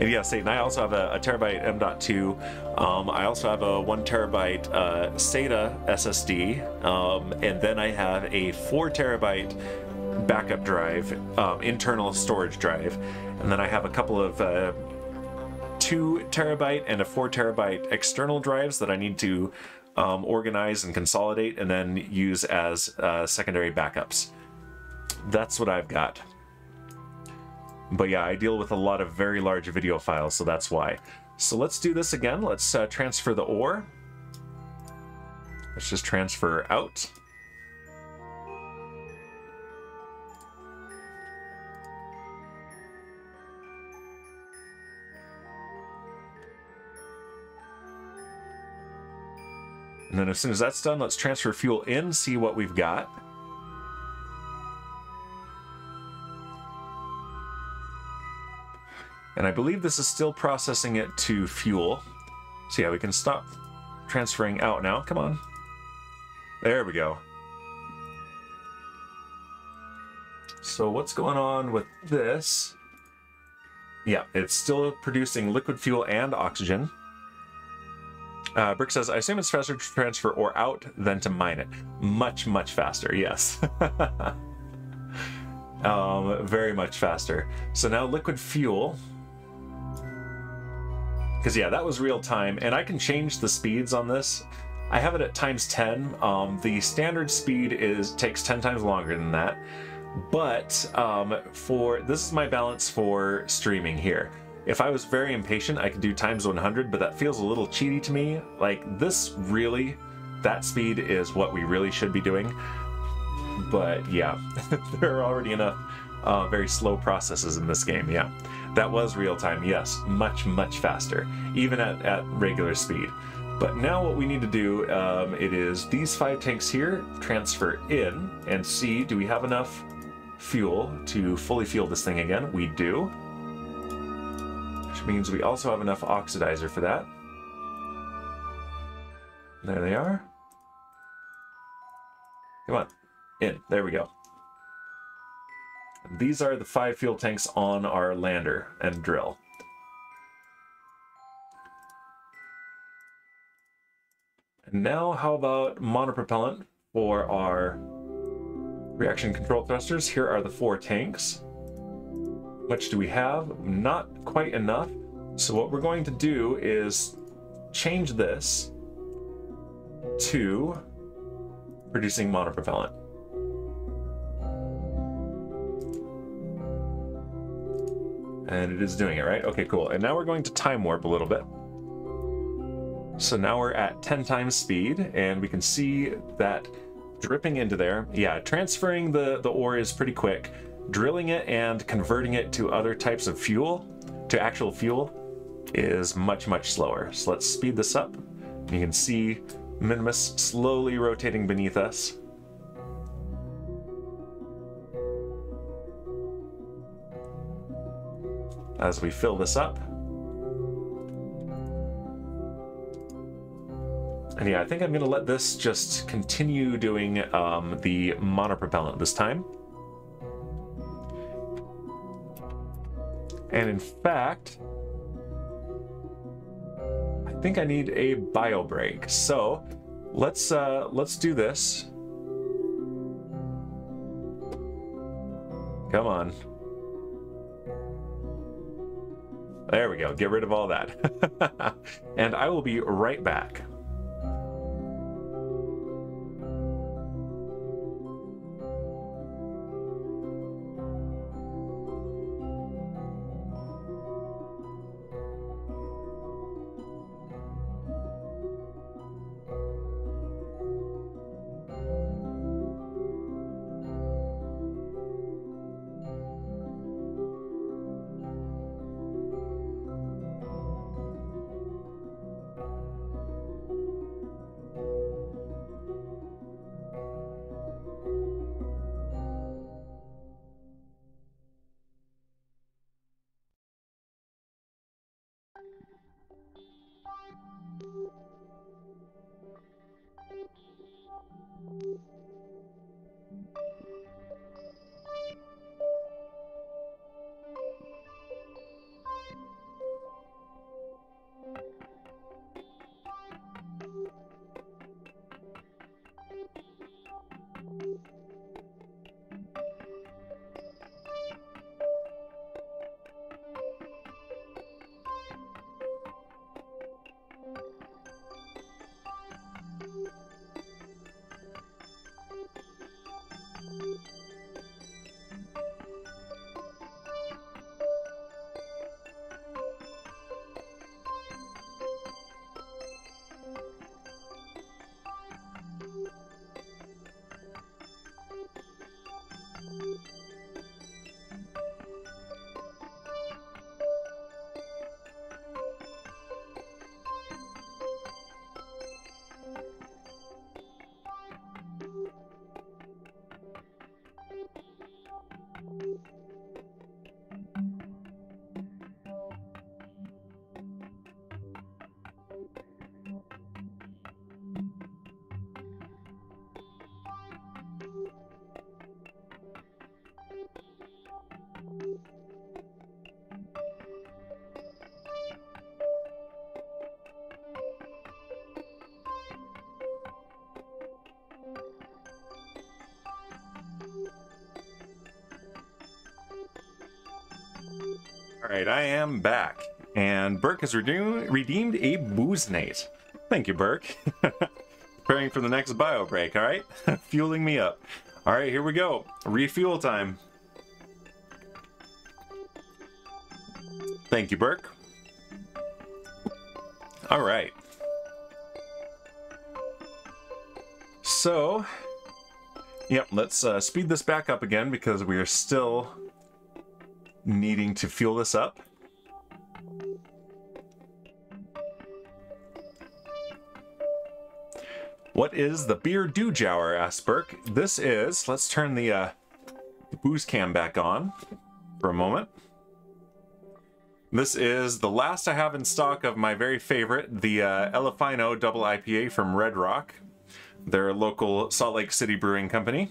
And yeah, Satan, I also have a terabyte M.2. I also have a 1 terabyte SATA SSD. And then I have a 4 terabyte backup drive, internal storage drive. And then I have a couple of 2 terabyte and a 4 terabyte external drives that I need to organize and consolidate and then use as secondary backups. That's what I've got. But yeah, I deal with a lot of very large video files, so that's why. So let's do this again. Let's transfer the ore. Let's just transfer out. And then as soon as that's done, let's transfer fuel in, see what we've got. And I believe this is still processing it to fuel. So yeah, we can stop transferring out now. Come on. There we go. So what's going on with this? Yeah, it's still producing liquid fuel and oxygen. Brick says, I assume it's faster to transfer ore out than to mine it. Much, much faster, yes. Very much faster. So now liquid fuel. Because yeah, that was real time, and I can change the speeds on this. I have it at times 10. The standard speed takes 10 times longer than that. But this is my balance for streaming here. If I was very impatient, I could do times 100, but that feels a little cheaty to me. Like, this really that speed is what we really should be doing. But yeah, there are already enough very slow processes in this game. Yeah, that was real time. Yes, much faster, even at regular speed. But now what we need to do, it is these 5 tanks here, transfer in and see, do we have enough fuel to fully fuel this thing again? We do. Which means we also have enough oxidizer for that. There they are. Come on, in. There we go. These are the 5 fuel tanks on our lander and drill. And now how about monopropellant for our reaction control thrusters? Here are the 4 tanks. How much do we have? Not quite enough. So what we're going to do is change this to producing monopropellant. And it is doing it, right? Okay, cool. And now we're going to time warp a little bit. So now we're at 10 times speed, and we can see that dripping into there. Yeah, transferring the ore is pretty quick. Drilling it and converting it to other types of fuel, to actual fuel, is much slower. So let's speed this up. You can see Minmus slowly rotating beneath us. As we fill this up. And yeah, I think I'm going to let this just continue doing the monopropellant this time. And in fact, I think I need a bio break. So let's do this. Come on. There we go. Get rid of all that. And I will be right back. Alright, I am back, and Burke has redeemed a Booznate. Thank you, Burke. Preparing for the next bio break, alright? Fueling me up. Alright, here we go. Refuel time. Thank you, Burke. Alright. so... Yep, let's speed this back up again because we are still needing to fuel this up. What is the beer doojower, asked Burke. This is... Let's turn the booze cam back on for a moment. This is the last I have in stock of my very favorite, the Elefino Double IPA from Red Rock. Their local Salt Lake City brewing company.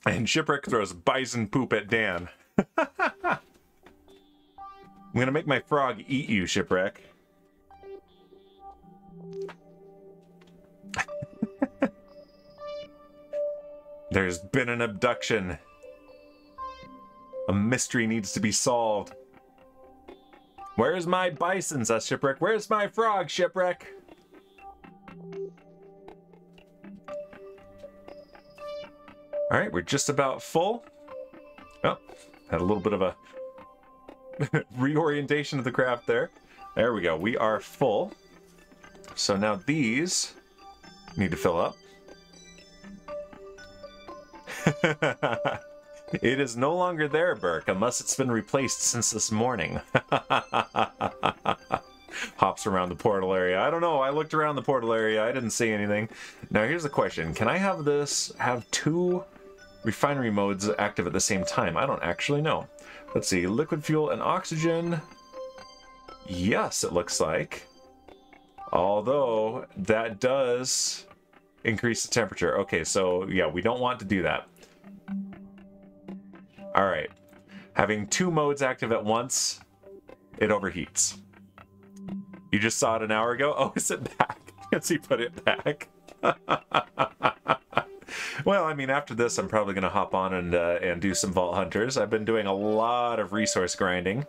And Shipwreck throws bison poop at Dan. I'm gonna make my frog eat you, Shipwreck. There's been an abduction. A mystery needs to be solved. Where's my bison, says Shipwreck? Where's my frog, Shipwreck? Alright, we're just about full. Oh, had a little bit of a reorientation of the craft there. There we go, we are full. So now these need to fill up. It is no longer there, Burke, unless it's been replaced since this morning. Hops around the portal area. I don't know, I looked around the portal area, I didn't see anything. Now here's the question, can I have this, have two refinery modes active at the same time? I don't actually know. Let's see, liquid fuel and oxygen. Yes, it looks like. Although, that does increase the temperature. Okay, so yeah, we don't want to do that. Alright. Having two modes active at once, it overheats. You just saw it an hour ago? Oh, is it back? Yes, he put it back. Well, I mean, after this, I'm probably going to hop on and do some Vault Hunters. I've been doing a lot of resource grinding.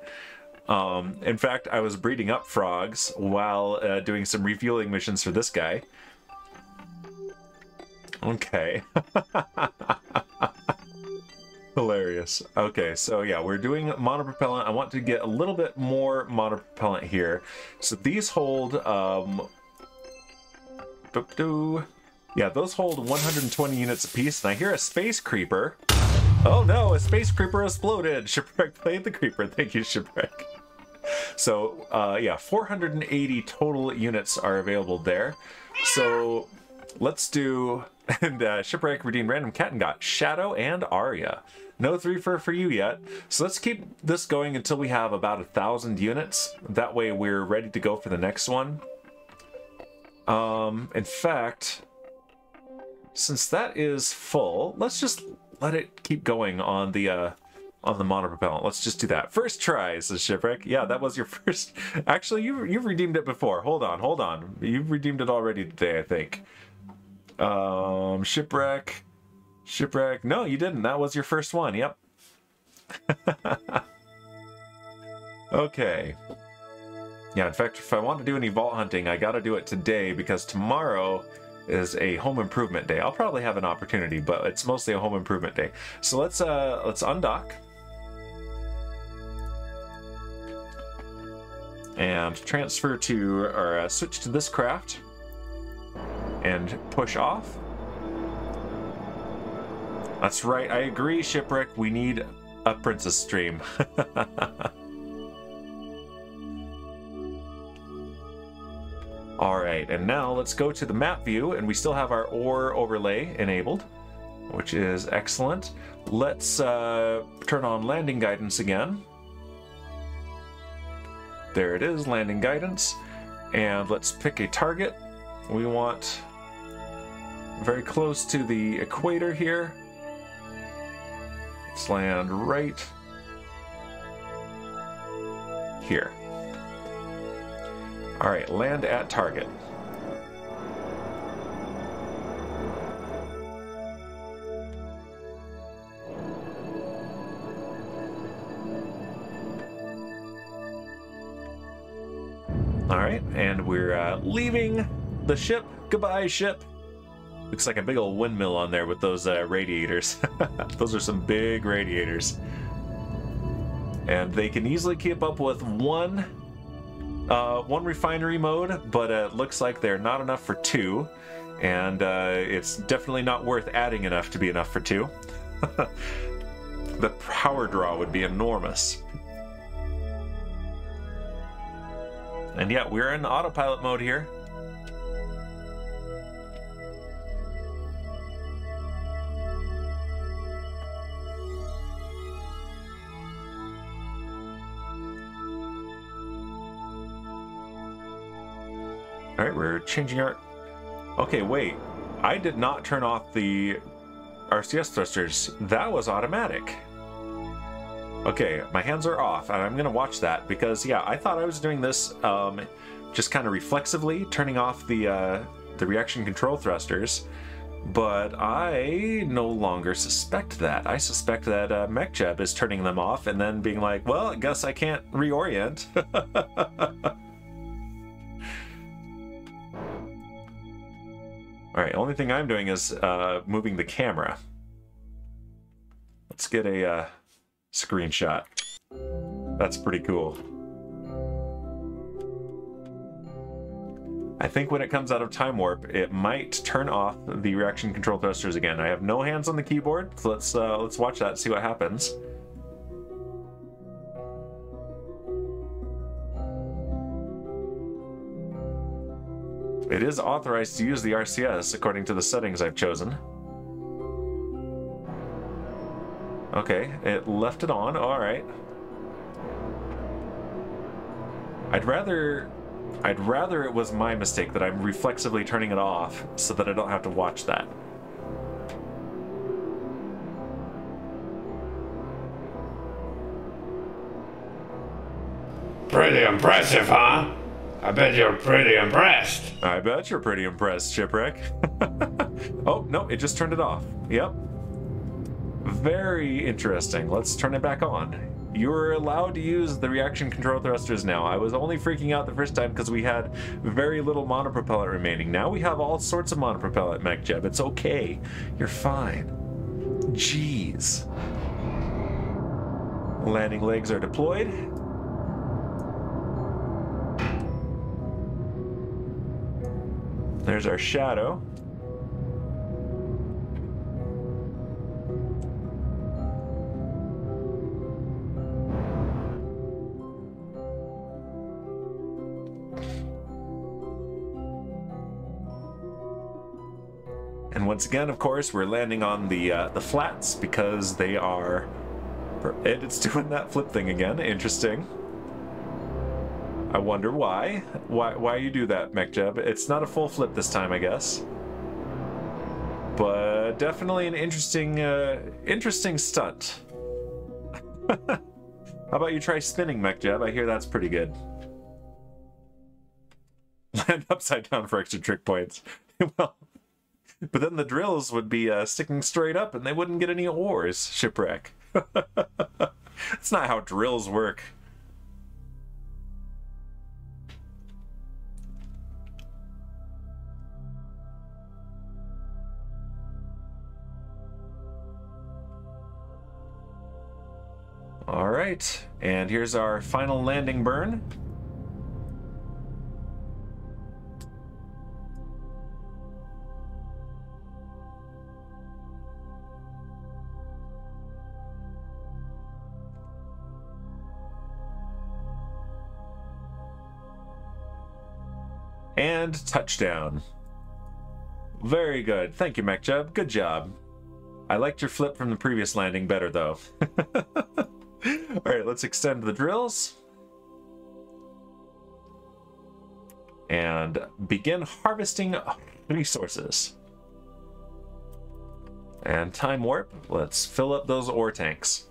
In fact, I was breeding up frogs while doing some refueling missions for this guy. Okay. Hilarious. Okay, so yeah, we're doing monopropellant. I want to get a little bit more monopropellant here. So these hold... yeah, those hold 120 units apiece, and I hear a space creeper. Oh no, a space creeper exploded! Shipwreck played the creeper. Thank you, Shipwreck. So, yeah, 480 total units are available there. So, let's do... And Shipwreck redeemed Random Cat and got Shadow and Arya. No 3 for you yet. So let's keep this going until we have about 1,000 units. That way we're ready to go for the next one. In fact, since that is full, let's just let it keep going on the monopropellant. Let's just do that. First try, says Shipwreck. Yeah, that was your first... Actually, you've redeemed it before. Hold on. You've redeemed it already today, I think. Shipwreck. No, you didn't. That was your first one. Yep. Okay. Yeah, in fact, if I want to do any vault hunting, I gotta do it today because tomorrow is a home improvement day. I'll probably have an opportunity, but it's mostly a home improvement day. So let's undock. And transfer to, or switch to this craft. And push off. That's right, I agree, Shipwreck. We need a princess stream. Alright, and now let's go to the map view, and we still have our ore overlay enabled, which is excellent. Let's turn on landing guidance again. There it is, landing guidance. And let's pick a target. We want very close to the equator here. Let's land right here. All right, land at target. All right, and we're leaving the ship. Goodbye, ship. Looks like a big old windmill on there with those radiators. Those are some big radiators. And they can easily keep up with one one refinery mode, but it looks like they're not enough for 2, and it's definitely not worth adding enough to be enough for 2. The power draw would be enormous. And yeah, we're in autopilot mode here. All right, we're changing our... Okay, wait. I did not turn off the RCS thrusters. That was automatic. Okay, my hands are off, and I'm going to watch that because, yeah, I thought I was doing this just kind of reflexively, turning off the reaction control thrusters, but I no longer suspect that. I suspect that MechJeb is turning them off and then being like, well, I guess I can't reorient. Alright, only thing I'm doing is moving the camera. Let's get a screenshot. That's pretty cool. I think when it comes out of time warp, it might turn off the reaction control thrusters again. I have no hands on the keyboard, so let's watch that and see what happens. It is authorized to use the RCS according to the settings I've chosen. Okay, it left it on. All right. I'd rather it was my mistake that I'm reflexively turning it off so that I don't have to watch that. Pretty impressive, huh? I bet you're pretty impressed. I bet you're pretty impressed, Shipwreck. Oh, no, it just turned it off. Yep. Very interesting. Let's turn it back on. You're allowed to use the reaction control thrusters now. I was only freaking out the first time because we had very little monopropellant remaining. Now we have all sorts of monopropellant, MechJeb. It's okay. You're fine. Jeez. Landing legs are deployed. There's our shadow. And once again, of course, we're landing on the flats because they are... It's doing that flip thing again. Interesting. I wonder why. Why you do that, MechJeb? It's not a full flip this time, I guess. But definitely an interesting stunt. How about you try spinning, MechJeb? I hear that's pretty good. Land upside down for extra trick points. Well, but then the drills would be sticking straight up and they wouldn't get any ores, Shipwreck. That's not how drills work. All right, and here's our final landing burn. And touchdown. Very good. Thank you, MechJeb. Good job. I liked your flip from the previous landing better, though. All right, let's extend the drills. And begin harvesting resources. And time warp. Let's fill up those ore tanks.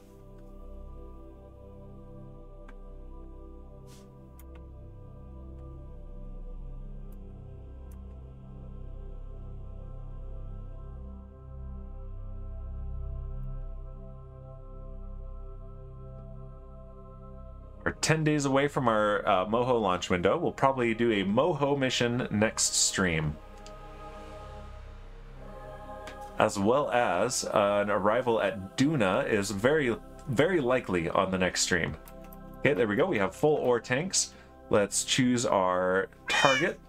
We're 10 days away from our Moho launch window. We'll probably do a Moho mission next stream. As well as an arrival at Duna is very, very likely on the next stream. Okay, there we go. We have full ore tanks. Let's choose our target.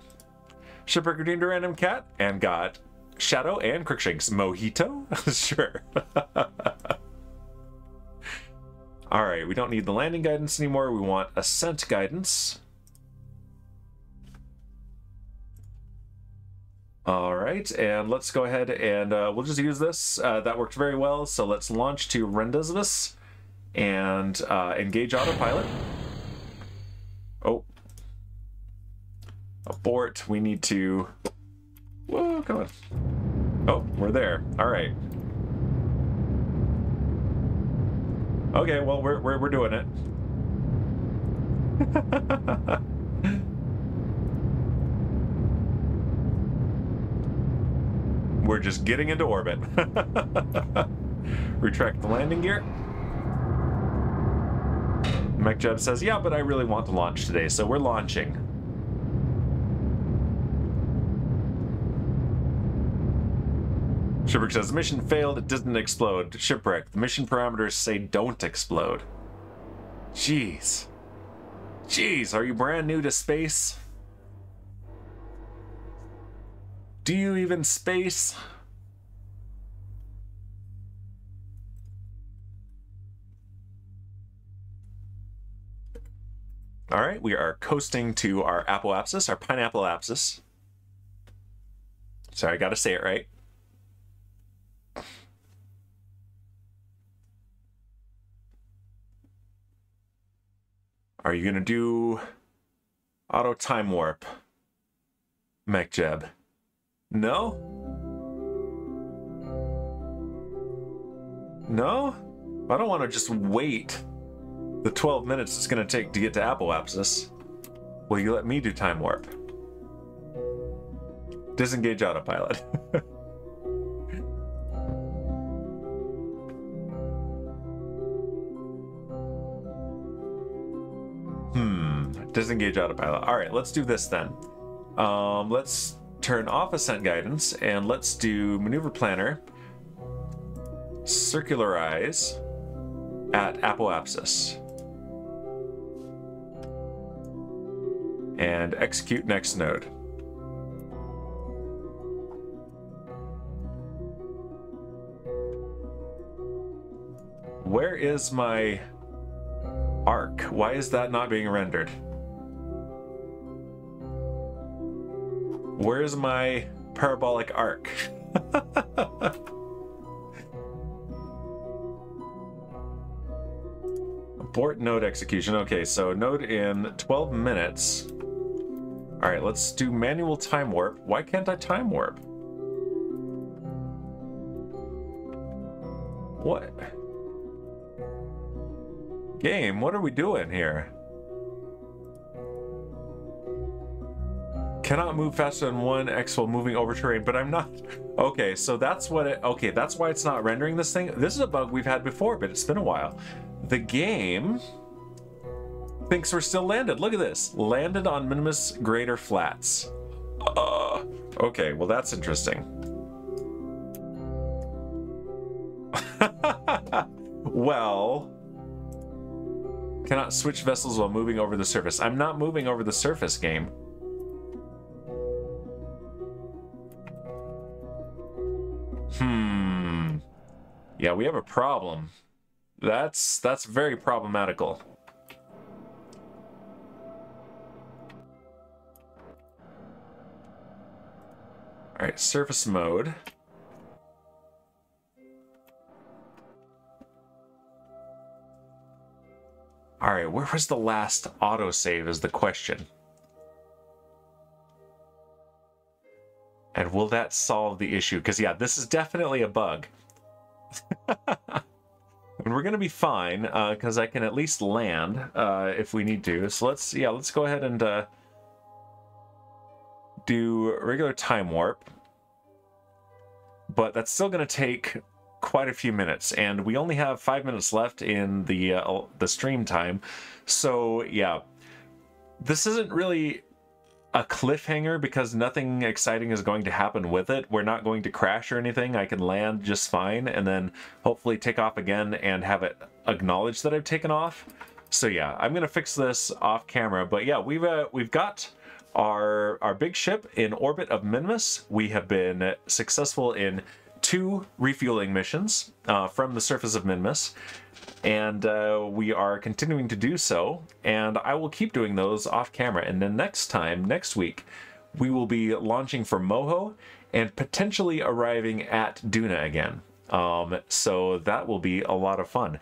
Shipwreck redeemed a random cat and got Shadow and Crookshanks. Mojito? Sure. Alright, we don't need the landing guidance anymore. We want ascent guidance. Alright, and let's go ahead and we'll just use this. That worked very well, so let's launch to Rendezvous and engage autopilot. Oh. Abort. We need to... Whoa, come on. Oh, we're there. Alright. Okay, well, we're doing it. We're just getting into orbit. Retract the landing gear. MechJeb says, yeah, but I really want to launch today, so we're launching. Shipwreck says, the mission failed, it didn't explode. Shipwreck, the mission parameters say don't explode. Jeez. Jeez, are you brand new to space? Do you even space? Alright, we are coasting to our apoapsis, our pineapple apsis. Sorry, I gotta say it right. Are you gonna do auto time warp, MechJeb? No? No? I don't want to just wait the 12 minutes it's going to take to get to apoapsis. Will you let me do time warp? Disengage autopilot. Disengage autopilot. Alright, let's do this then. Let's turn off ascent guidance and let's do maneuver planner. Circularize at apoapsis. And execute next node. Where is my arc? Why is that not being rendered? Where's my parabolic arc? Abort node execution. Okay, so node in 12 minutes. All right, let's do manual time warp. Why can't I time warp? What? Game, what are we doing here? Cannot move faster than 1x while moving over terrain, but I'm not. Okay, so that's what it, okay, that's why it's not rendering this thing. This is a bug we've had before, but it's been a while. The game thinks we're still landed. Look at this. Landed on Minmus Greater Flats. Okay, well that's interesting. Well, cannot switch vessels while moving over the surface. I'm not moving over the surface, game. Yeah, we have a problem. That's very problematical. All right, surface mode. All right, where was the last autosave is the question. And will that solve the issue? Because yeah, this is definitely a bug. And we're gonna be fine because I can at least land if we need to. So let's go ahead and do regular time warp. But that's still gonna take quite a few minutes, and we only have 5 minutes left in the stream time. So yeah, this isn't really a cliffhanger because nothing exciting is going to happen with it. We're not going to crash or anything. I can land just fine and then hopefully take off again and have it acknowledge that I've taken off. So yeah, I'm gonna fix this off camera, but yeah, we've got our big ship in orbit of Minmus. We have been successful in 2 refueling missions from the surface of Minmus, and we are continuing to do so, and I will keep doing those off camera. And then next week, we will be launching for Moho and potentially arriving at Duna again. So that will be a lot of fun.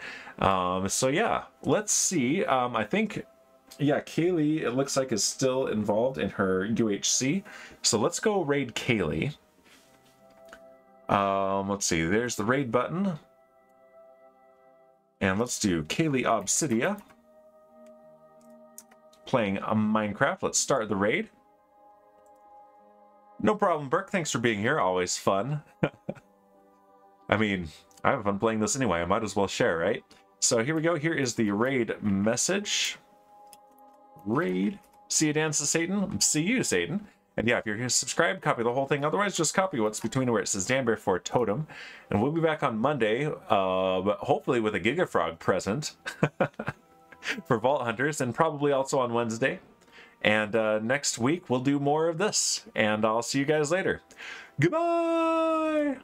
So yeah, let's see. I think, yeah, Kaylee, it looks like, is still involved in her UHC. So let's go raid Kaylee. Let's see, there's the raid button. And let's do Kaylee Obsidia. Playing a Minecraft. Let's start the raid. No problem, Burke. Thanks for being here. Always fun. I mean, I have fun playing this anyway. I might as well share, right? So here we go. Here is the raid message. Raid. See you, dance to Satan. See you, Satan. And yeah, if you're here, subscribe, copy the whole thing. Otherwise, just copy what's between where it says Dan Bear for Totem. And we'll be back on Monday, hopefully with a Gigafrog present for Vault Hunters, and probably also on Wednesday. And next week, we'll do more of this. And I'll see you guys later. Goodbye!